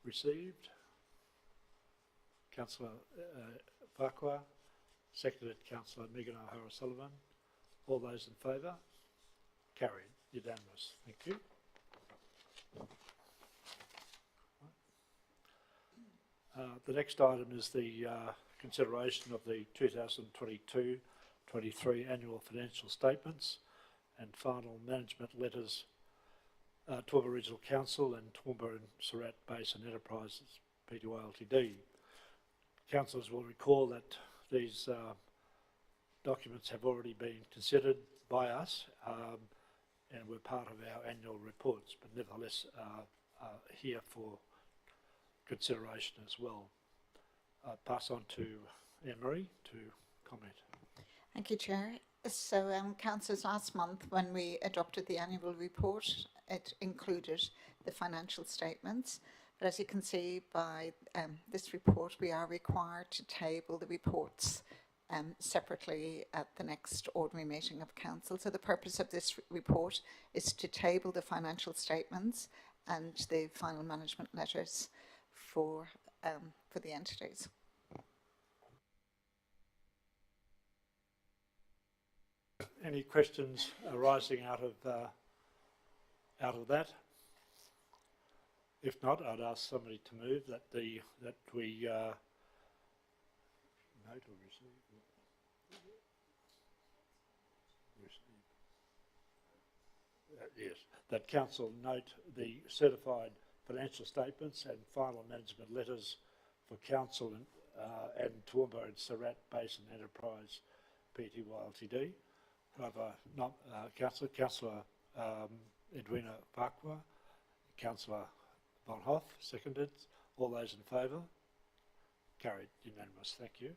Speaker 3: received. Councillor Farquhar, seconded Councillor Megan O'Hara-Sullivan. All those in favour? Carried. Unanimous. Thank you. The next item is the consideration of the 2022-23 annual financial statements and final management letters, Toowoomba Regional Council and Toowoomba and Surat Basin Enterprises Pty Ltd. Councillors will recall that these documents have already been considered by us and were part of our annual reports, but nevertheless are here for consideration as well. I pass on to Anne-Marie to comment.
Speaker 15: Thank you, Chair. So, councillors, last month when we adopted the annual report, it included the financial statements. But as you can see by this report, we are required to table the reports separately at the next ordinary meeting of council. So the purpose of this report is to table the financial statements and the final management letters for the entities.
Speaker 3: Any questions arising out of that? If not, I'd ask somebody to move that we note or receive. Yes, that council note the certified financial statements and final management letters for council and Toowoomba and Surat Basin Enterprise Pty Ltd. Councillor Edwina Farquhar, Councillor Von Hoff, seconded. All those in favour? Carried, unanimous, thank you.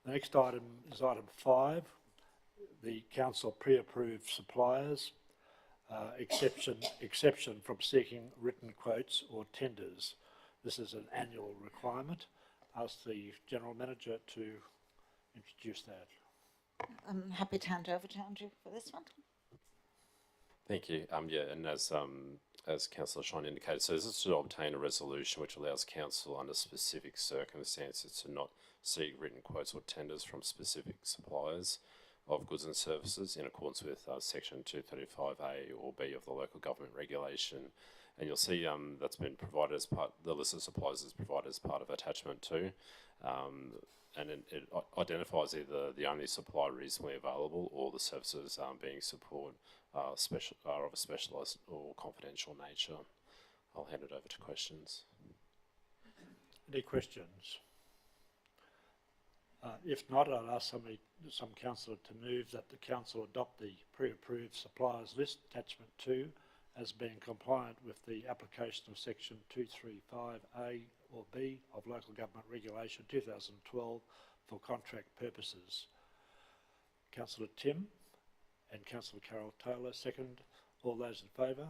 Speaker 3: The next item is item 5, the council pre-approved suppliers, exception from seeking written quotes or tenders. This is an annual requirement. Ask the General Manager to introduce that.
Speaker 15: I'm happy to hand over to Andrew for this one.
Speaker 16: Thank you. And as Councillor Shine indicated, so this is to obtain a resolution which allows council under specific circumstances to not seek written quotes or tenders from specific suppliers of goods and services in accordance with section 235A or B of the local government regulation. And you'll see that's been provided as part, the list of suppliers is provided as part of attachment 2. And it identifies either the only supplier reasonably available or the services being support are of a specialised or confidential nature. I'll hand it over to questions.
Speaker 3: Any questions? If not, I'll ask some councillor to move that the council adopt the pre-approved suppliers list, attachment 2, as being compliant with the application of section 235A or B of Local Government Regulation 2012 for contract purposes. Councillor Tim and Councillor Carol Taylor, second. All those in favour?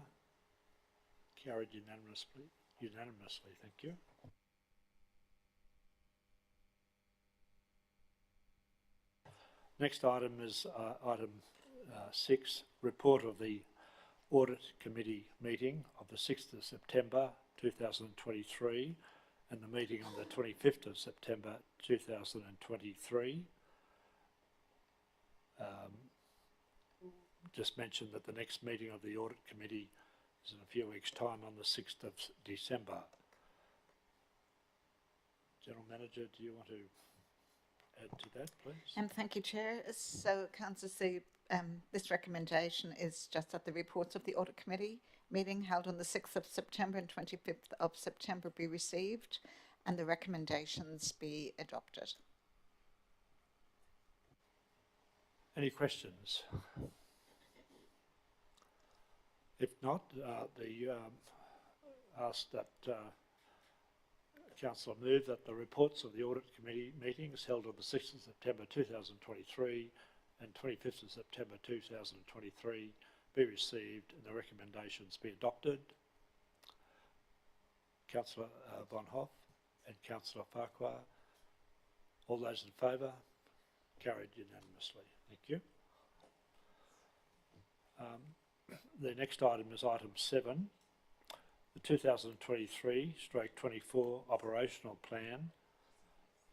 Speaker 3: Carried unanimously. Thank you. Next item is item 6, report of the Audit Committee meeting of the 6th of September 2023 and the meeting on the 25th of September 2023. Just mention that the next meeting of the Audit Committee is in a few weeks' time on the 6th of December. General Manager, do you want to add to that, please?
Speaker 15: Thank you, Chair. So, councillors, this recommendation is just that the reports of the Audit Committee meeting held on the 6th of September and 25th of September be received and the recommendations be adopted.
Speaker 3: Any questions? If not, ask that Council move that the reports of the Audit Committee meetings held on the 6th of September 2023 and 25th of September 2023 be received and the recommendations be adopted. Councillor Von Hoff and Councillor Farquhar, all those in favour? Carried unanimously. Thank you. The next item is item 7, the 2023/24 operational plan,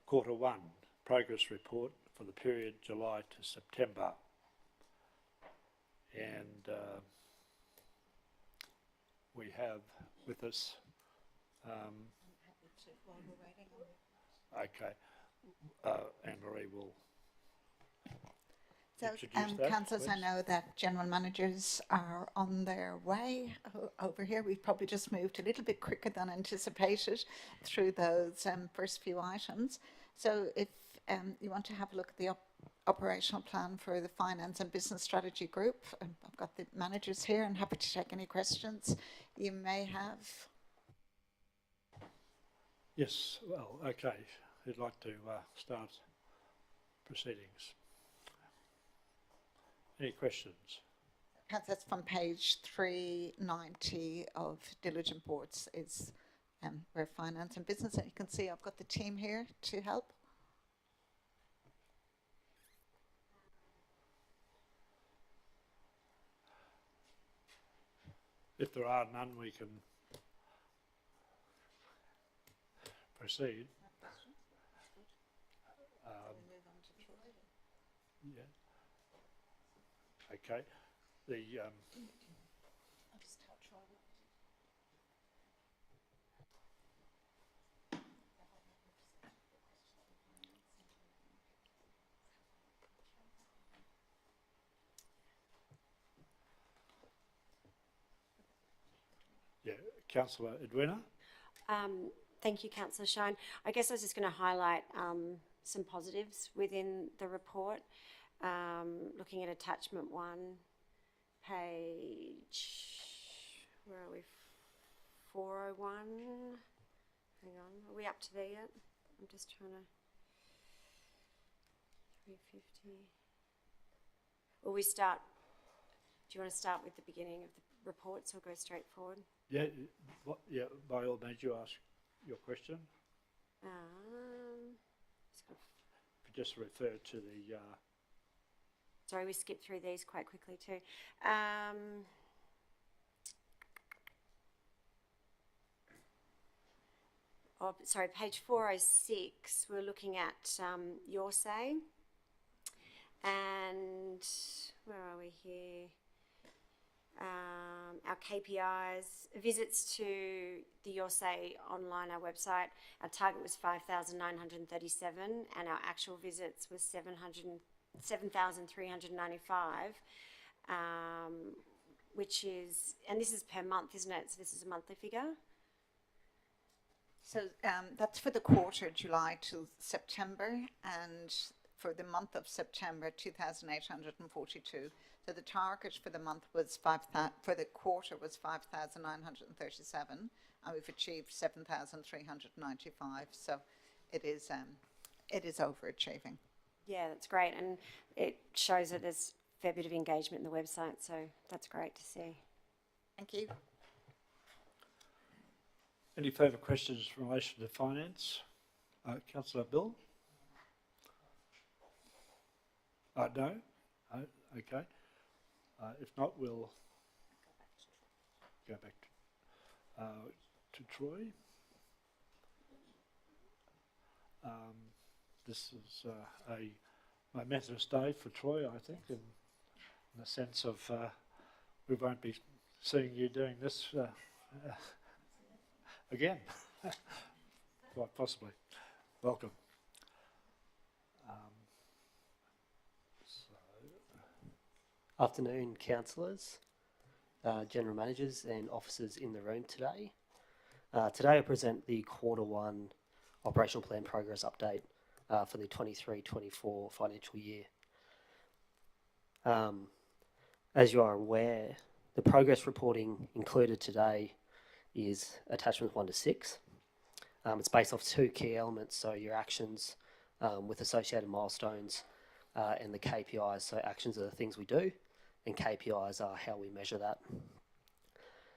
Speaker 3: quarter 1, progress report for the period July to September. And we have with us, okay, Anne-Marie will introduce that,
Speaker 15: councillors, I know that general managers are on their way over here. We've probably just moved a little bit quicker than anticipated through those first few items. So if you want to have a look at the operational plan for the Finance and Business Strategy Group. I've got the managers here and happy to take any questions you may have.
Speaker 3: Yes, well, okay. Who'd like to start proceedings? Any questions?
Speaker 15: That's from page 390 of Diligent Boards is where Finance and Business, and you can see I've got the team here to help.
Speaker 3: If there are none, we can proceed. Yeah. Okay. Yeah, Councillor Edwina.
Speaker 6: Thank you, Councillor Shine. I guess I was just going to highlight some positives within the report. Looking at attachment 1, page, where are we? 401. Hang on, are we up to there yet? I'm just trying to. 350. Will we start? Do you want to start with the beginning of the reports or go straight forward?
Speaker 3: Yeah, yeah. By all means, you ask your question. Just refer to the.
Speaker 6: Sorry, we skipped through these quite quickly too. Sorry, page 406, we're looking at Your Say. And where are we here? Our KPIs, visits to the Your Say online, our website, our target was 5,937 and our actual visits was 7,395, which is, and this is per month, isn't it? So this is a monthly figure?
Speaker 15: So that's for the quarter, July to September, and for the month of September, 2,842. So the target for the month was for the quarter was 5,937, and we've achieved 7,395. So it is overachieving.
Speaker 6: Yeah, that's great, and it shows that there's a fair bit of engagement in the website, so that's great to see.
Speaker 15: Thank you.
Speaker 3: Any further questions in relation to finance? Councillor Bill? No? Okay. If not, we'll go back to Troy. This is a momentous day for Troy, I think, in the sense of we won't be seeing you doing this again, quite possibly. Welcome.
Speaker 17: Afternoon, councillors, general managers and officers in the room today. Today I present the Q1 operational plan progress update for the 23-24 financial year. As you are aware, the progress reporting included today is attachments 1 to 6. It's based off 2 key elements, so your actions with associated milestones and the KPIs. So actions are the things we do and KPIs are how we measure that.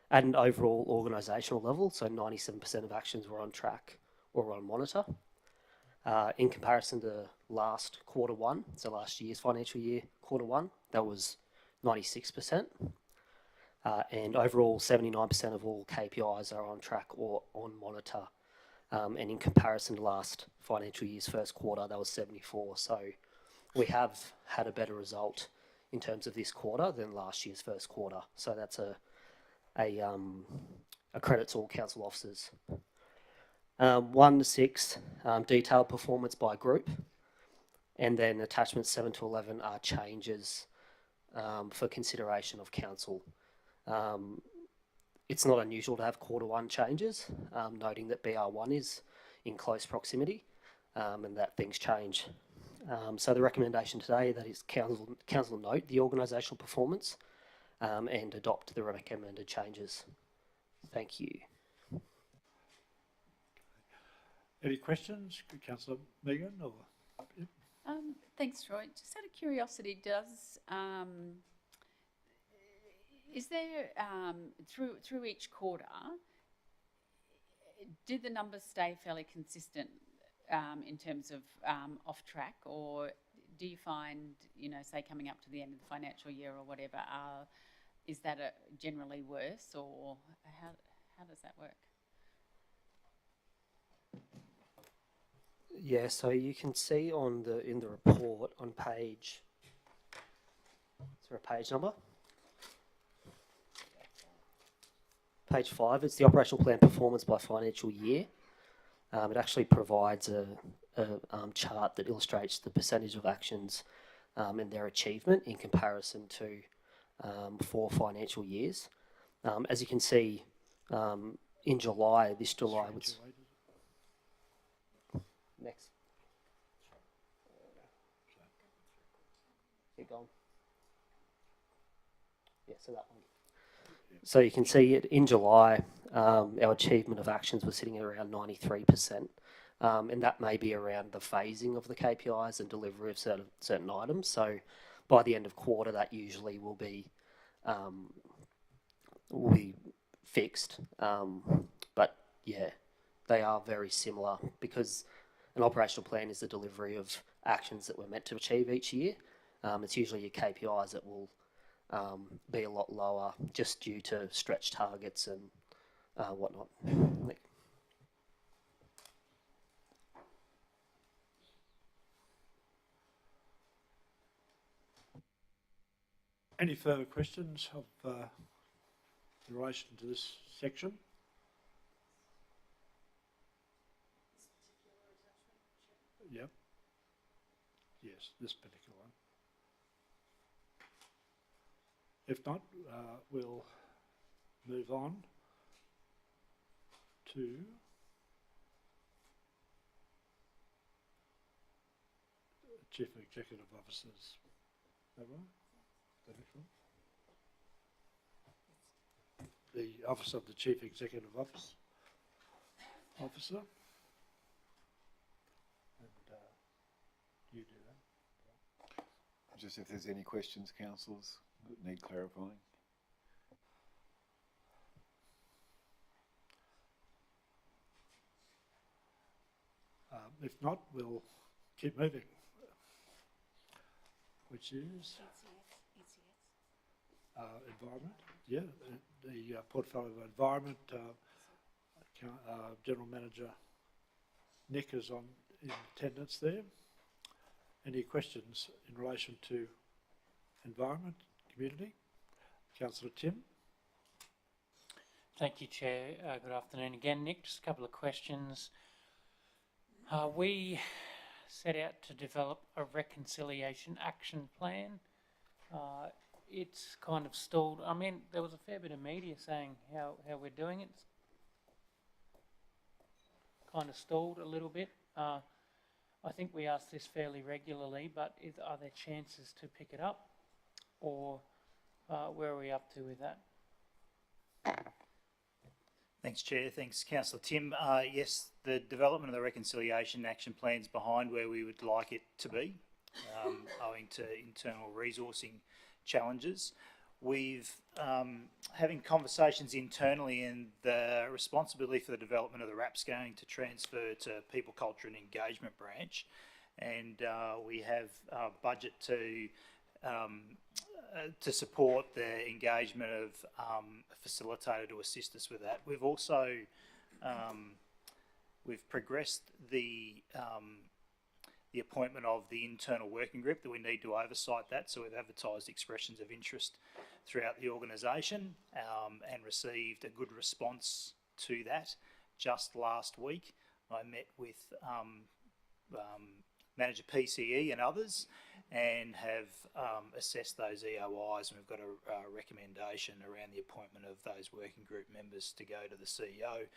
Speaker 17: At an overall organisational level, so 97% of actions were on track or on monitor. In comparison to last Q1, so last year's financial year Q1, that was 96%. And overall, 79% of all KPIs are on track or on monitor. And in comparison to last financial year's first quarter, that was 74. So we have had a better result in terms of this quarter than last year's first quarter. So that's a credit to all council officers. 1 to 6, detailed performance by group. And then attachments 7 to 11 are changes for consideration of council. It's not unusual to have Q1 changes, noting that BR1 is in close proximity and that things change So the recommendation today that is council note the organisational performance and adopt the recommended changes. Thank you.
Speaker 3: Any questions, Councillor Megan? Or yep.
Speaker 12: Thanks, Troy. Just out of curiosity, is there through each quarter, did the numbers stay fairly consistent in terms of off track, or do you find, say coming up to the end of the financial year or whatever, is that generally worse, or how does that work?
Speaker 17: Yeah, so you can see in the report on page. Is there a page number? Page 5. It's the operational plan performance by financial year. It actually provides a chart that illustrates the percentage of actions and their achievement in comparison to 4 financial years. As you can see, in July, this July was... Next. Keep going. Yeah, so that one. So you can see it in July, our achievement of actions was sitting at around 93%. And that may be around the phasing of the KPIs and delivery of certain items. So by the end of quarter, that usually will be fixed. But yeah, they are very similar because an operational plan is the delivery of actions that we're meant to achieve each year. It's usually your KPIs that will be a lot lower just due to stretch targets and whatnot.
Speaker 3: Any further questions in relation to this section? Yep. Yes, this particular one. If not, we'll move on to Chief Executive Officers. Is that right? The next one? The Office of the Chief Executive Officer. You do that.
Speaker 18: Just if there's any questions, councillors, that need clarifying.
Speaker 3: If not, we'll keep moving. Which is environment. Yeah, the portfolio of environment. General Manager Nick is in attendance there. Any questions in relation to environment, community? Councillor Tim.
Speaker 8: Thank you, Chair. Good afternoon again, Nick. Just a couple of questions. We set out to develop a reconciliation action plan. It's kind of stalled. I mean, there was a fair bit of media saying how we're doing it. It's kind of stalled a little bit. I think we ask this fairly regularly, but are there chances to pick it up, or where are we up to with that?
Speaker 7: Thanks, Chair. Thanks, Councillor Tim. Yes, the development of the reconciliation action plan is behind where we would like it to be, owing to internal resourcing challenges. We've having conversations internally, and the responsibility for the development of the RAP's going to transfer to People, Culture and Engagement branch, and we have a budget to support the engagement of a facilitator to assist us with that. We've also we've progressed the appointment of the internal working group that we need to oversight that. So we've advertised expressions of interest throughout the organisation and received a good response to that. Just last week, I met with Manager PCE and others and have assessed those EOIs, and we've got a recommendation around the appointment of those working group members to go to the CEO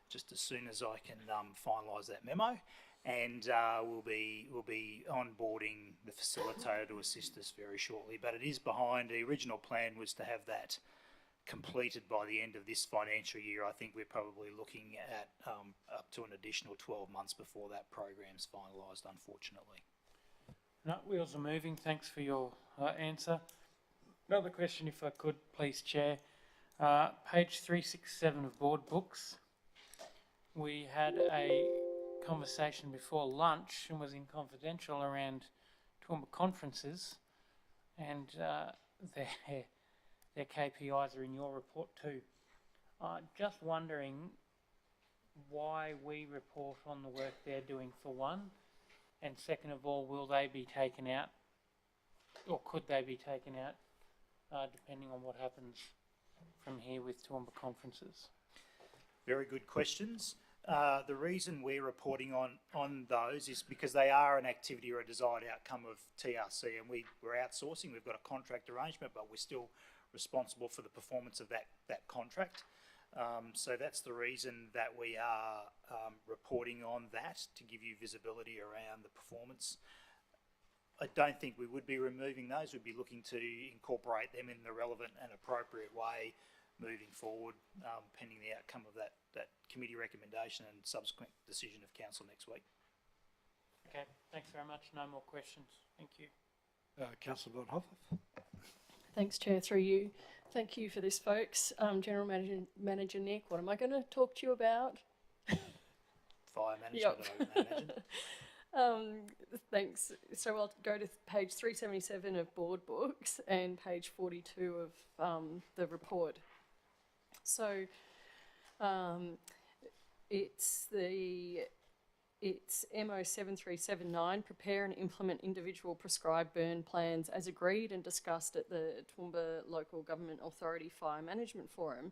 Speaker 7: just as soon as I can finalise that memo. and we'll be onboarding the facilitator to assist us very shortly. But it is behind. The original plan was to have that completed by the end of this financial year. I think we're probably looking at up to an additional 12 months before that program's finalised, unfortunately.
Speaker 8: No, wheels are moving. Thanks for your answer. Another question, if I could, please, Chair. Page 367 of board books. We had a conversation before lunch and was in confidential around Toowoomba conferences, and their KPIs are in your report too. Just wondering why we report on the work they're doing, for one, and second of all, will they be taken out, or could they be taken out, depending on what happens from here with Toowoomba conferences?
Speaker 7: Very good questions. The reason we're reporting on those is because they are an activity or a desired outcome of TRC, and we're outsourcing. We've got a contract arrangement, but we're still responsible for the performance of that contract. So that's the reason that we are reporting on that, to give you visibility around the performance. I don't think we would be removing those. We'd be looking to incorporate them in the relevant and appropriate way moving forward, pending the outcome of that committee recommendation and subsequent decision of council next week.
Speaker 8: Okay, thanks very much. No more questions. Thank you.
Speaker 3: Councillor Von Hoff.
Speaker 11: Thanks, Chair, through you. Thank you for this, folks. General Manager Nick, what am I going to talk to you about?
Speaker 7: Fire management, I imagine.
Speaker 11: Thanks. So I'll go to page 377 of board books and page 42 of the report. So it's MO 7379, prepare and implement individual prescribed burn plans as agreed and discussed at the Toowoomba Local Government Authority Fire Management Forum.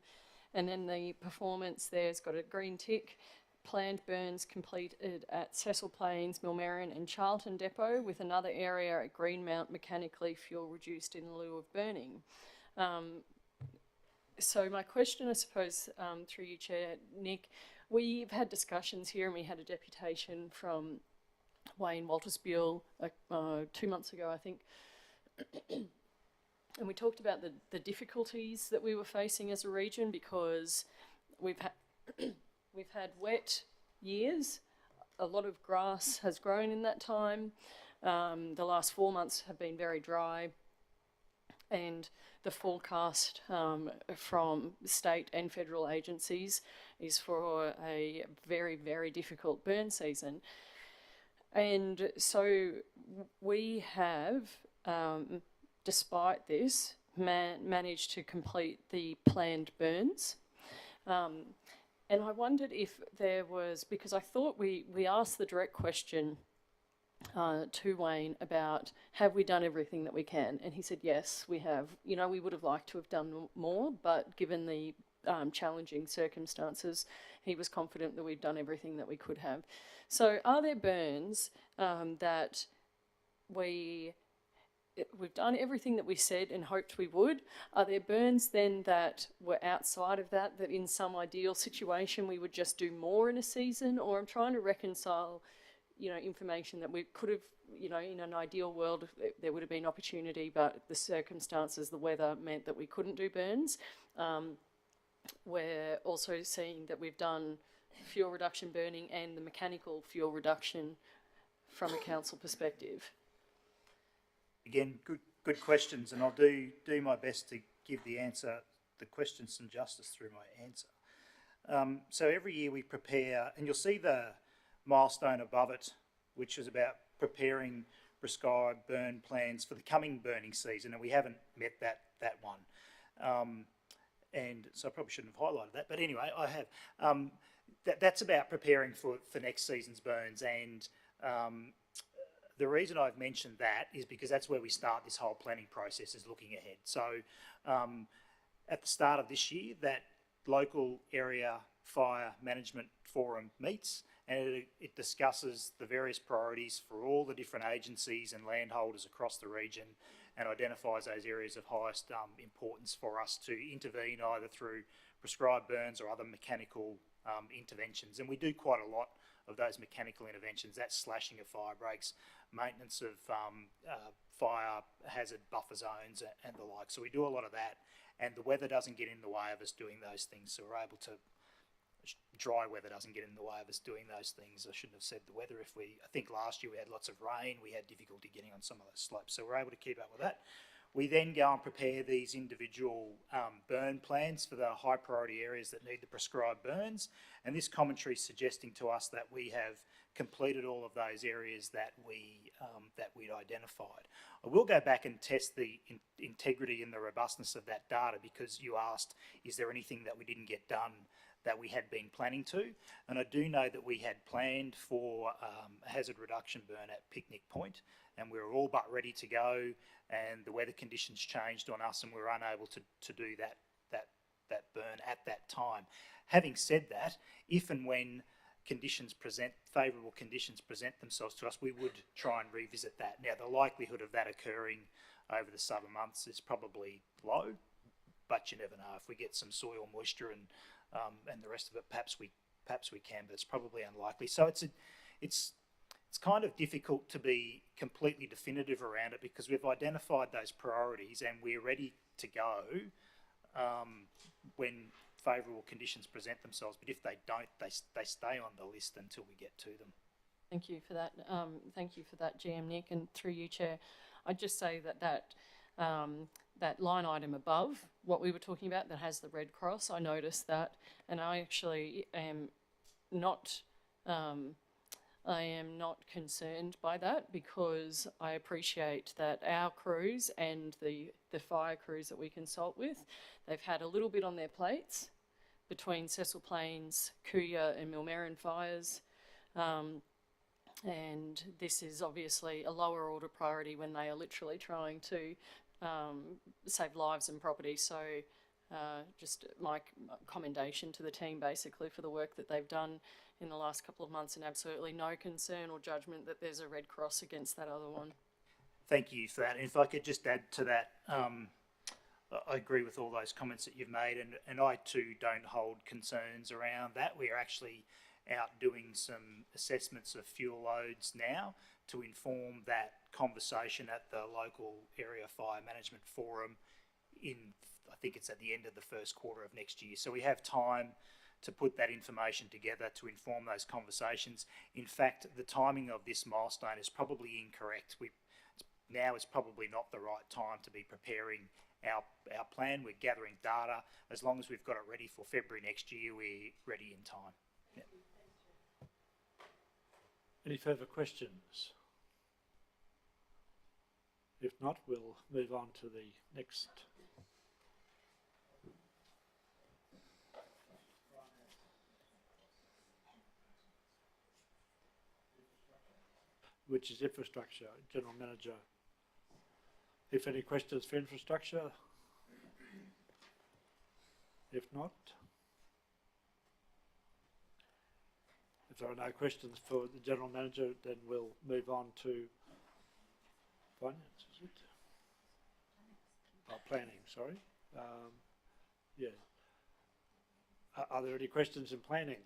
Speaker 11: And then the performance there's got a green tick. Planned burns completed at Cecil Plains, Millmerran and Charlton Depot, with another area at Greenmount mechanically fuel reduced in lieu of burning. So my question, I suppose, through you, Chair, Nick, we've had discussions here and we had a deputation from Wayne Waltersbuell 2 months ago, I think. And we talked about the difficulties that we were facing as a region, because we've had wet years. A lot of grass has grown in that time. The last 4 months have been very dry, and the forecast from state and federal agencies is for a very, very difficult burn season. And so we have, despite this, managed to complete the planned burns. And I wondered if there was, because I thought we asked the direct question to Wayne about, have we done everything that we can? And he said, yes, we have. You know, we would have liked to have done more, but given the challenging circumstances, he was confident that we've done everything that we could have. So are there burns that we've done everything that we said and hoped we would? Are there burns then that were outside of that in some ideal situation we would just do more in a season? Or I'm trying to reconcile, you know, information that we could have, you know, in an ideal world there would have been opportunity, but the circumstances, the weather meant that we couldn't do burns. We're also seeing that we've done fuel reduction burning and the mechanical fuel reduction from a council perspective.
Speaker 7: Again, good questions, and I'll do my best to give the question some justice through my answer. So every year we prepare, and you'll see the milestone above it, which is about preparing prescribed burn plans for the coming burning season, and we haven't met that one. And so I probably shouldn't have highlighted that, but anyway, I have. That's about preparing for next season's burns, and the reason I've mentioned that is because that's where we start this whole planning process, is looking ahead. So at the start of this year, that local area fire management forum meets, and it discusses the various priorities for all the different agencies and landholders across the region, and identifies those areas of highest importance for us to intervene, either through prescribed burns or other mechanical interventions. And we do quite a lot those mechanical interventions. That's slashing of fire breaks, maintenance of fire hazard buffer zones and the like. So we do a lot of that, and the weather doesn't get in the way of us doing those things. So we're able to, dry weather doesn't get in the way of us doing those things. I shouldn't have said the weather. I think last year we had lots of rain, we had difficulty getting on some of those slopes. So we're able to keep up with that. We then go and prepare these individual burn plans for the high priority areas that need the prescribed burns. And this commentary is suggesting to us that we have completed all of those areas that we'd identified. I will go back and test the integrity and the robustness of that data, because you asked, is there anything that we didn't get done that we had been planning to? And I do know that we had planned for a hazard reduction burn at Picnic Point, and we were all but ready to go, and the weather conditions changed on us and we were unable to do that burn at that time. Having said that, if and when favourable conditions present themselves to us, we would try and revisit that. Now, the likelihood of that occurring over the summer months is probably low, but you never know. If we get some soil moisture and the rest of it, perhaps we can, but it's probably unlikely. So it's kind of difficult to be completely definitive around it, because we've identified those priorities and we're ready to go when favourable conditions present themselves. But if they don't, they stay on the list until we get to them.
Speaker 11: Thank you for that. Thank you for that, GM Nick, and through you, Chair. I'd just say that line item above what we were talking about that has the red cross, I noticed that, and I actually am not concerned by that, because I appreciate that our crews and the fire crews that we consult with, they've had a little bit on their plates between Cecil Plains, Cooya and Millmerran fires. And this is obviously a lower order priority when they are literally trying to save lives and property. So just my commendation to the team basically for the work that they've done in the last couple of months, and absolutely no concern or judgment that there's a red cross against that other one.
Speaker 7: Thank you for that. And if I could just add to that, I agree with all those comments that you've made, and I too don't hold concerns around that. We are actually out doing some assessments of fuel loads now to inform that conversation at the local area fire management forum I think it's at the end of the first quarter of next year. So we have time to put that information together to inform those conversations. In fact, the timing of this milestone is probably incorrect. Now is probably not the right time to be preparing our plan. We're gathering data. As long as we've got it ready for February next year, we're ready in time. Yeah.
Speaker 3: Any further questions? If not, we'll move on to the next. Which is infrastructure. General Manager. If any questions for infrastructure? If not, if there are no questions for the General Manager, then we'll move on to finance, is it? Planning, sorry. Yeah. Are there any questions in planning?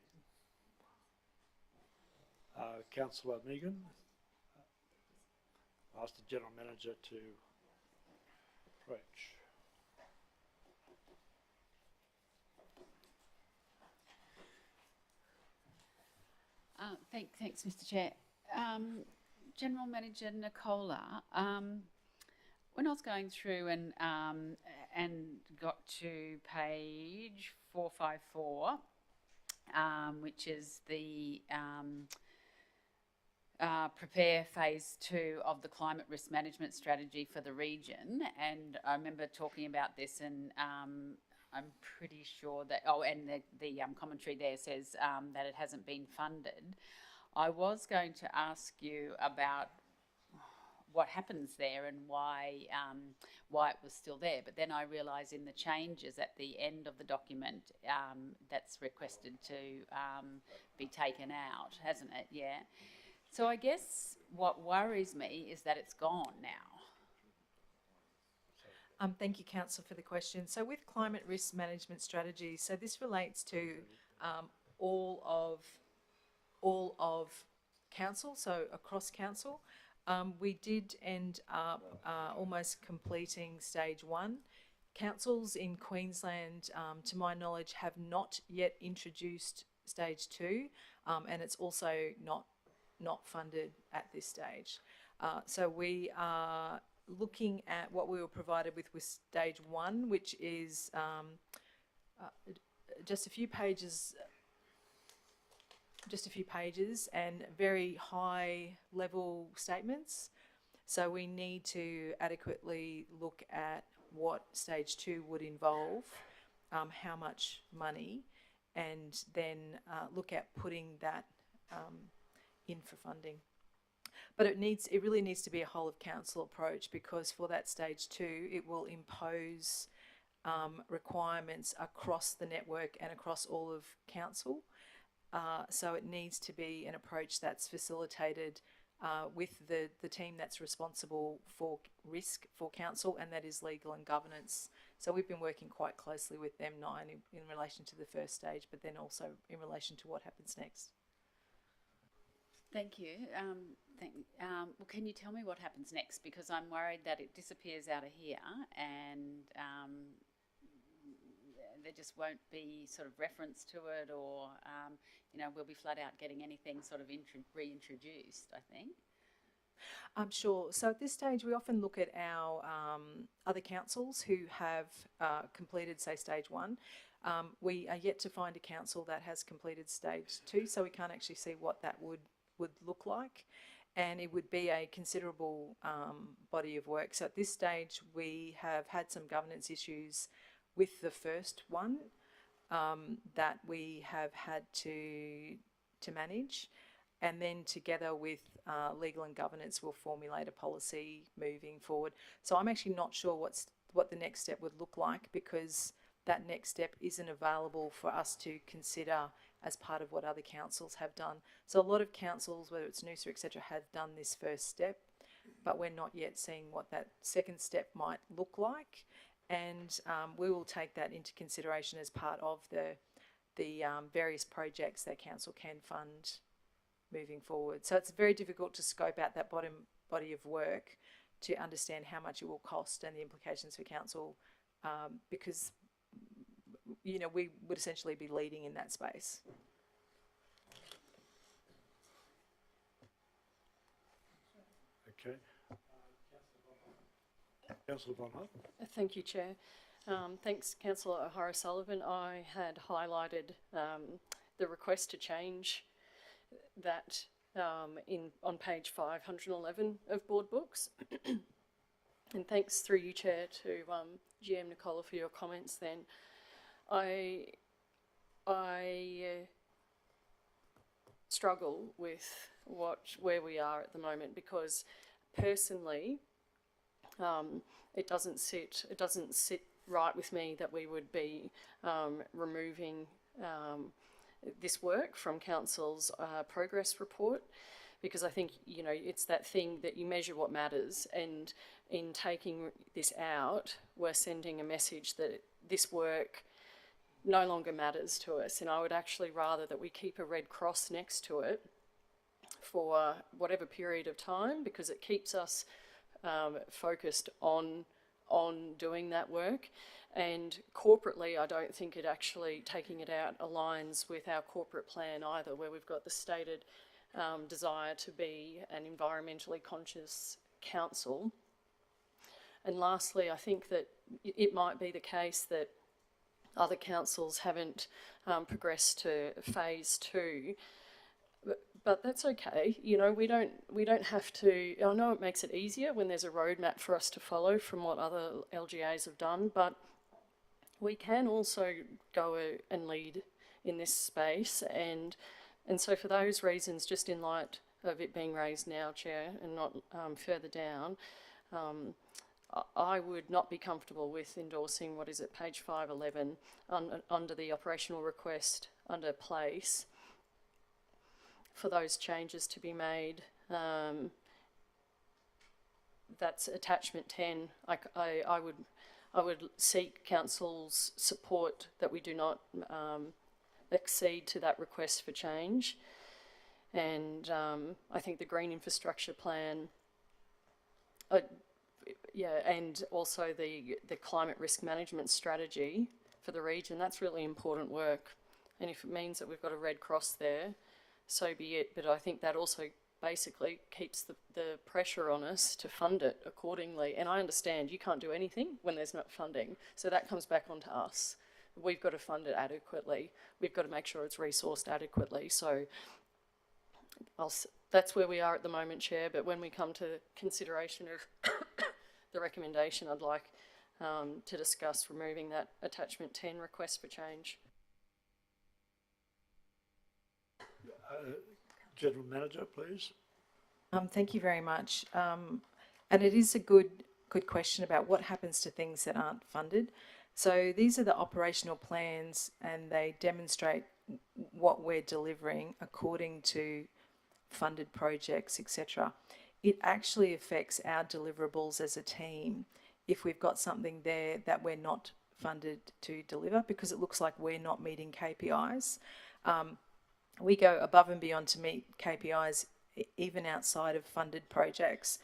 Speaker 3: Councillor Megan? I'll ask the General Manager to approach.
Speaker 12: Thanks, Mr. Chair. General Manager Nicola, when I was going through and got to page 454, which is the prepare phase 2 of the climate risk management strategy for the region, and I remember talking about this, and I'm pretty sure that, and the commentary there says that it hasn't been funded. I was going to ask you about what happens there and why it was still there, but then I realise in the changes at the end of the document, that's requested to be taken out, hasn't it? Yeah. So I guess what worries me is that it's gone now.
Speaker 19: Thank you, Councillor, for the question. So with climate risk management strategy, so this relates to all of all of council, so across council. We did end up almost completing stage 1. Councils in Queensland, to my knowledge, have not yet introduced stage 2, and it's also not funded at this stage. So we are looking at what we were provided with stage 1, which is just a few pages and very high level statements. So we need to adequately look at what stage 2 would involve, how much money, and then look at putting that in for funding. But it really needs to be a whole of council approach, because for that stage 2, it will impose requirements across the network and across all of council. So it needs to be an approach that's facilitated with the team that's responsible for risk for council, and that is legal and governance. So we've been working quite closely with them, not only in relation to the first stage, but then also in relation to what happens next.
Speaker 12: Thank you. Well, can you tell me what happens next? Because I'm worried that it disappears out of here and there just won't be sort of reference to it, or, we'll be flat out getting anything sort of reintroduced, I think.
Speaker 19: Sure. So at this stage, we often look at our other councils who have completed, say, stage 1. We are yet to find a council that has completed stage 2, so we can't actually see what that would look like, and it would be a considerable body of work. So at this stage, we have had some governance issues with the first one that we have had to manage, and then together with legal and governance, we'll formulate a policy moving forward. So I'm actually not sure what the next step would look like, because that next step isn't available for us to consider as part of what other councils have done. So a lot of councils, whether it's Noosa, etc., have done this first step, but we're not yet seeing what that second step might look like. And we will take that into consideration as part of the various projects that council can fund moving forward. So it's very difficult to scope out that body of work to understand how much it will cost and the implications for council, because we would essentially be leading in that space.
Speaker 3: Okay. Councillor Von Hoff.
Speaker 11: Thank you, Chair. Thanks, Councillor O'Hara-Sullivan. I had highlighted the request to change that on page 511 of Board Books. And thanks through you, Chair, to GM Nicola for your comments then. I struggle with where we are at the moment, because personally it doesn't sit right with me that we would be removing this work from council's progress report, because I think it's that thing that you measure what matters, and in taking this out, we're sending a message that this work no longer matters to us. And I would actually rather that we keep a red cross next to it for whatever period of time, because it keeps us focused on doing that work. And corporately, I don't think it actually, taking it out, aligns with our corporate plan either, where we've got the stated desire to be an environmentally conscious council. And lastly, I think that it might be the case that other councils haven't progressed to phase 2, but that's okay. We don't have to. I know it makes it easier when there's a roadmap for us to follow from what other LGAs have done, but we can also go and lead in this space. And so for those reasons, just in light of it being raised now, Chair, and not further down, I would not be comfortable with endorsing what is at page 511 under the operational request under place for those changes to be made. That's attachment 10. I would seek council's support that we do not accede to that request for change. And I think the green infrastructure plan, and also the climate risk management strategy for the region, that's really important work. And if it means that we've got a Red Cross there, so be it. But I think that also basically keeps the pressure on us to fund it accordingly. And I understand you can't do anything when there's not funding. So that comes back onto us. We've got to fund it adequately. We've got to make sure it's resourced adequately. So that's where we are at the moment, Chair. But when we come to consideration of the recommendation, I'd like to discuss removing that attachment 10 request for change.
Speaker 3: General Manager, please.
Speaker 19: Thank you very much. And it is a good question about what happens to things that aren't funded. So these are the operational plans, and they demonstrate what we're delivering according to funded projects, etc. It actually affects our deliverables as a team if we've got something there that we're not funded to deliver, because it looks like we're not meeting KPIs. We go above and beyond to meet KPIs even outside of funded projects.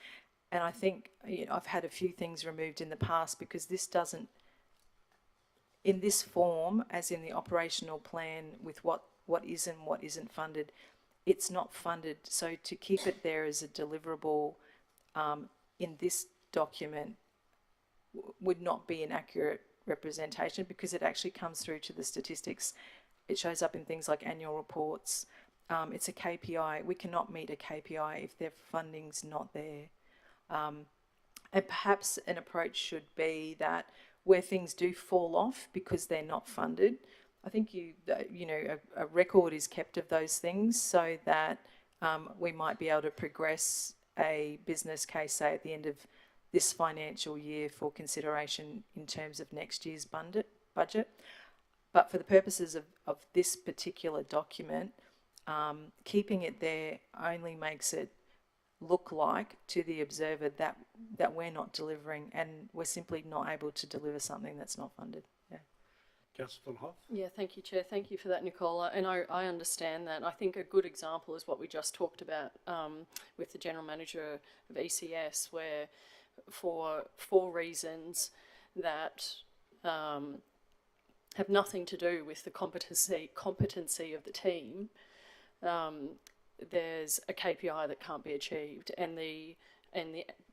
Speaker 19: And I think I've had a few things removed in the past because this doesn't, in this form, as in the operational plan with what is and what isn't funded, it's not funded. So to keep it there as a deliverable in this document would not be an accurate representation, because it actually comes through to the statistics. It shows up in things like annual reports. It's a KPI. We cannot meet a KPI if their funding's not there. And perhaps an approach should be that where things do fall off because they're not funded, I think a record is kept of those things, so that we might be able to progress a business case, say at the end of this financial year, for consideration in terms of next year's budget. But for the purposes of this particular document, keeping it there only makes it look like to the observer that we're not delivering, and we're simply not able to deliver something that's not funded. Yeah.
Speaker 3: Councillor Von Hoff.
Speaker 11: Yeah, thank you, Chair. Thank you for that, Nicola. And I understand that. I think a good example is what we just talked about with the General Manager of ECS, where for reasons that have nothing to do with the competency of the team, there's a KPI that can't be achieved, and the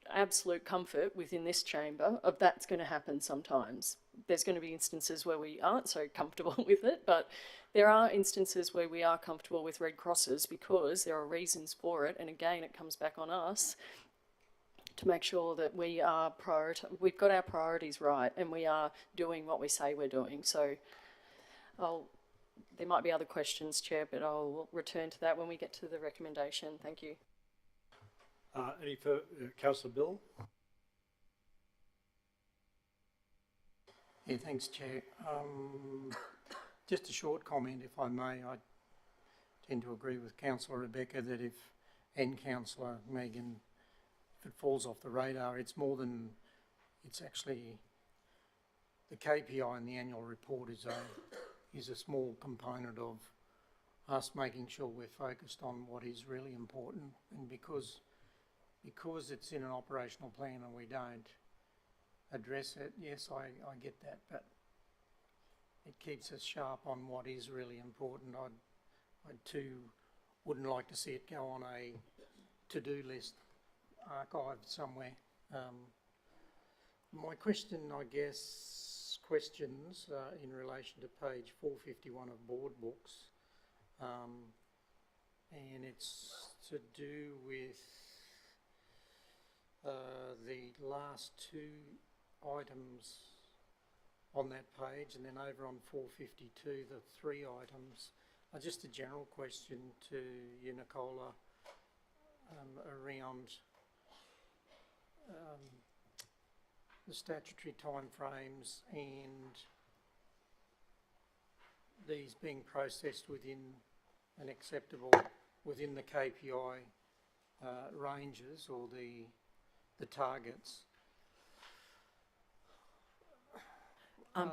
Speaker 11: absolute comfort within this chamber of that's going to happen sometimes. There's going to be instances where we aren't so comfortable with it, but there are instances where we are comfortable with Red Crosses because there are reasons for it, and again it comes back on us to make sure that we've got our priorities right and we are doing what we say we're doing. So there might be other questions, Chair, but I'll return to that when we get to the recommendation. Thank you.
Speaker 3: Any further? Councillor Bill?
Speaker 10: Yeah, thanks, Chair. Just a short comment, if I may. I tend to agree with Councillor Rebecca that and Councillor Megan, if it falls off the radar, it's more than, it's actually, the KPI in the annual report is a small component of us making sure we're focused on what is really important. And because it's in an operational plan and we don't address it, yes, I get that, but it keeps us sharp on what is really important. I too wouldn't like to see it go on a to-do list archived somewhere. My question, questions in relation to page 451 of board books, and it's to do with the last two items on that page, and then over on 452, the three items. Just a general question to you, Nicola, around the statutory timeframes and these being processed within an acceptable, within the KPI ranges or the targets.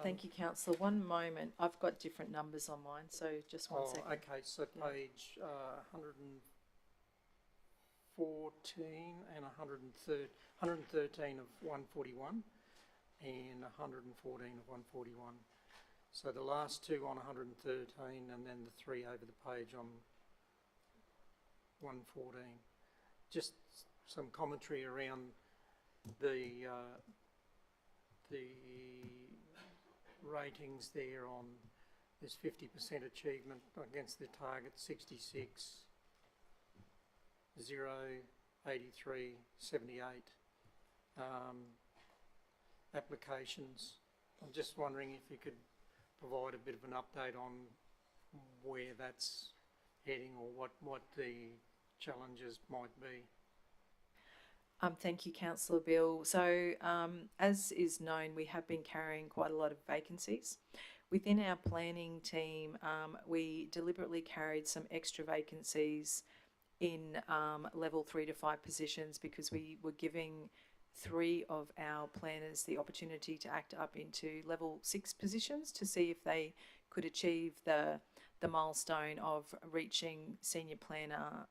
Speaker 19: Thank you, Councillor. One moment. I've got different numbers on mine, so just one second.
Speaker 3: Okay, so page
Speaker 10: 114 and 113 of 141 and 114 of 141. So the last two on 113 and then the three over the page on 114. Just some commentary around the ratings there on this 50% achievement against the target, 66, 0, 83, 78 applications. I'm just wondering if you could provide a bit of an update on where that's heading or what the challenges might be.
Speaker 19: Thank you, Councillor Bill. So, as is known, we have been carrying quite a lot of vacancies. Within our planning team, we deliberately carried some extra vacancies in level 3 to 5 positions because we were giving 3 of our planners the opportunity to act up into level 6 positions to see if they could achieve the milestone of reaching senior planner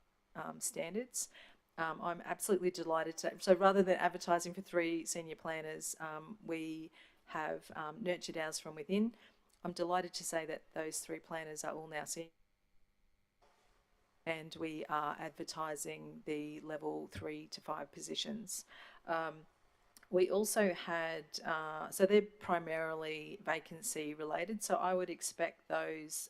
Speaker 19: standards. I'm absolutely delighted to, so rather than advertising for 3 senior planners, we have nurtured ours from within. I'm delighted to say that those 3 planners are all now senior, and we are advertising the level 3 to 5 positions. We also had, so they're primarily vacancy related, so I would expect those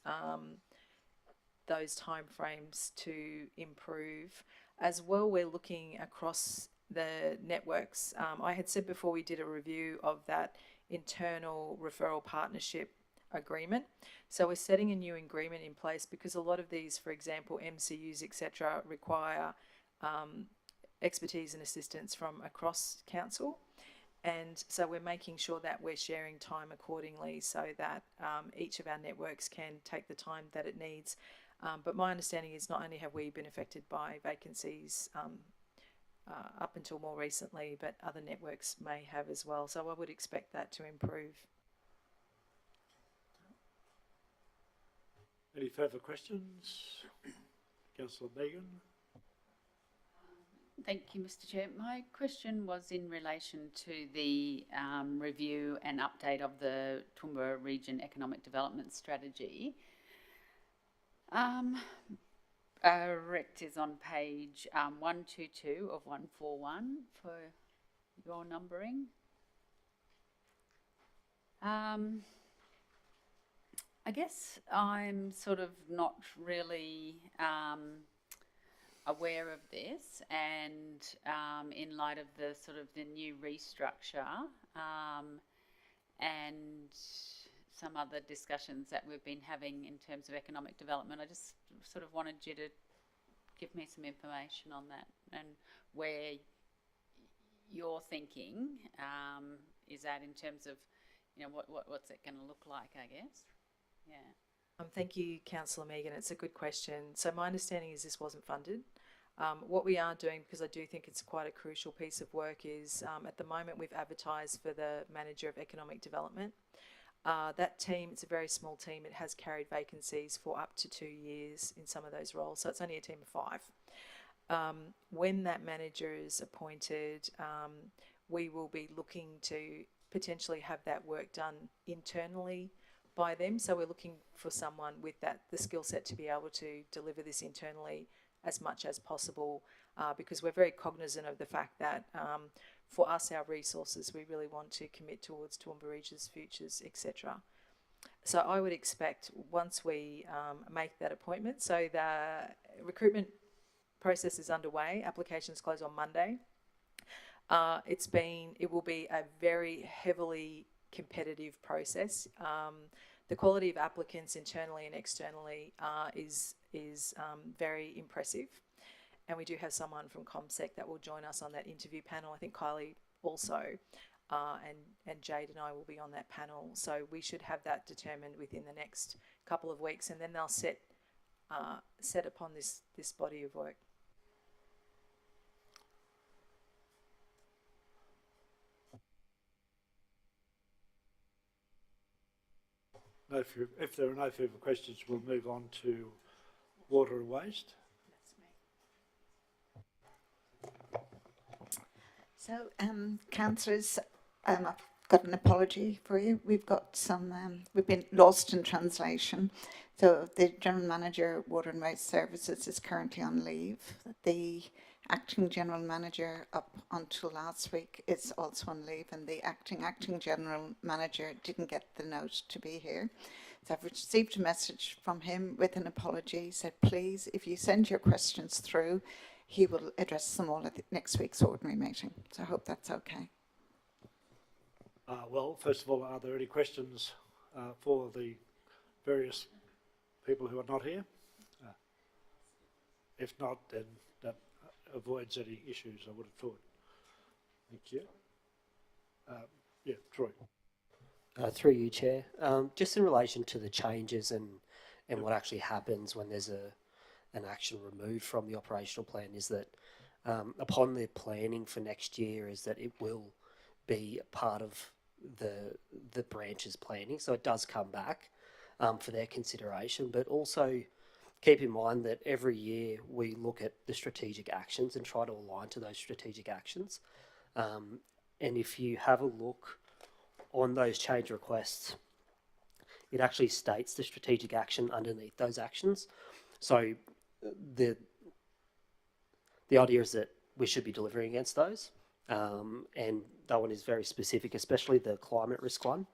Speaker 19: timeframes to improve. As well, we're looking across the networks. I had said before we did a review of that internal referral partnership agreement. So we're setting a new agreement in place because a lot of these, for example, MCUs, etc., require expertise and assistance from across council. And so we're making sure that we're sharing time accordingly so that each of our networks can take the time that it needs. But my understanding is not only have we been affected by vacancies up until more recently, but other networks may have as well. So I would expect that to improve.
Speaker 3: Any further questions? Councillor Megan.
Speaker 12: Thank you, Mr. Chair. My question was in relation to the review and update of the Toowoomba Region Economic Development Strategy. Rect is on page 122 of 141 for your numbering. I guess I'm sort of not really aware of this, and in light of the sort of the new restructure and some other discussions that we've been having in terms of economic development, I just sort of wanted you to give me some information on that and where your thinking is at in terms of, you know, what's it going to look like, I guess. Yeah.
Speaker 19: Thank you, Councillor Megan. It's a good question. So my understanding is this wasn't funded. What we are doing, because I do think it's quite a crucial piece of work, is at the moment we've advertised for the Manager of Economic Development. That team, it's a very small team. It has carried vacancies for up to 2 years in some of those roles, so it's only a team of 5. When that manager is appointed, we will be looking to potentially have that work done internally by them. So we're looking for someone with the skill set to be able to deliver this internally as much as possible, because we're very cognizant of the fact that for us, our resources, we really want to commit towards Toowoomba Region's futures, etc. So I would expect once we make that appointment, so the recruitment process is underway, applications close on Monday. It will be a very heavily competitive process. The quality of applicants internally and externally is very impressive. And we do have someone from ComSec that will join us on that interview panel. I think Kylie also, and Jade and I will be on that panel. So we should have that determined within the next couple of weeks, and then they'll set upon this body of work.
Speaker 3: If there are no further questions, we'll move on to water and waste.
Speaker 15: So, councillors, I've got an apology for you. We've got some, we've been lost in translation. So the General Manager, Water and Waste Services is currently on leave. The Acting General Manager up until last week is also on leave, and the Acting General Manager didn't get the note to be here. So I've received a message from him with an apology, said please, if you send your questions through, he will address them all at next week's ordinary meeting. So I hope that's okay.
Speaker 3: Well, first of all, are there any questions for the various people who are not here? If not, then that avoids any issues, I would have thought. Thank you. Yeah, Troy.
Speaker 17: Through you, Chair. Just in relation to the changes and what actually happens when there's an action removed from the operational plan, is that upon the planning for next year, is that it will be part of the branch's planning, so it does come back for their consideration. But also keep in mind that every year we look at the strategic actions and try to align to those strategic actions. And if you have a look on those change requests, it actually states the strategic action underneath those actions. So the idea is that we should be delivering against those. And that one is very specific, especially the climate risk one.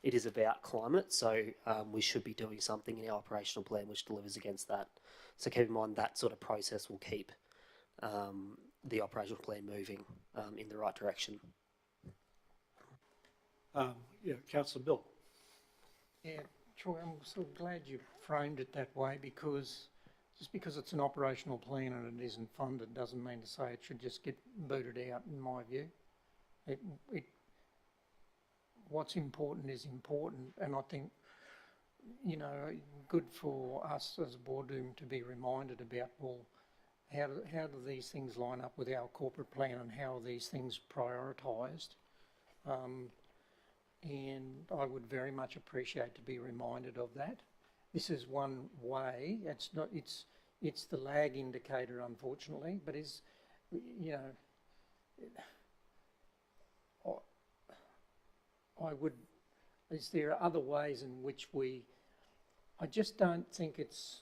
Speaker 17: It is about climate, so we should be doing something in our operational plan which delivers against that. So keep in mind that sort of process will keep the operational plan moving in the right direction.
Speaker 3: Yeah, Councillor Bill.
Speaker 10: Yeah, Troy, I'm so glad you framed it that way, because just because it's an operational plan and it isn't funded doesn't mean to say it should just get booted out, in my view. What's important is important, and I think, you know, good for us as a boardroom to be reminded about, well, how do these things line up with our corporate plan, and how are these things prioritised? And I would very much appreciate to be reminded of that. This is one way. It's not. It's the lag indicator, unfortunately. But is, you know, I would. Is there other ways in which we? I just don't think it's.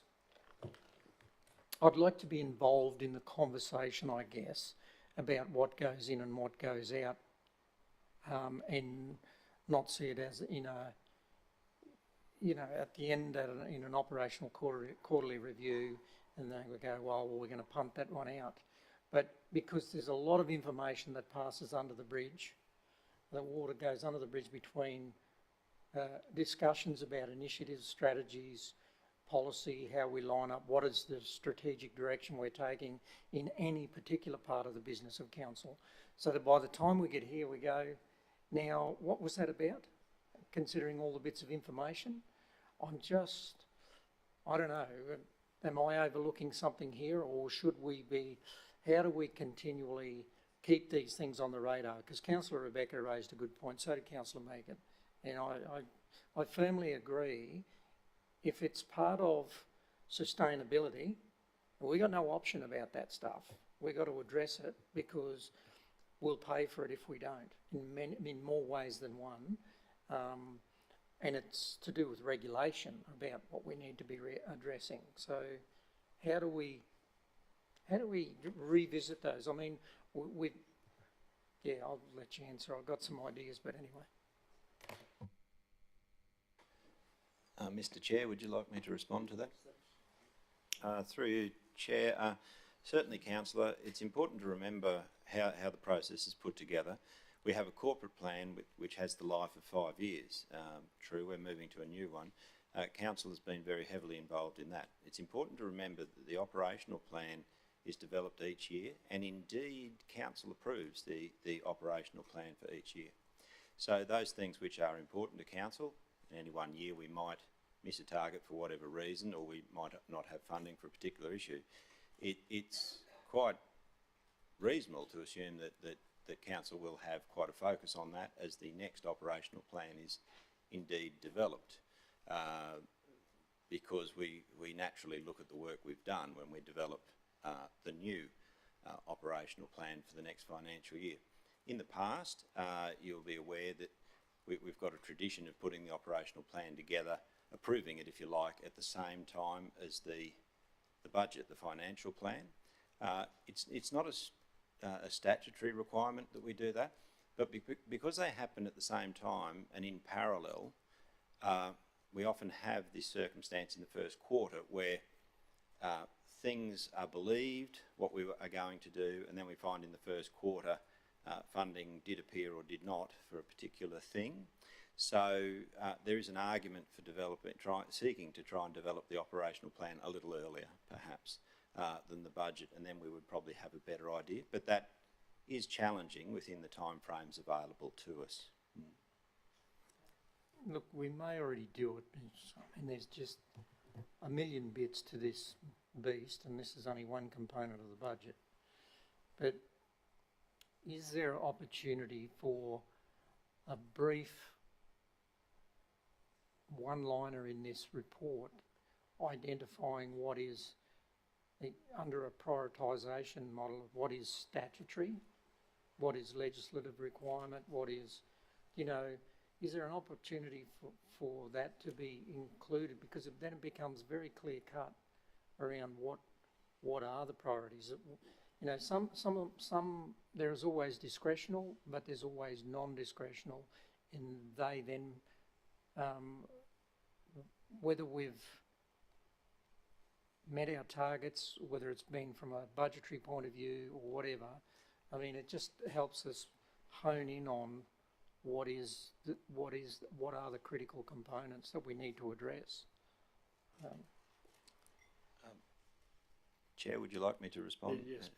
Speaker 10: I'd like to be involved in the conversation, I guess, about what goes in and what goes out, and not see it as in a, you know, at the end in an operational quarterly review, and then we go, well, we're going to punt that one out. But because there's a lot of information that passes under the bridge, the water goes under the bridge between discussions about initiatives, strategies, policy, how we line up, what is the strategic direction we're taking in any particular part of the business of council. So that by the time we get here, we go, now, what was that about? Considering all the bits of information, I don't know, am I overlooking something here, or should we be, how do we continually keep these things on the radar? Because Councillor Rebecca raised a good point, so did Councillor Megan, and I firmly agree, if it's part of sustainability, we've got no option about that stuff. We've got to address it, because we'll pay for it if we don't, in more ways than one. And it's to do with regulation about what we need to be addressing. So how do we revisit those? I mean, yeah, I'll let you answer. I've got some ideas, but anyway.
Speaker 2: Mr. Chair, would you like me to respond to that? Through you, Chair. Certainly, Councillor, it's important to remember how the process is put together. We have a corporate plan which has the life of 5 years. True, we're moving to a new one. Council has been very heavily involved in that. It's important to remember that the operational plan is developed each year, and indeed Council approves the operational plan for each year. So those things which are important to Council, in any one year we might miss a target for whatever reason, or we might not have funding for a particular issue. It's quite reasonable to assume that Council will have quite a focus on that as the next operational plan is indeed developed, because we naturally look at the work we've done when we develop the new operational plan for the next financial year. In the past, you'll be aware that we've got a tradition of putting the operational plan together, approving it if you like, at the same time as the budget, the financial plan. It's not a statutory requirement that we do that, but because they happen at the same time and in parallel, we often have this circumstance in the first quarter where things are believed, what we are going to do, and then we find in the first quarter funding did appear or did not for a particular thing. So there is an argument for seeking to try and develop the operational plan a little earlier, perhaps, than the budget, and then we would probably have a better idea. But that is challenging within the timeframes available to us.
Speaker 10: Look, we may already do it, and there's just a million bits to this beast, and this is only one component of the budget. But is there opportunity for a brief one-liner in this report identifying what is, under a prioritisation model, of what is statutory, what is legislative requirement, what is, is there an opportunity for that to be included? Because then it becomes very clear cut around what are the priorities. Some there is always discretional, but there's always non-discretional, and they then, whether we've met our targets, whether it's been from a budgetary point of view or whatever, it just helps us hone in on what are the critical components that we need to address.
Speaker 2: Chair, would you like me to respond?
Speaker 3: Yes.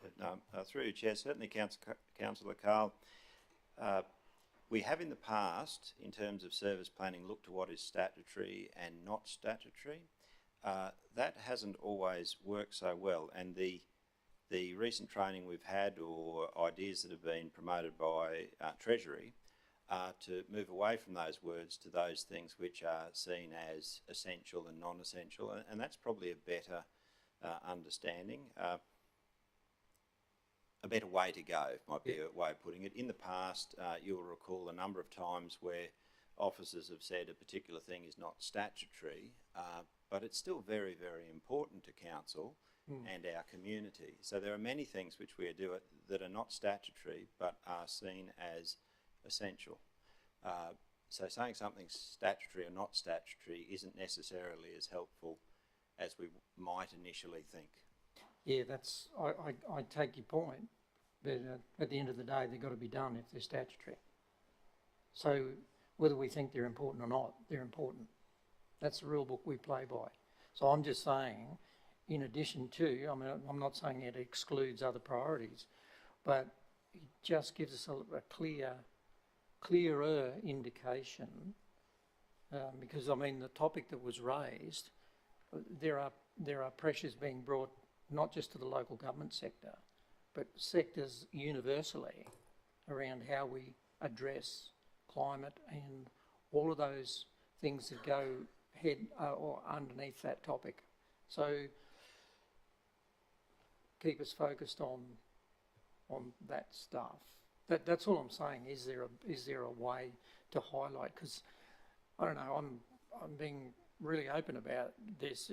Speaker 2: Through you, Chair. Certainly, Councillor Carl. We have in the past, in terms of service planning, looked to what is statutory and not statutory. That hasn't always worked so well, and the recent training we've had, or ideas that have been promoted by Treasury, are to move away from those words to those things which are seen as essential and non-essential, and that's probably a better understanding. A better way to go might be a way of putting it. In the past, you'll recall a number of times where officers have said a particular thing is not statutory, but it's still very, very important to council and our community. So there are many things which we do that are not statutory but are seen as essential. So saying something's statutory or not statutory isn't necessarily as helpful as we might initially think.
Speaker 10: Yeah, I take your point, but at the end of the day, they've got to be done if they're statutory. So whether we think they're important or not, they're important. That's the rule book we play by. So I'm just saying, in addition to, I'm not saying it excludes other priorities, but it just gives us a clearer indication, because the topic that was raised, there are pressures being brought not just to the local government sector, but sectors universally around how we address climate and all of those things that go head or underneath that topic. So keep us focused on that stuff. That's all I'm saying. Is there a way to highlight? Because I don't know. I'm being really open about this.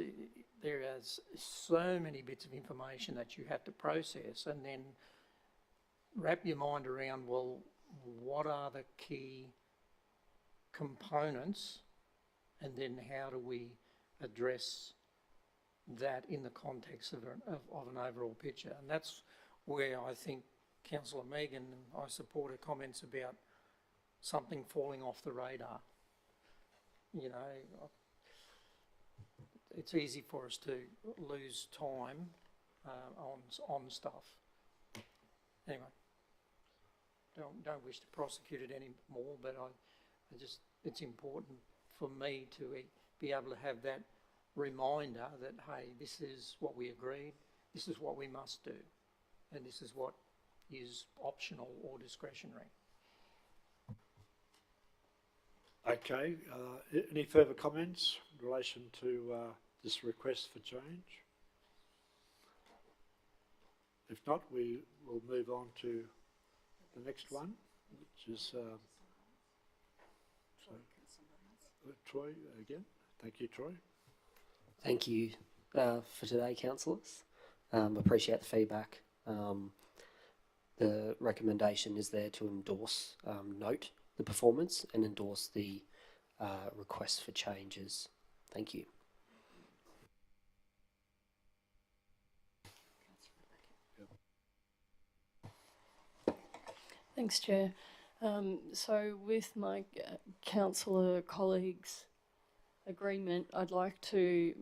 Speaker 10: There is so many bits of information that you have to process, and then wrap your mind around, well, what are the key components, and then how do we address that in the context of an overall picture? And that's where I think Councillor Megan, and I support her comments about something falling off the radar. It's easy for us to lose time on stuff. Anyway, don't wish to prosecute it anymore, but I just, it's important for me to be able to have that reminder that, hey, this is what we agreed, this is what we must do, and this is what is optional or discretionary.
Speaker 3: Okay, any further comments in relation to this request for change? If not, we will move on to the next one, which is, Troy again. Thank you, Troy.
Speaker 17: Thank you for today, councillors. Appreciate the feedback. The recommendation is there to endorse, note the performance and endorse the requests for changes. Thank you.
Speaker 11: Thanks, Chair. So with my councillor colleagues' agreement, I'd like to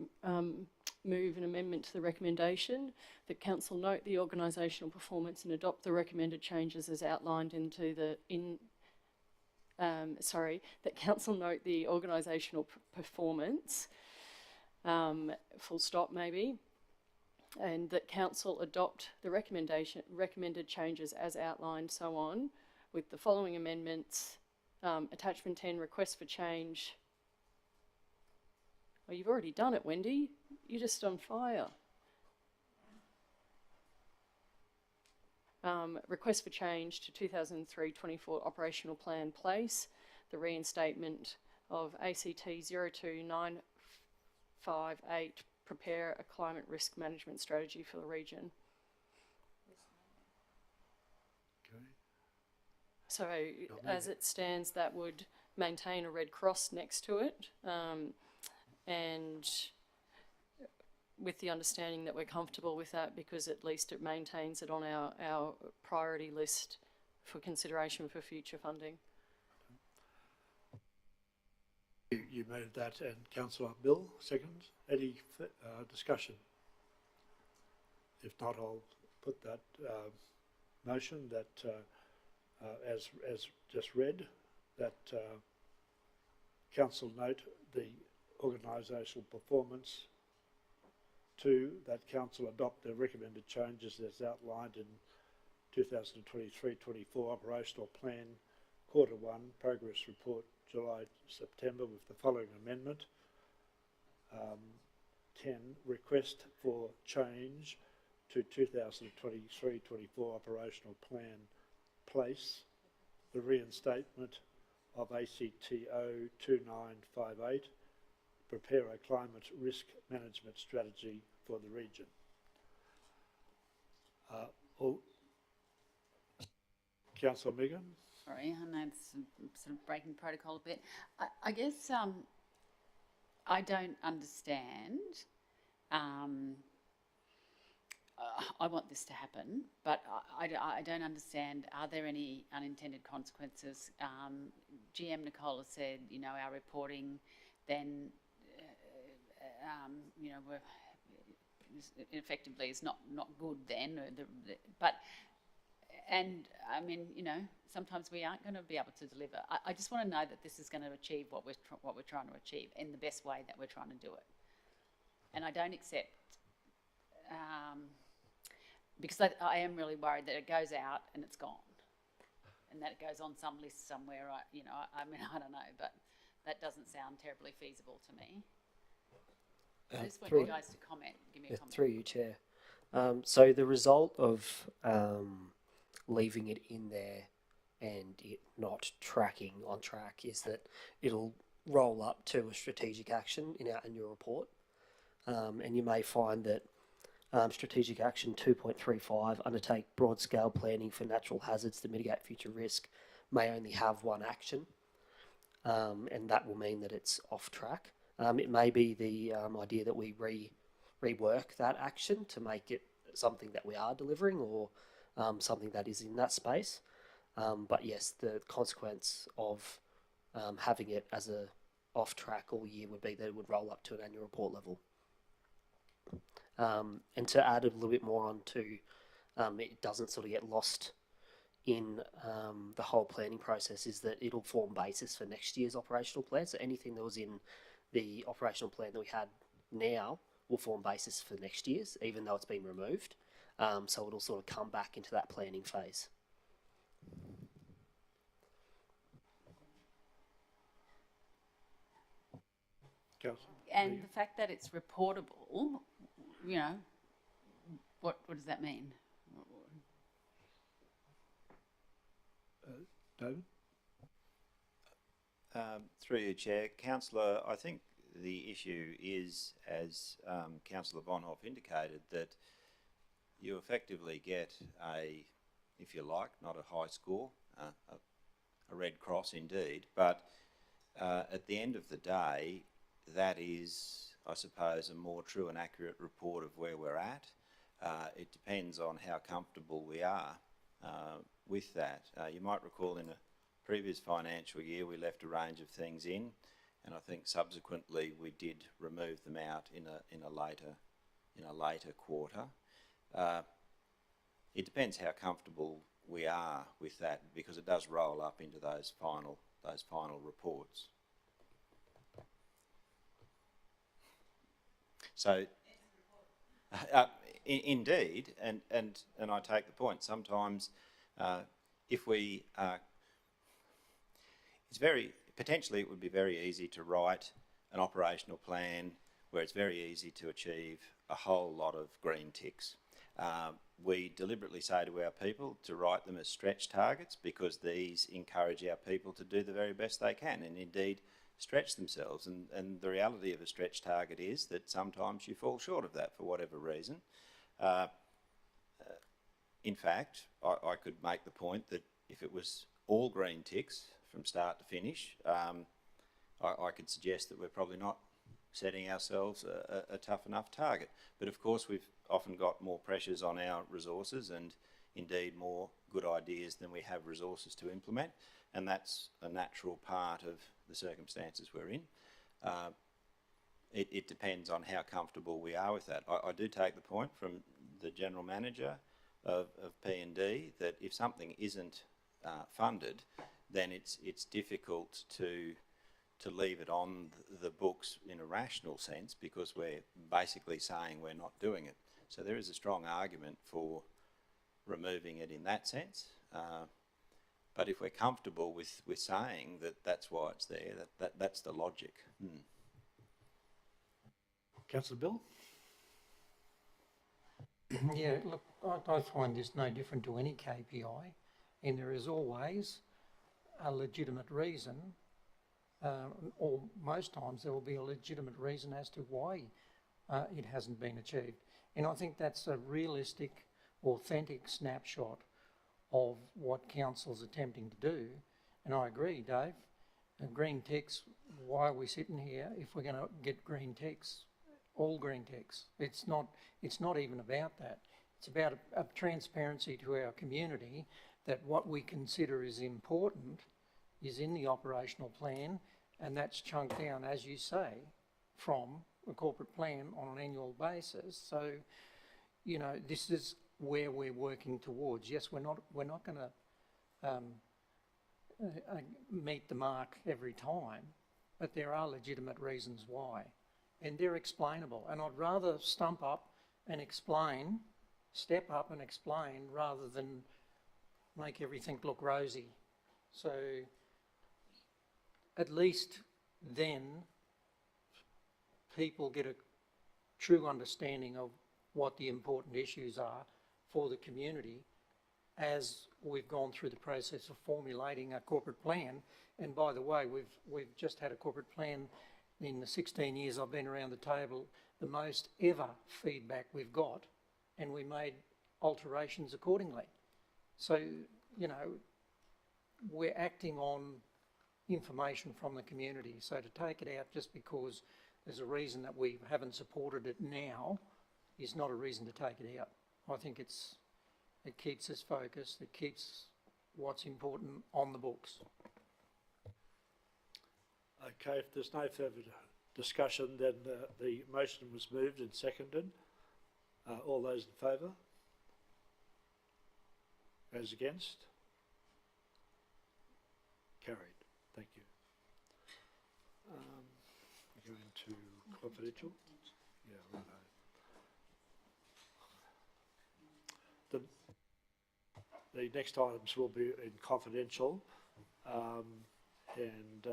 Speaker 11: move an amendment to the recommendation that council note the organisational performance and adopt the recommended changes as outlined that council note the organisational performance, full stop maybe, and that council adopt the recommended changes as outlined, so on, with the following amendments. Attachment 10, request for change. Oh, you've already done it, Wendy. You're just on fire. Request for change to 2003-24 operational plan place, the reinstatement of ACT 02958, prepare a climate risk management strategy for the region.
Speaker 3: Okay.
Speaker 11: So as it stands, that would maintain a red cross next to it, and with the understanding that we're comfortable with that because at least it maintains it on our priority list for consideration for future funding.
Speaker 3: You made that, and Councillor Bill second. Any discussion? If not, I'll put that motion that as just read, that council note the organisational performance. 2, that council adopt the recommended changes as outlined in 2023-24 operational plan, quarter 1 progress report, July-September, with the following amendment. 10, request for change to 2023-24 operational plan place, the reinstatement of ACTO 2958, prepare a climate risk management strategy for the region. Councillor Megan.
Speaker 12: Sorry, I know it's sort of breaking protocol a bit. I guess I don't understand. I want this to happen, but I don't understand, are there any unintended consequences? GM Nicola said, you know, our reporting then, you know, effectively is not good then, and I mean, you know, sometimes we aren't going to be able to deliver. I just want to know that this is going to achieve what we're trying to achieve in the best way that we're trying to do it. And I don't accept, because I am really worried that it goes out and it's gone, and that it goes on some list somewhere. You know, I mean, I don't know, but that doesn't sound terribly feasible to me. I just want you guys to comment. Give me a comment.
Speaker 17: Through you, Chair. So the result of leaving it in there and it not tracking on track is that it'll roll up to a strategic action in our annual report. And you may find that strategic action 2.35, undertake broad scale planning for natural hazards to mitigate future risk, may only have one action. And that will mean that it's off track. It may be the idea that we rework that action to make it something that we are delivering, or something that is in that space. But yes, the consequence of having it as a off track all year would be that it would roll up to an annual report level. And to add a little bit more on to, it doesn't sort of get lost in the whole planning process, is that it'll form basis for next year's operational plan. So anything that was in the operational plan that we had now will form basis for next year's, even though it's been removed. So it'll sort of come back into that planning phase.
Speaker 12: And the fact that it's reportable, you know, what does that mean?
Speaker 3: David?
Speaker 2: Through you, Chair. Councillor, I think the issue is, as Councillor Vonhoff indicated, that you effectively get a, if you like, not a high score, a red cross indeed, but at the end of the day, that is, I suppose, a more true and accurate report of where we're at. It depends on how comfortable we are with that. You might recall in a previous financial year we left a range of things in, and I think subsequently we did remove them out in a later quarter. It depends how comfortable we are with that, because it does roll up into those final reports. So, indeed, and I take the point. Sometimes, if we, potentially it would be very easy to write an operational plan where it's very easy to achieve a whole lot of green ticks. We deliberately say to our people to write them as stretch targets, because these encourage our people to do the very best they can and indeed stretch themselves. And the reality of a stretch target is that sometimes you fall short of that for whatever reason. In fact, I could make the point that if it was all green ticks from start to finish, I could suggest that we're probably not setting ourselves a tough enough target. But of course we've often got more pressures on our resources and indeed more good ideas than we have resources to implement, and that's a natural part of the circumstances we're in. It depends on how comfortable we are with that. I do take the point from the General Manager of P&D that if something isn't funded, then it's difficult to leave it on the books in a rational sense, because we're basically saying we're not doing it. So there is a strong argument for removing it in that sense. But if we're comfortable with saying that that's why it's there, that's the logic.
Speaker 3: Councillor Bill?
Speaker 10: Yeah, look, I find this no different to any KPI, and there is always a legitimate reason, or most times there will be a legitimate reason as to why it hasn't been achieved. And I think that's a realistic, authentic snapshot of what council's attempting to do. And I agree, Dave, green ticks, why are we sitting here if we're going to get green ticks? All green ticks. It's not even about that. It's about a transparency to our community that what we consider is important is in the operational plan, and that's chunked down, as you say, from a corporate plan on an annual basis. So, you know, this is where we're working towards. Yes, we're not going to meet the mark every time, but there are legitimate reasons why, and they're explainable. And I'd rather stump up and explain, step up and explain, rather than make everything look rosy. So at least then people get a true understanding of what the important issues are for the community as we've gone through the process of formulating a corporate plan. And by the way, we've just had a corporate plan in the 16 years I've been around the table, the most ever feedback we've got, and we made alterations accordingly. So, you know, we're acting on information from the community. So to take it out just because there's a reason that we haven't supported it now is not a reason to take it out. I think it keeps us focused, it keeps what's important on the books.
Speaker 3: Okay, if there's no further discussion, then the motion was moved and seconded. All those in favour? Those against? Carried. Thank you. We're going to confidential. Yeah, right. The next items will be in confidential, and do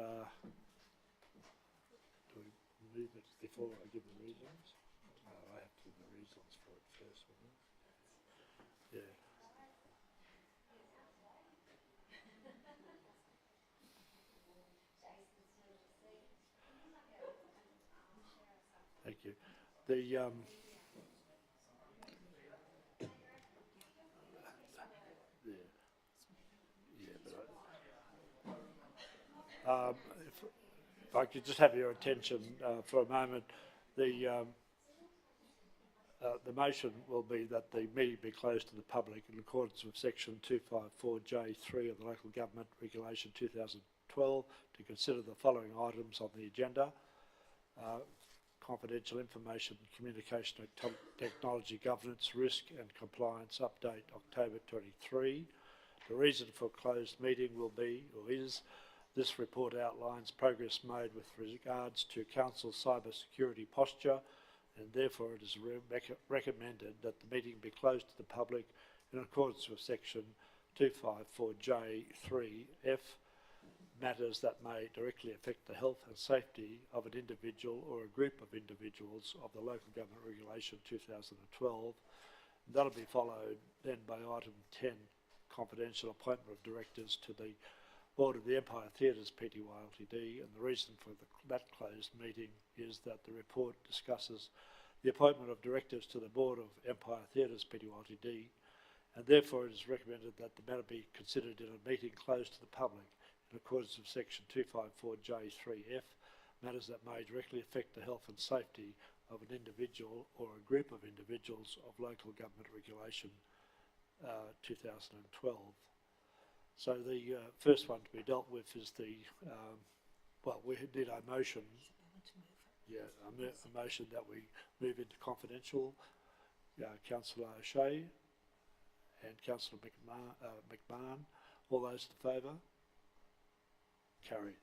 Speaker 3: we move it before I give the reasons? No, I have to give the reasons for it first, wouldn't I? Yeah. Thank you. The, yeah, but if I could just have your attention for a moment, the motion will be that the meeting be closed to the public in accordance with section 254J3 of the Local Government Regulation 2012 to consider the following items on the agenda. Confidential information, communication technology governance, risk and compliance update October 23. The reason for closed meeting will be, or is, this report outlines progress made with regards to Council's cyber security posture, and therefore it is recommended that the meeting be closed to the public in accordance with section 254J3F. Matters that may directly affect the health and safety of an individual or a group of individuals of the Local Government Regulation 2012. That'll be followed then by item 10, confidential appointment of directors to the Board of the Empire Theatres Pty Ltd, and the reason for that closed meeting is that the report discusses the appointment of directors to the Board of Empire Theatres Pty Ltd, and therefore it is recommended that the matter be considered in a meeting closed to the public in accordance with section 254J3F, matters that may directly affect the health and safety of an individual or a group of individuals of Local Government Regulation 2012. So the first one to be dealt with is the, well, we did a motion. Yeah, a motion that we move into confidential. Councillor O'Shea and Councillor McMahon. All those in favour? Carried.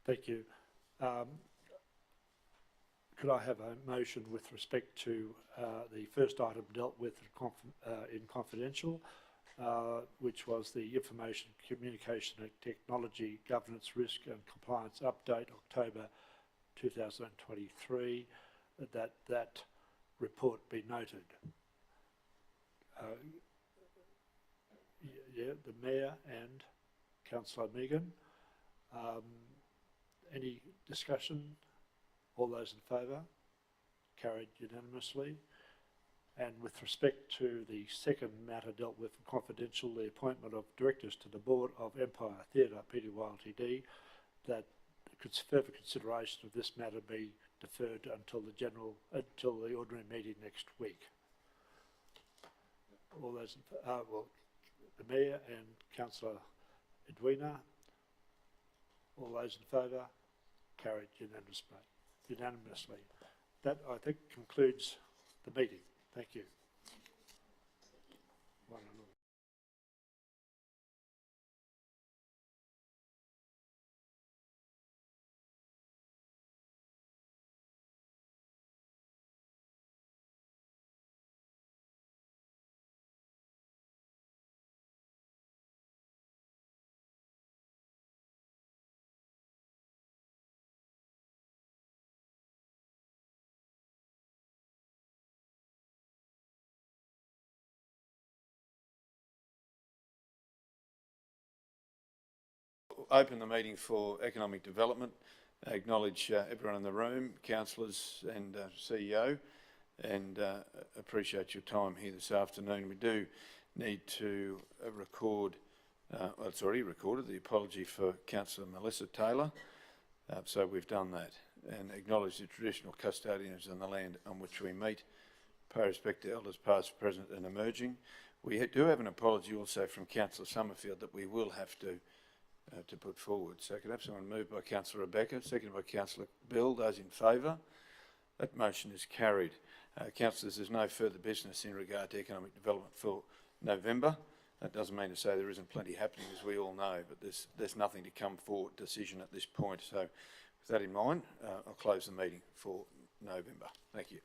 Speaker 3: Thank you. Could I have a motion with respect to the first item dealt with in confidential, which was the Information Communication and Technology Governance Risk and Compliance Update, October 2023, that report be noted? Yeah, the Mayor and Councillor Megan. Any discussion? All those in favour? Carried unanimously. And with respect to the second matter dealt with confidential, the appointment of directors to the board of Empire Theatre Pty Ltd, that further consideration of this matter be deferred until the ordinary meeting next week. All those, well, the Mayor and Councillor Edwina. All those in favour? Carried unanimously. That, I think, concludes the meeting. Thank you. One and all.
Speaker 13: Open the meeting for economic development. Acknowledge everyone in the room, councillors and CEO, and appreciate your time here this afternoon. We do need to record, well, it's already recorded, the apology for Councillor Melissa Taylor. So we've done that, and acknowledge the traditional custodians in the land on which we meet. Pay respect to elders past, present and emerging. We do have an apology also from Councillor Summerfield that we will have to put forward. So could I have someone moved by Councillor Rebecca, seconded by Councillor Bill. Those in favour? That motion is carried. Councillors, there's no further business in regard to economic development for November. That doesn't mean to say there isn't plenty happening, as we all know, but there's nothing to come for decision at this point. So with that in mind, I'll close the meeting for November. Thank you.